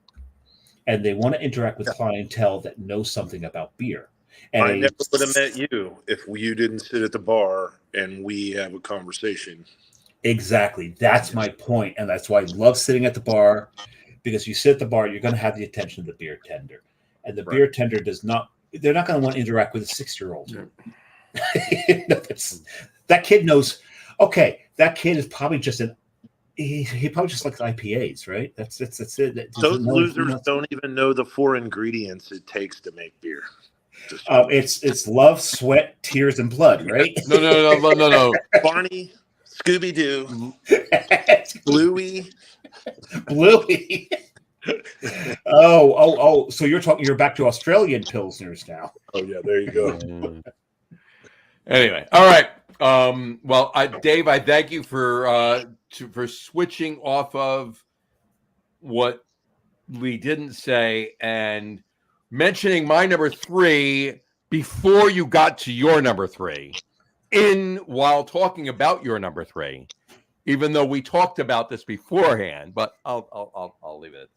And they want to interact with clientele that knows something about beer. And I never would have met you if you didn't sit at the bar and we have a conversation. Exactly. That's my point. And that's why I love sitting at the bar, because you sit at the bar, you're going to have the attention of the beer tender. And the beer tender they're not going to want to interact with a 6-year-old. That kid knows, okay, that kid is probably just he probably just likes IPAs, right? That's it. Those losers don't even know the 4 ingredients it takes to make beer. It's love, sweat, tears, and blood, right? No. Barney, Scooby-Doo, Bluey. Oh! So you're back to Australian pilsners now. Oh yeah, there you go. Anyway, all right. Well, Dave, I thank you for switching off of what Lee didn't say and mentioning my number 3 before you got to your number 3, while talking about your number 3. Even though we talked about this beforehand, but I'll leave it at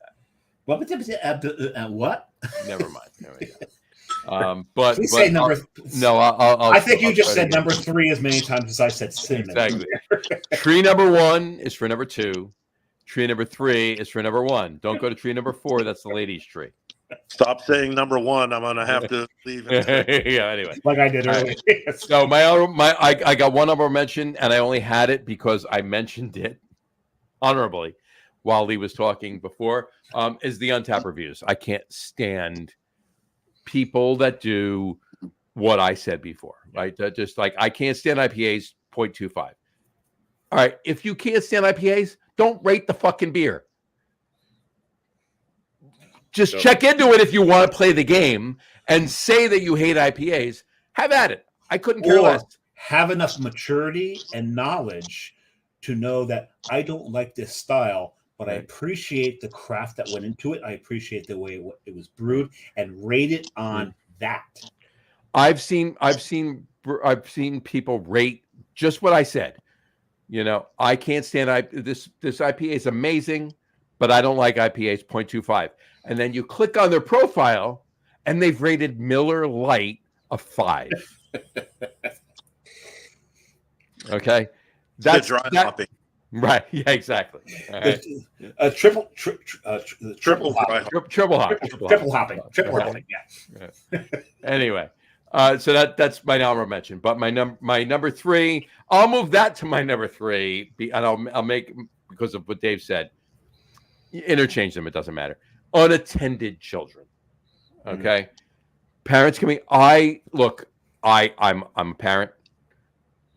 that. What? Never mind. There we go. But please say number. I think you just said number 3 as many times as I said cinnamon. Exactly. Tree number 1 is for number 2. Tree number 3 is for number 1. Don't go to tree number 4. That's the ladies' tree. Stop saying number 1. I'm gonna have to leave. Yeah. Anyway, like I did earlier. So I got one honorable mention, and I only had it because I mentioned it honorably while Lee was talking before. Is the Untapped reviews. I can't stand people that do what I said before. Right? Just like I can't stand IPAs 0.25. All right, if you can't stand IPAs, don't rate the fucking beer. Just check into it if you want to play the game and say that you hate IPAs. Have at it. I couldn't care less. Have enough maturity and knowledge to know that I don't like this style, but I appreciate the craft that went into it. I appreciate the way it was brewed, and rate it on that. I've seen people rate just what I said. You know, I can't stand this IPA is amazing, but I don't like IPAs 0.25. And then you click on their profile, and they've rated Miller Lite a 5. Okay, that's dry hopping, right? Yeah, exactly. Right. Triple hopping. Yeah. Anyway, so that's my honorable mention. But my number 3, I'll move that to my number 3, and I'll make, because of what Dave said, interchange them. It doesn't matter. Unattended children. Okay. Parents can be, I'm a parent.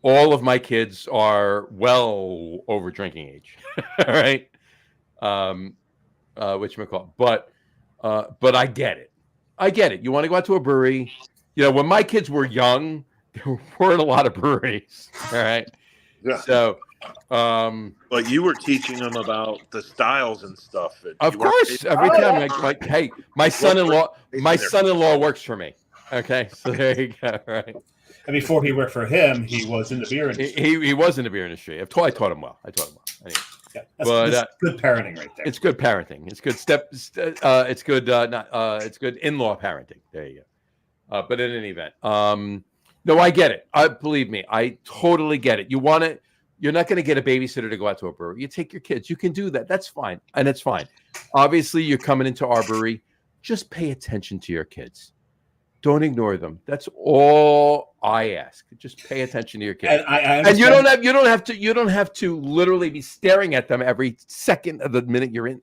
All of my kids are well over drinking age. All right. Whatchamacallit. But I get it. You want to go out to a brewery. You know, when my kids were young, there weren't a lot of breweries. All right. Yeah. So, but you were teaching them about the styles and stuff. Of course, every time, like, hey, my son-in-law works for me. Okay, so there you go. Right. And before he worked for him, he was in the beer industry. He was in the beer industry. I taught him well. Anyway. Yeah, that's good parenting right there. It's good parenting. It's good it's good. It's good in-law parenting. There you go. But in any event, no, I get it. Believe me, I totally get it. You're not going to get a babysitter to go out to a brewery. You take your kids. You can do that. That's fine. And it's fine. Obviously, you're coming into our brewery. Just pay attention to your kids. Don't ignore them. That's all I ask. Just pay attention to your kids. And you don't have to literally be staring at them every second of the minute you're in,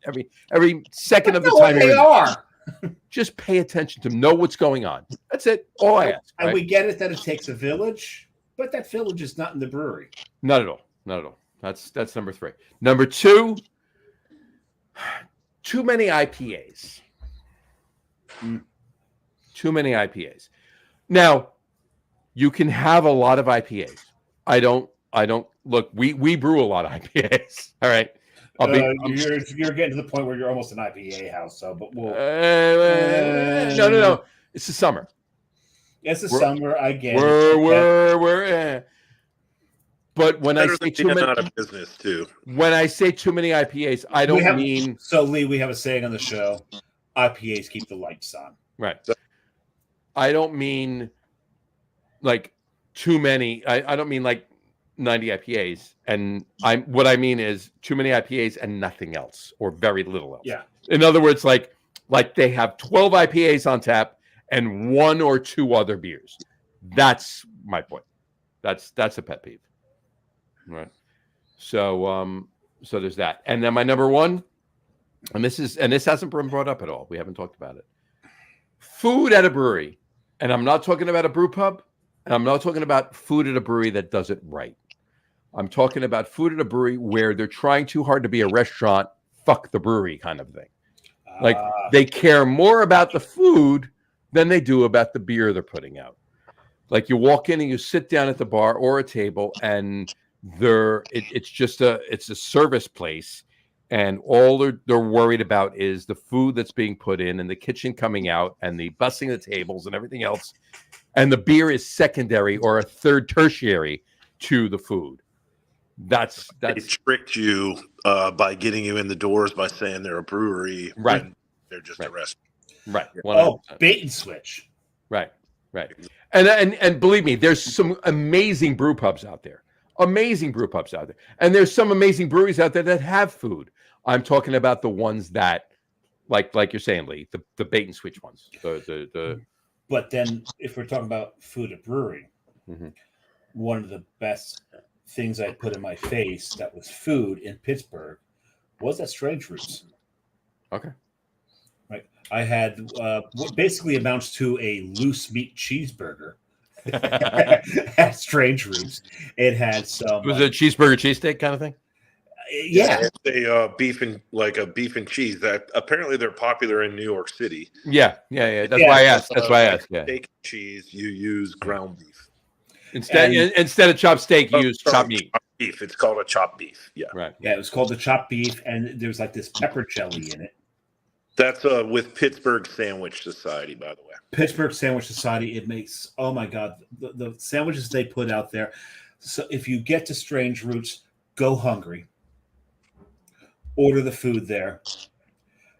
every second of the time you're in. Are. Just pay attention to them. Know what's going on. That's it. All I ask. And we get it that it takes a village, but that village is not in the brewery. Not at all. That's number 3. Number 2, too many IPAs. Too many IPAs. Now, you can have a lot of IPAs. I don't look, we brew a lot of IPAs. All right. You're getting to the point where you're almost an IPA house, so but we'll no. It's the summer. It's the summer, I get it. But when I say too many, out of business too. When I say too many IPAs, I don't mean. So Lee, we have a saying on the show: IPAs keep the lights on. Right. I don't mean like too many. I don't mean like 90 IPAs, and what I mean is too many IPAs and nothing else, or very little else. Yeah. In other words, like they have 12 IPAs on tap and 1 or 2 other beers. That's my point. That's a pet peeve. Right. So there's that. And then my number 1, and this hasn't been brought up at all. We haven't talked about it. Food at a brewery. And I'm not talking about a brew pub, and I'm not talking about food at a brewery that does it right. I'm talking about food at a brewery where they're trying too hard to be a restaurant, fuck the brewery kind of thing. Like they care more about the food than they do about the beer they're putting out. Like you walk in and you sit down at the bar or a table, and it's a service place, and all they're worried about is the food that's being put in and the kitchen coming out and the bussing of the tables and everything else. And the beer is secondary or a third tertiary to the food. They tricked you by getting you in the doors by saying they're a brewery, right? When they're just a restaurant, right? 100%. Oh, bait and switch, right. And believe me, there's some amazing brew pubs out there, and there's some amazing breweries out there that have food. I'm talking about the ones that, like you're saying, Lee, the bait and switch ones. But then, if we're talking about food at brewery, one of the best things I put in my face that was food in Pittsburgh was at Strange Roots. Okay. Right. I had what basically amounts to a loose meat cheeseburger at Strange Roots. It had some. Was it a cheeseburger cheesesteak kind of thing? Yeah. It's a beef and cheese that apparently they're popular in New York City. Yeah. That's why I asked. Yeah. Steak and cheese, you use ground beef. Instead of chopped steak, you use chopped meat. Chopped beef. It's called a chopped beef. Yeah. Right. Yeah, it was called the chopped beef, and there's like this pepper jelly in it. That's with Pittsburgh Sandwich Society, by the way. Pittsburgh Sandwich Society. It makes, oh my God, the sandwiches they put out there. So if you get to Strange Roots, go hungry. Order the food there.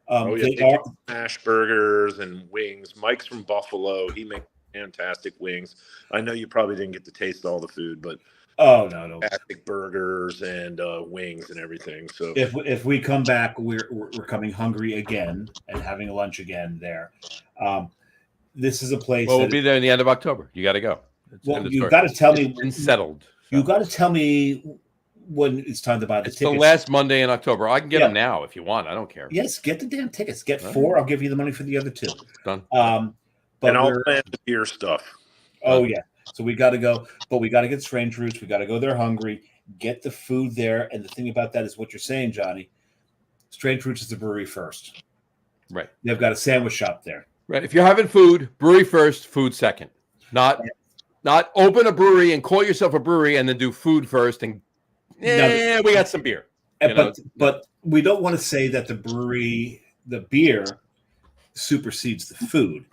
They are smash burgers and wings. Mike's from Buffalo. He makes fantastic wings. I know you probably didn't get to taste all the food, but no, fantastic burgers and wings and everything. So if we come back, we're coming hungry again and having lunch again there. This is a place. Well, we'll be there in the end of October. You got to go. You got to tell me. It's settled. So. You got to tell me when it's time to buy the tickets. The last Monday in October. I can get them now if you want. I don't care. Yes, get the damn tickets. Get 4. I'll give you the money for the other 2. Done. And I'll plan the beer stuff. Oh yeah. So we got to go, but we got to get Strange Roots. We got to go there hungry. Get the food there. And the thing about that is what you're saying, Johnny. Strange Roots is the brewery first. Right. They've got a sandwich shop there. Right. If you're having food, brewery first, food second. Not open a brewery and call yourself a brewery and then do food first and we got some beer. But we don't want to say that the beer supersedes the food.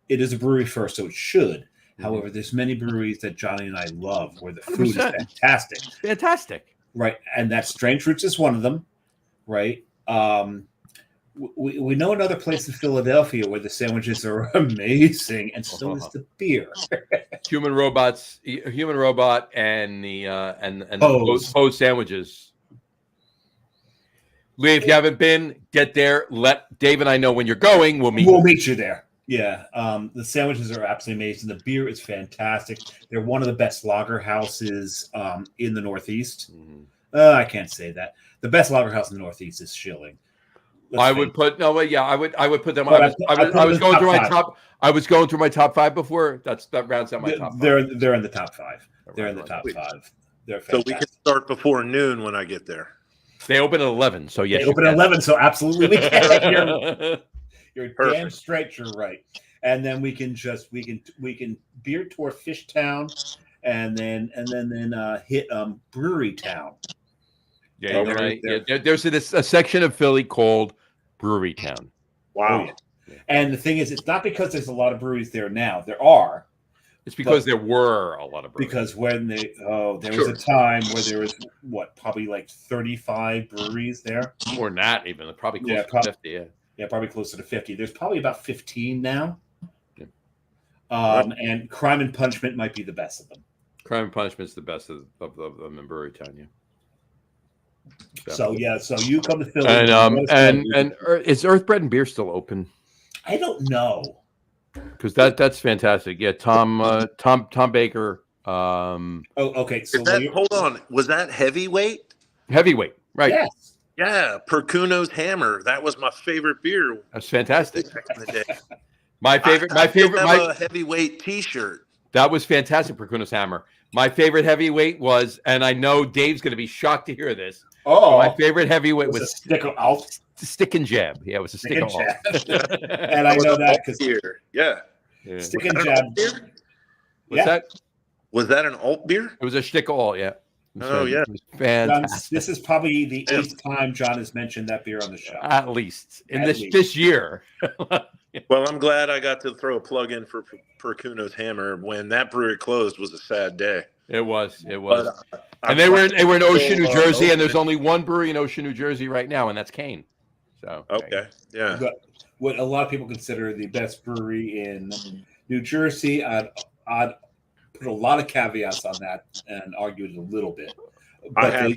It is a brewery first, so it should. However, there's many breweries that Johnny and I love where the food 100%. Is fantastic. Fantastic. Right. And that Strange Roots is one of them. Right. We know another place in Philadelphia where the sandwiches are amazing, and so is the beer. Human Robot, and the Pose sandwiches. Lee, if you haven't been, get there. Let Dave and I know when you're going. We'll meet you there. Yeah, the sandwiches are absolutely amazing. The beer is fantastic. They're one of the best lager houses in the Northeast. I can't say that. The best lager house in the Northeast is Schilling. I would put them. I was going through my top. I was going through my top 5 before. That rounds out my top 5. They're in the top 5. They're in the top 5. They're fantastic. So we can start before noon when I get there. They open at 11, so yes. They open at 11, so absolutely we can. You're perfect. Damn straight. You're right. And then we can beer tour Fishtown, and then hit Brewery Town. Yeah, there's a section of Philly called Brewery Town. Wow. Oh, yeah. And the thing is, it's not because there's a lot of breweries there now. There are. It's because there were a lot of breweries. Because when there was a time where there was probably like 35 breweries there. More than that, even probably closer to 50. Yeah. Yeah, probably closer to 50. There's probably about 15 now. Yeah. And Crime and Punishment might be the best of them. Crime and Punishment is the best of them in Brewery Town, yeah. So you come to Philly, and is Earth Bread and Beer still open? I don't know, because that's fantastic. Yeah, Tom Baker. Okay. So hold on, was that heavyweight? Heavyweight, right? Yes. Yeah, Percuno's Hammer. That was my favorite beer. That's fantastic. Back in the day. My favorite. I have a heavyweight T-shirt. That was fantastic, Percuno's Hammer. My favorite heavyweight was, and I know Dave's going to be shocked to hear this. Oh, my favorite heavyweight was a stick of alt. Stick and jab. Yeah, it was a stick and jab. And I know that because yeah. Stick and jab. What's that? Was that an alt beer? It was a stick of alt. Yeah. Oh yeah, fantastic. This is probably the 8th time John has mentioned that beer on the show. At least in this year. Well, I'm glad I got to throw a plug in for Percuno's Hammer. When that brewery closed, was a sad day. It was. And they were in Ocean, New Jersey, and there's only one brewery in Ocean, New Jersey right now, and that's Kane. So okay, yeah. But what a lot of people consider the best brewery in New Jersey, I'd put a lot of caveats on that and argue it a little bit. But I have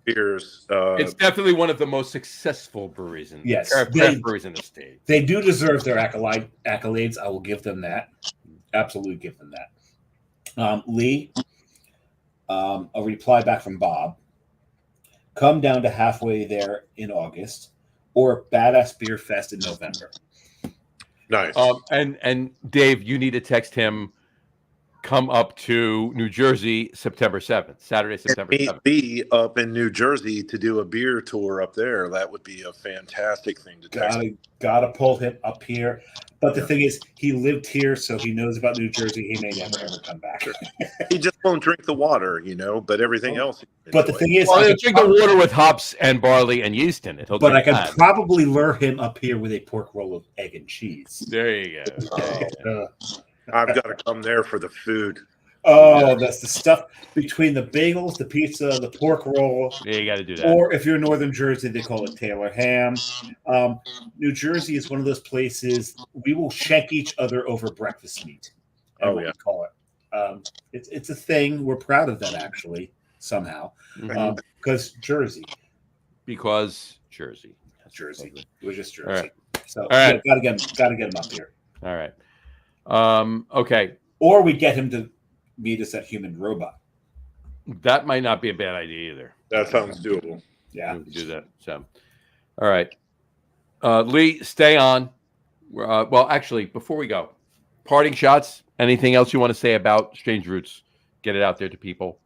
beers. It's definitely one of the most successful breweries in breweries in the state. They do deserve their accolades. I will give them that. Absolutely give them that. Lee, a reply back from Bob. Come down to halfway there in August, or Badass Beer Fest in November. Nice. And Dave, you need to text him. Come up to New Jersey September 7th, Saturday, September 7th. Be up in New Jersey to do a beer tour up there. That would be a fantastic thing to text. Gotta pull him up here. But the thing is, he lived here, so he knows about New Jersey. He may never ever come back. He just won't drink the water, but everything else. But the thing is, he'll drink the water with hops and barley and yeast in it. But I can probably lure him up here with a pork roll of egg and cheese. There you go. I've got to come there for the food. Oh, that's the stuff between the bagels, the pizza, the pork roll. Yeah, you got to do that. Or if you're in Northern Jersey, they call it Taylor ham. New Jersey is one of those places we will shank each other over breakfast meat. We call it. It's a thing. We're proud of that, actually, somehow. Because Jersey. Because Jersey. Jersey. It was just Jersey. All right. So gotta get him up here. All right. Okay. Or we get him to meet us at Human Robot. That might not be a bad idea either. That sounds doable. Yeah. We can do that. So, all right. Lee, stay on. Well, actually, before we go, parting shots. Anything else you want to say about Strange Roots? Get it out there to people.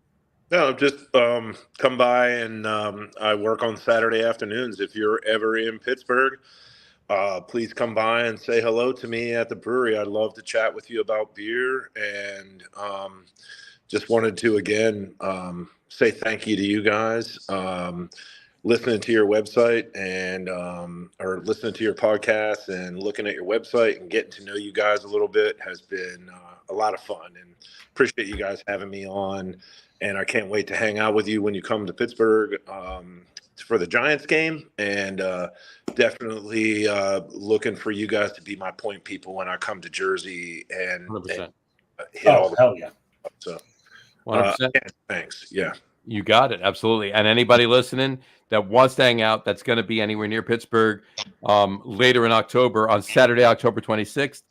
No, just come by, and I work on Saturday afternoons. If you're ever in Pittsburgh, please come by and say hello to me at the brewery. I'd love to chat with you about beer, and just wanted to again say thank you to you guys. Listening to your website and or listening to your podcast and looking at your website and getting to know you guys a little bit has been a lot of fun, and appreciate you guys having me on. And I can't wait to hang out with you when you come to Pittsburgh for the Giants game, and definitely looking for you guys to be my point people when I come to Jersey and, 100%. Hit all the hell yeah. So 100%. Thanks. Yeah. You got it. Absolutely. And anybody listening that wants to hang out, that's going to be anywhere near Pittsburgh later in October, on Saturday, October 26th.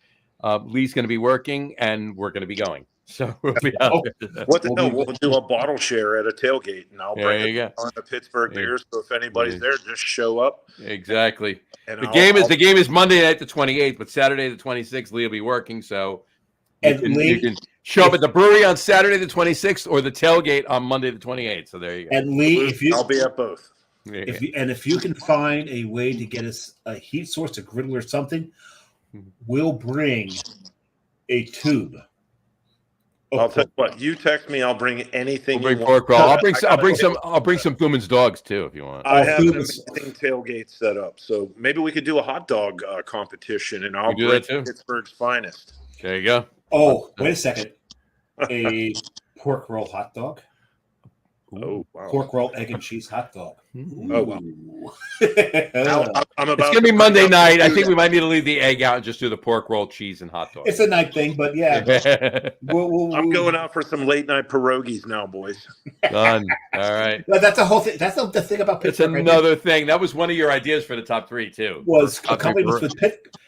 Lee's going to be working, and we're going to be going. So we'll be out there. What the hell? We'll do a bottle share at a tailgate, and I'll bring on the Pittsburgh beers. So if anybody's there, just show up. Exactly. And the game is Monday night the 28th, but Saturday the 26th, Lee will be working. So you can show up at the brewery on Saturday the 26th or the tailgate on Monday the 28th. So there you go. And Lee, I'll be at both. If you can find a way to get us a heat source, a griddle or something, we'll bring a tube. I'll tell you what. You text me. I'll bring anything. We'll bring pork roll. I'll bring some Thuman's dogs too, if you want. I have an amazing tailgate set up, so maybe we could do a hot dog competition, and I'll bring Pittsburgh's finest. There you go. Oh, wait a second. A pork roll hot dog. Oh, wow. Pork roll, egg and cheese hot dog. Oh, wow. It's going to be Monday night. I think we might need to leave the egg out and just do the pork roll, cheese, and hot dog. It's a night thing, but yeah. I'm going out for some late night pierogies now, boys. Done. All right. But that's the whole thing. That's the thing about Pittsburgh. It's another thing. That was one of your ideas for the top three, too. Was accompanied with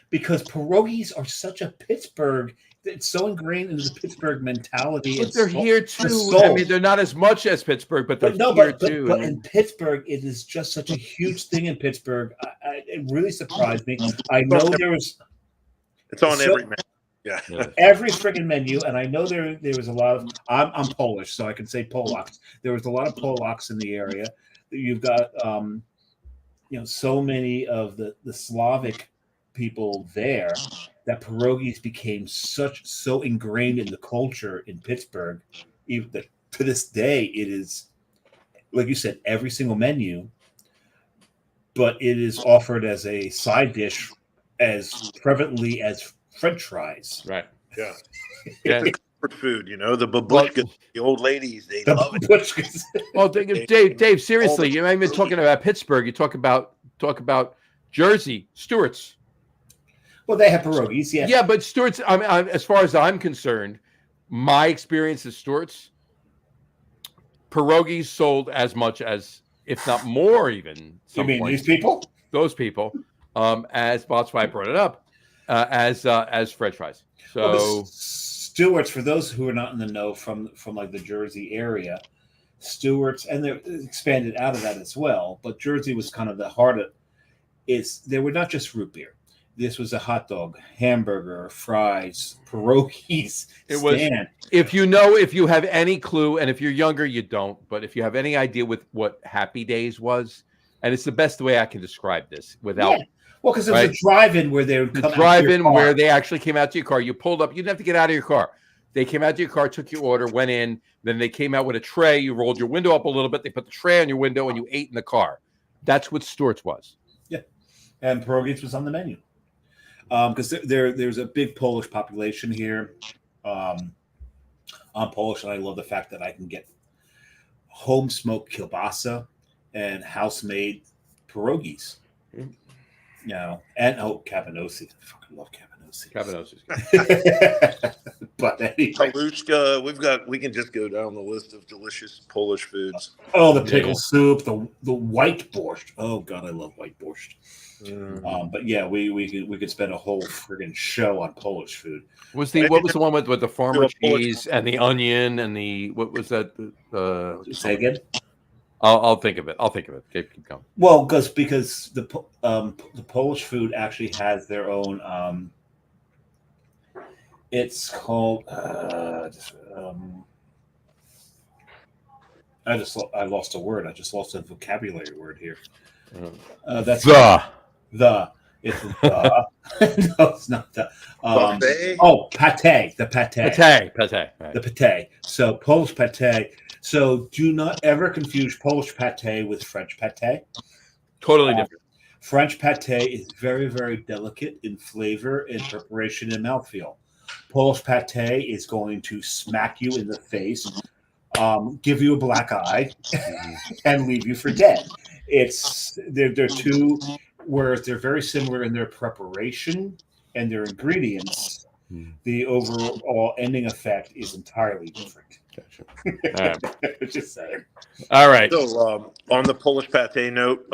because pierogies are such a Pittsburgh. It's so ingrained into the Pittsburgh mentality. But they're here too. I mean, they're not as much as Pittsburgh, but they're here too. But in Pittsburgh, it is just such a huge thing in Pittsburgh. It really surprised me. I know there was. It's on every man. Yeah. Every friggin' menu, and I know there was a lot of. I'm Polish, so I can say Polacks. There was a lot of Polacks in the area. You've got so many of the Slavic people there that pierogies became so ingrained in the culture in Pittsburgh, even that to this day it is, like you said, every single menu, but it is offered as a side dish as prevalently as French fries. Right. Yeah. Yeah. It's a comfort food, the babushkas, the old ladies, they love it. Babushkas. Well, Dave, seriously, you're not even talking about Pittsburgh. You talk about Jersey, Stewart's. Well, they have pierogies, yeah. Yeah, but Stewart's, as far as I'm concerned, my experience at Stewart's, pierogies sold as much as, if not more even. You mean these people? Those people, as Botsfly brought it up, as French fries. So Stewart's, for those who are not in the know from like the Jersey area, Stewart's, and they're expanded out of that as well. But Jersey was kind of the heart of it. They were not just root beer. This was a hot dog, hamburger, fries, pierogies. It was. If you have any clue, and if you're younger, you don't. But if you have any idea with what Happy Days was, and it's the best way I can describe this without. Yeah. Well, because it was a drive-in where they would come drive-in where they actually came out to your car. You pulled up. You didn't have to get out of your car. They came out to your car, took your order, went in. Then they came out with a tray. You rolled your window up a little bit. They put the tray on your window, and you ate in the car. That's what Stewart's was. Yeah, and pierogies was on the menu. Because there's a big Polish population here. I'm Polish, and I love the fact that I can get home smoked kielbasa and house made pierogies. Mm. And Cabanossi. I fucking love Cabanossi. Cabanossi. But anyway, Palushka, we can just go down the list of delicious Polish foods. Oh, the pickle soup, the white borscht. Oh God, I love white borscht. But yeah, we could spend a whole friggin' show on Polish food. What was the one with the farmer cheese and the onion and the what was that? Say again. I'll think of it. Keep going. Well, because the Polish food actually has their own. It's called. I lost a word. I just lost a vocabulary word here. That's the. It's the. No, it's not the. Pate. The pate. Pate. Right. The pate. So Polish pate. So do not ever confuse Polish pate with French pate. Totally different. French pate is very, very delicate in flavor, in preparation, and mouthfeel. Polish pate is going to smack you in the face, give you a black eye, and leave you for dead. They're two, whereas they're very similar in their preparation and their ingredients. The overall ending effect is entirely different. Gotcha. All right. Just saying. All right. So on the Polish pate note,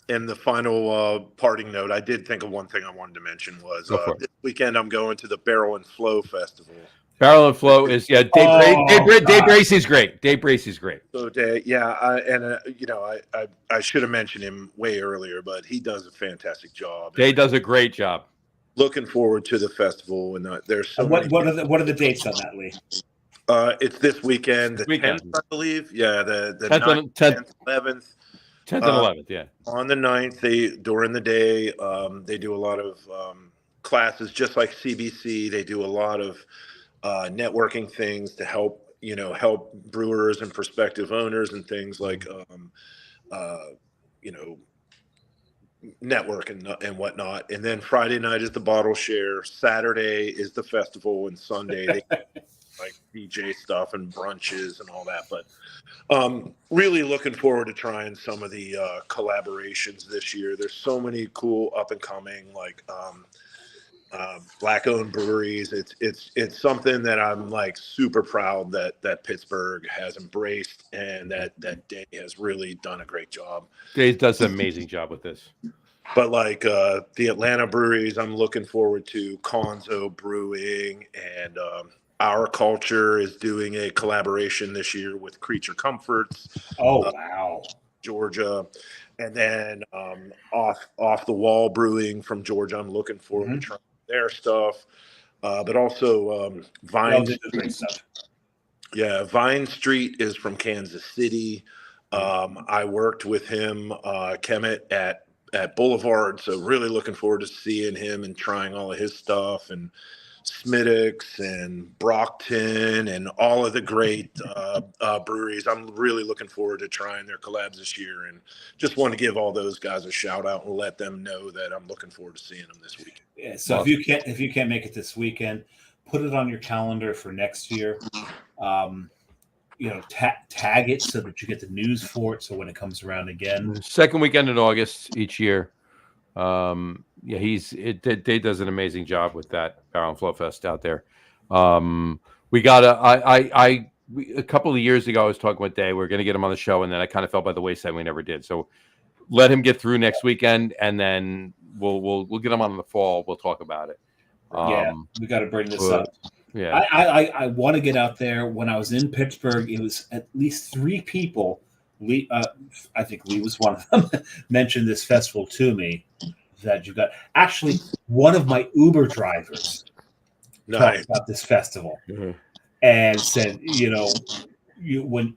and the final parting note, I did think of one thing I wanted to mention was this weekend I'm going to the Barrel and Flow Festival. Barrel and Flow is Dave Bracey's great. Dave Bracey's great. So I should have mentioned him way earlier, but he does a fantastic job. Dave does a great job. Looking forward to the festival, and there's so what are the dates on that, Lee? It's this weekend, the 10th, I believe. Yeah, the 9th, 10th, 11th. 10th and 11th, yeah. On the 9th, during the day, they do a lot of classes, just like CBC. They do a lot of networking things to help brewers and prospective owners and things like, network and whatnot. And then Friday night is the bottle share. Saturday is the festival, and Sunday they like DJ stuff and brunches and all that. But really looking forward to trying some of the collaborations this year. There's so many cool up and coming like black owned breweries. It's something that I'm like super proud that Pittsburgh has embraced, and that Dave has really done a great job. Dave does an amazing job with this. But like the Atlanta breweries, I'm looking forward to Conzo Brewing, and Our Culture is doing a collaboration this year with Creature Comforts. Oh, wow. Georgia. And then Off the Wall Brewing from Georgia. I'm looking forward to trying their stuff. but also Vine Street. Stuff. Yeah, Vine Street is from Kansas City. I worked with him, Kemet, at Boulevard, so really looking forward to seeing him and trying all of his stuff, and Smittix and Brockton and all of the great breweries. I'm really looking forward to trying their collabs this year, and just want to give all those guys a shout out and let them know that I'm looking forward to seeing them this week. Yeah, so if you can't make it this weekend, put it on your calendar for next year. Tag it so that you get the news for it. So when it comes around again, second weekend in August each year. Dave does an amazing job with that Barrel and Flow Fest out there. We got a couple of years ago, I was talking with Dave. We were going to get him on the show, and then I kind of fell by the wayside. We never did. So let him get through next weekend, and then we'll get him on in the fall. We'll talk about it. We got to bring this up. Yeah, I want to get out there. When I was in Pittsburgh, it was at least 3 people. Lee, I think Lee was one of them. Mentioned this festival to me. That you got actually one of my Uber drivers talked about this festival and said, when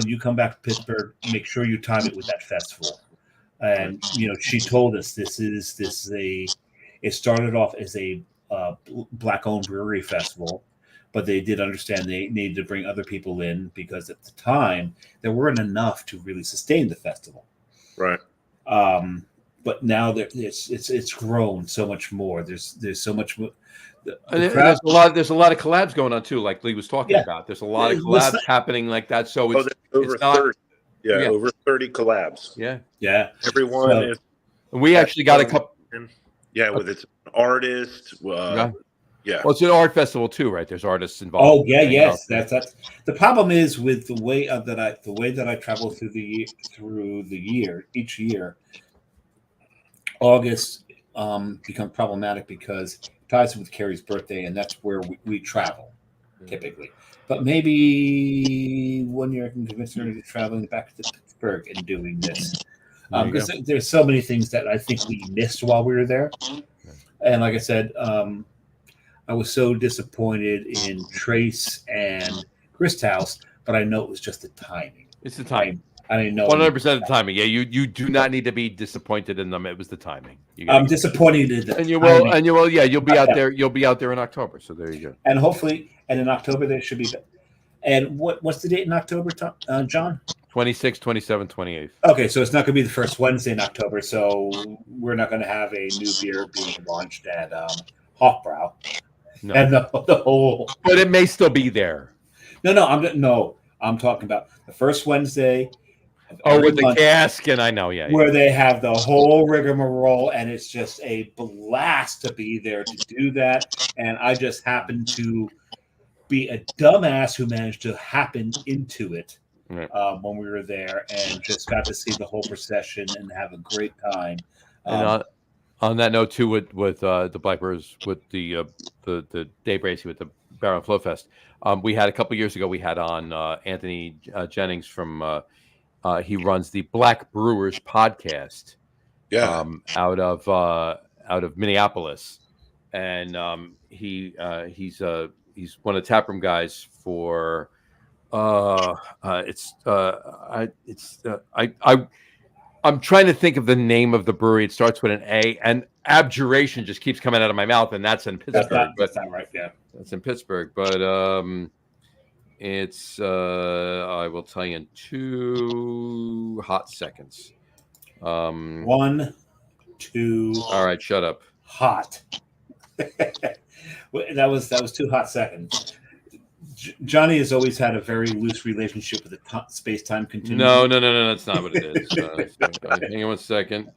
you come back to Pittsburgh, make sure you time it with that festival. And she told us it started off as a Black-owned brewery festival, but they did understand they needed to bring other people in because at the time there weren't enough to really sustain the festival. Right. But now it's grown so much more. There's so much more. There's a lot of collabs going on too, like Lee was talking about. There's a lot of collabs happening like that. So it's over 30. Yeah, over 30 collabs. Yeah. Everyone is. We actually got a couple. Yeah, with its artist. Yeah. Yeah. Well, it's an art festival too, right? There's artists involved. Oh yeah, yes. That's the problem is with the way that I travel through the year each year. August becomes problematic because it ties in with Carrie's birthday, and that's where we travel typically. But maybe 1 year I can convince her to traveling back to Pittsburgh and doing this. Because there's so many things that I think we missed while we were there. And like I said, I was so disappointed in Trace and Gristhouse, but I know it was just the timing. It's the timing. I didn't know 100% of the timing. Yeah, you do not need to be disappointed in them. It was the timing. I'm disappointed in that. And you will, and you will. Yeah, you'll be out there. You'll be out there in October. So there you go. And hopefully, and in October there should be. And what's the date in October, John? 26th, 27th, 28th. Okay, so it's not going to be the first Wednesday in October. So we're not going to have a new beer being launched at Hawkbrow. No. And the whole. But it may still be there. No. I'm talking about the first Wednesday. With the cask, and I know, where they have the whole rigmarole, and it's just a blast to be there to do that. And I just happened to be a dumbass who managed to happen into it when we were there, and just got to see the whole procession and have a great time. And on that note, too, with the Blackbirds, with the Dave Bracey with the Barrel and Flow Fest, we had a couple years ago. We had on Anthony Jennings from. He runs the Black Brewers podcast, out of Minneapolis, and he's one of the taproom guys for. I'm trying to think of the name of the brewery. It starts with an A, and Abjuration just keeps coming out of my mouth, and that's in Pittsburgh. That's not right. Yeah, that's in Pittsburgh, but. It's I will tell you in 2 hot seconds. 1, 2. All right, shut up. Hot. that was 2 hot seconds. Johnny has always had a very loose relationship with the space-time continuum. No, that's not what it is. Hang on 1 second.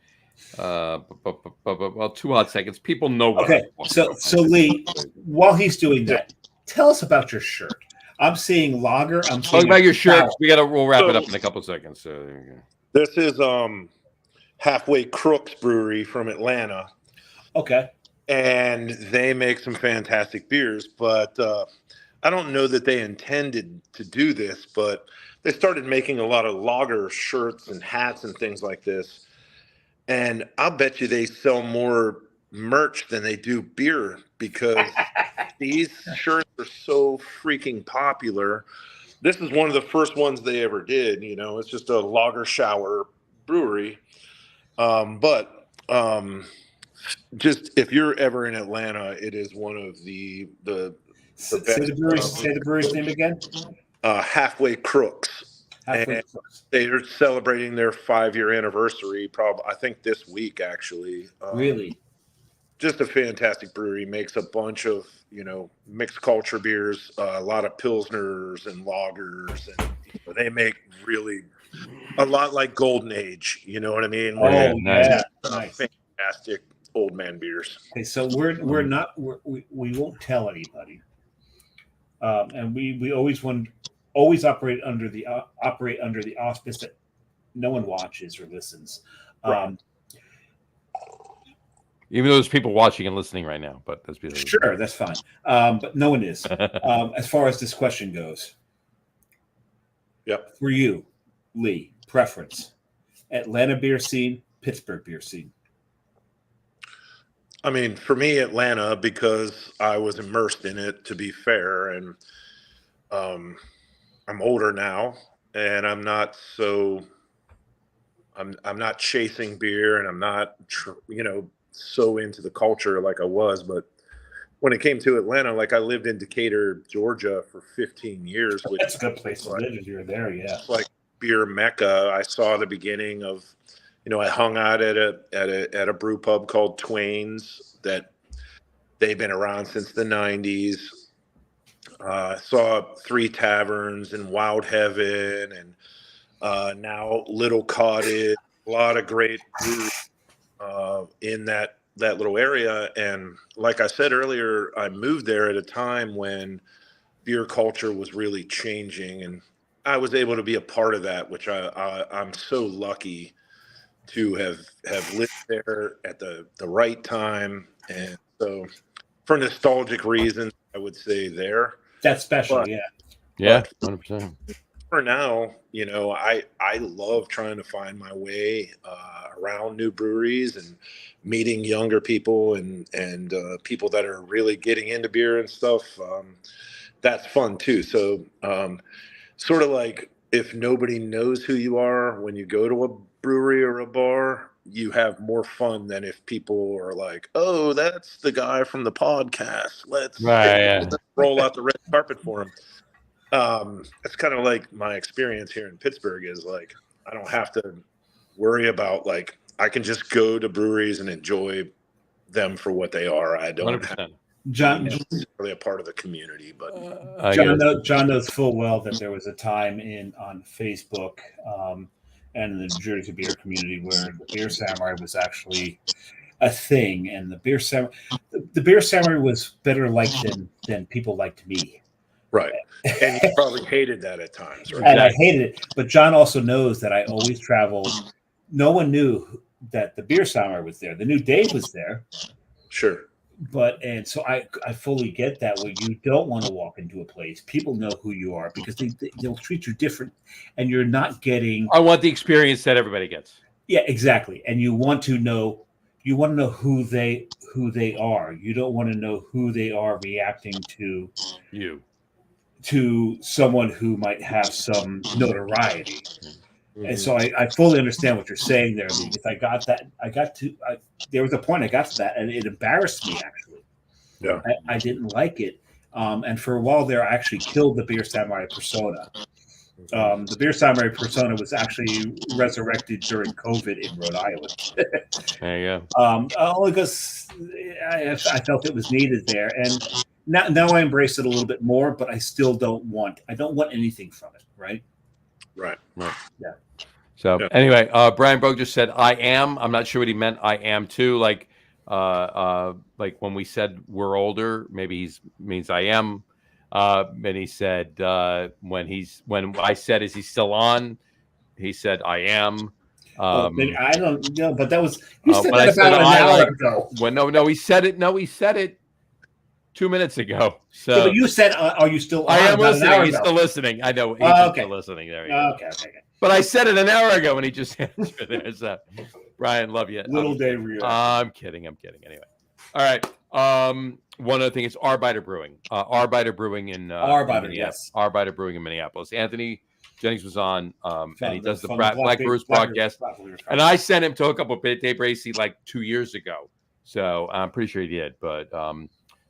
Well, 2 hot seconds. People know what. Okay, so Lee, while he's doing that, tell us about your shirt. I'm seeing lager. I'm talking about your shirt. We'll wrap it up in a couple of seconds. So there you go. This is Halfway Crooks Brewery from Atlanta. Okay. And they make some fantastic beers, but I don't know that they intended to do this, but they started making a lot of lager shirts and hats and things like this. And I'll bet you they sell more merch than they do beer because these shirts are so freaking popular. This is one of the first ones they ever did. You know, it's just a lager shower brewery. Just if you're ever in Atlanta, it is one of the Say best. the brewery's name again. Halfway Crooks. Halfway Crooks. They are celebrating their 5-year anniversary. Probably, I think this week actually. Really? Just a fantastic brewery. Makes a bunch of mixed culture beers, a lot of pilsners and lagers, and they make really a lot like Golden Age. You know what I mean? Oh yeah, nice. Fantastic old man beers. Okay, so we won't tell anybody, and we always operate under the auspice that no one watches or listens. Right. Even though there's people watching and listening right now, but that's sure, that's fine. But no one is. As far as this question goes, yep. For you, Lee, preference: Atlanta beer scene, Pittsburgh beer scene. I mean, for me, Atlanta, because I was immersed in it, to be fair, and I'm older now, and I'm not chasing beer, and I'm not, so into the culture like I was. But when it came to Atlanta, like I lived in Decatur, Georgia for 15 years. Which That's a good place to live if you're there, yeah. It's like beer mecca. I saw the beginning of, I hung out at a brew pub called Twain's that they've been around since the 90s. Saw 3 taverns and Wild Heaven and now Little Cottage. A lot of great breweries in that little area. And like I said earlier, I moved there at a time when beer culture was really changing, and I was able to be a part of that, which I'm so lucky to have lived there at the right time. And so for nostalgic reasons, I would say there. That's special, but, yeah. Yeah, 100%. For now, I love trying to find my way around new breweries and meeting younger people and people that are really getting into beer and stuff. That's fun too. So sort of like if nobody knows who you are when you go to a brewery or a bar, you have more fun than if people are like, oh, that's the guy from the podcast. Let's roll out the red carpet for him. It's kind of like my experience here in Pittsburgh is like, I don't have to worry about I can just go to breweries and enjoy them for what they are. I don't 100%. have John, really a part of the community, but John knows full well that there was a time on Facebook and in the New Jersey beer community where the Beer Samurai was actually a thing, and the Beer Samurai was better liked than people liked me. Right. And you probably hated that at times, right? And I hated it. But John also knows that I always traveled. No one knew that the Beer Samurai was there. They knew Dave was there. Sure. And so I fully get that where you don't want to walk into a place. People know who you are because they'll treat you different, and you're not getting. I want the experience that everybody gets. Yeah, exactly. And you want to know who they are. You don't want to know who they are reacting to you. To someone who might have some notoriety. Mm-hmm. And so I fully understand what you're saying there. Because there was a point I got to that, and it embarrassed me, actually. Yeah. I didn't like it. And for a while there, I actually killed the Beer Samurai persona. The Beer Samurai persona was actually resurrected during COVID in Rhode Island. There you go. Only because I felt it was needed there. And now I embrace it a little bit more, but I still don't want anything from it, right? Right. Yeah. So anyway, Brian Brogue just said, I am. I'm not sure what he meant. I am too. Like when we said we're older, maybe he means I am. And he said when I said, is he still on? He said, I am. I don't know, but that was you said that about an hour ago. No, he said it. No, he said it 2 minutes ago. So yeah, but you said, "Are you still on?" I am listening. He's still listening. I know. He's still listening. There. Okay. But I said it an hour ago, and he just answered there. So, Brian, love you. Little Dave, I'm kidding. Anyway. All right. One other thing is Arbiter Brewing. Arbiter Brewing in Arbiter, yes. Arbiter Brewing in Minneapolis. Anthony Jennings was on, and he does the Black Brewers podcast. And I sent him to hook up with Dave Bracey like 2 years ago, so I'm pretty sure he did. But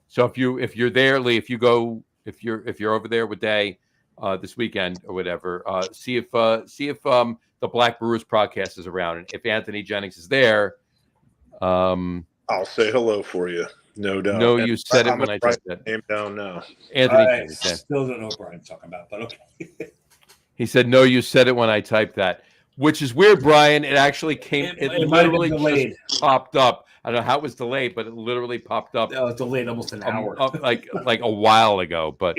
so if you're there, Lee, if you're over there with Day this weekend or whatever, see if the Black Brewers podcast is around, and if Anthony Jennings is there, I'll say hello for you. No doubt. No, you said it when I typed that. Name down now. Anthony, I still don't know what Brian's talking about, but okay. He said, "No, you said it when I typed that," which is weird, Brian. It actually came. It literally just popped up. I don't know how it was delayed, but it literally popped up. Oh, it's delayed almost an hour, like a while ago. But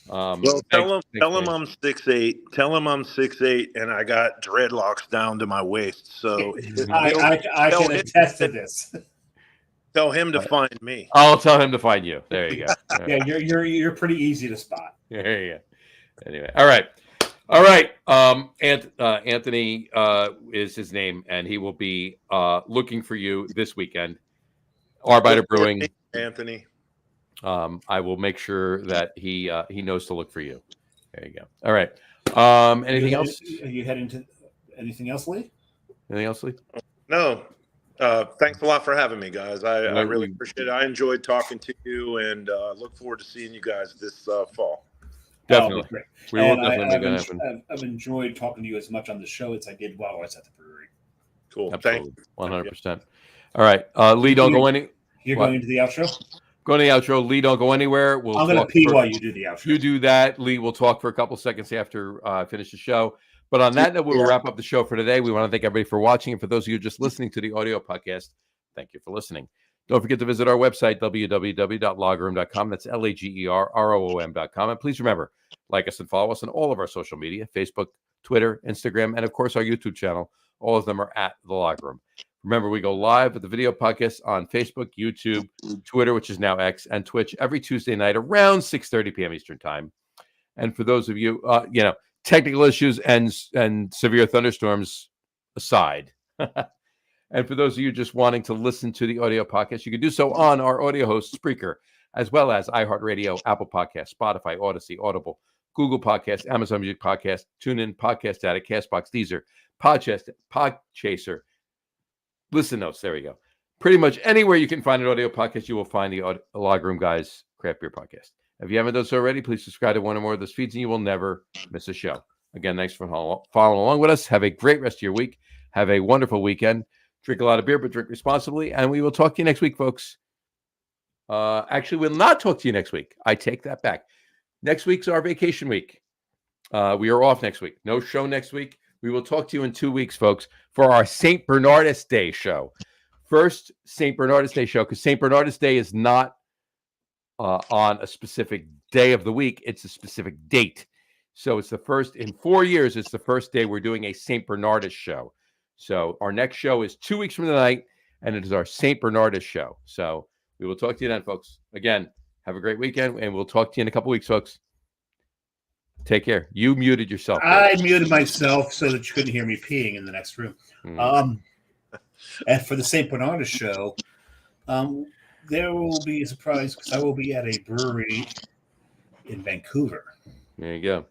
well, tell him I'm 6'8". Tell him I'm 6'8", and I got dreadlocks down to my waist. So I can attest to this. Tell him to find me. I'll tell him to find you. There you go. Yeah, you're pretty easy to spot. There you go. Anyway, all right. Anthony is his name, and he will be looking for you this weekend. Arbiter Brewing. Anthony. I will make sure that he knows to look for you. There you go. All right. Anything else? Are you heading to anything else, Lee? Anything else, Lee? No. Thanks a lot for having me, guys. I really appreciate it. I enjoyed talking to you, and look forward to seeing you guys this fall. Definitely. We will definitely make that happen. I've enjoyed talking to you as much on the show as I did while I was at the brewery. Cool. Absolutely. 100%. All right. Lee, don't go any. You're going into the outro? Go to the outro. Lee, don't go anywhere. I'm going to pee while you do the outro. You do that. Lee will talk for a couple seconds after I finish the show. But on that note, we'll wrap up the show for today. We want to thank everybody for watching. And for those of you just listening to the audio podcast, thank you for listening. Don't forget to visit our website, www.lagerroom.com. That's LAGERROOM.com. And please remember, like us and follow us on all of our social media, Facebook, Twitter, Instagram, and of course, our YouTube channel. All of them are at The Lager Room. Remember, we go live with the video podcast on Facebook, YouTube, Twitter, which is now X, and Twitch every Tuesday night around 6:30 p.m. Eastern Time. And for those of you, technical issues and severe thunderstorms aside, and for those of you just wanting to listen to the audio podcast, you can do so on our audio host, Spreaker, as well as iHeartRadio, Apple Podcasts, Spotify, Odyssey, Audible, Google Podcasts, Amazon Music Podcast, TuneIn, Podcast Addict, CastBox, Deezer, Podchaser, Listen Notes. There we go. Pretty much anywhere you can find an audio podcast, you will find the Lager Room Guys Craft Beer Podcast. If you haven't done so already, please subscribe to one or more of those feeds, and you will never miss a show. Again, thanks for following along with us. Have a great rest of your week. Have a wonderful weekend. Drink a lot of beer, but drink responsibly. And we will talk to you next week, folks. Actually, we'll not talk to you next week. I take that back. Next week's our vacation week. We are off next week. No show next week. We will talk to you in 2 weeks, folks, for our St. Bernardus Day show. First St. Bernardus Day show, because St. Bernardus Day is not on a specific day of the week. It's a specific date. So it's the first, in 4 years, it's the first day we're doing a St. Bernardus show. So our next show is 2 weeks from tonight, and it is our St. Bernardus show. So we will talk to you then, folks. Again, have a great weekend, and we'll talk to you in a couple weeks, folks. Take care. You muted yourself. I muted myself so that you couldn't hear me peeing in the next room. And for the St. Bernardus show, there will be a surprise because I will be at a brewery in Vancouver. There you go.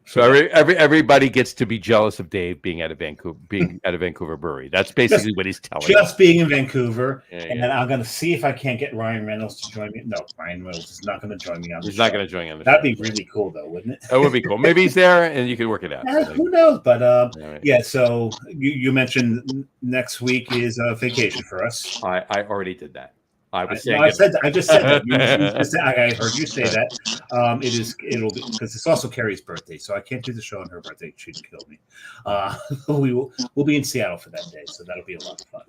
So everybody gets to be jealous of Dave being at a Vancouver brewery. That's basically what he's telling. Just being in Vancouver, and then I'm going to see if I can't get Ryan Reynolds to join me. No, Ryan Reynolds is not going to join me on the show. He's not going to join you on the show. That'd be really cool, though, wouldn't it? That would be cool. Maybe he's there, and you can work it out. Who knows? But yeah. So you mentioned next week is a vacation for us. I already did that. I just said that. I heard you say that. It'll be because it's also Carrie's birthday, so I can't do the show on her birthday. She'd kill me. We'll be in Seattle for that day, so that'll be a lot of fun.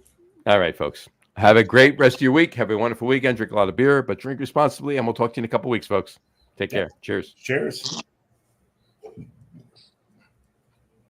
All right, folks. Have a great rest of your week. Have a wonderful weekend. Drink a lot of beer, but drink responsibly, and we'll talk to you in a couple weeks, folks. Take care. Cheers. Cheers.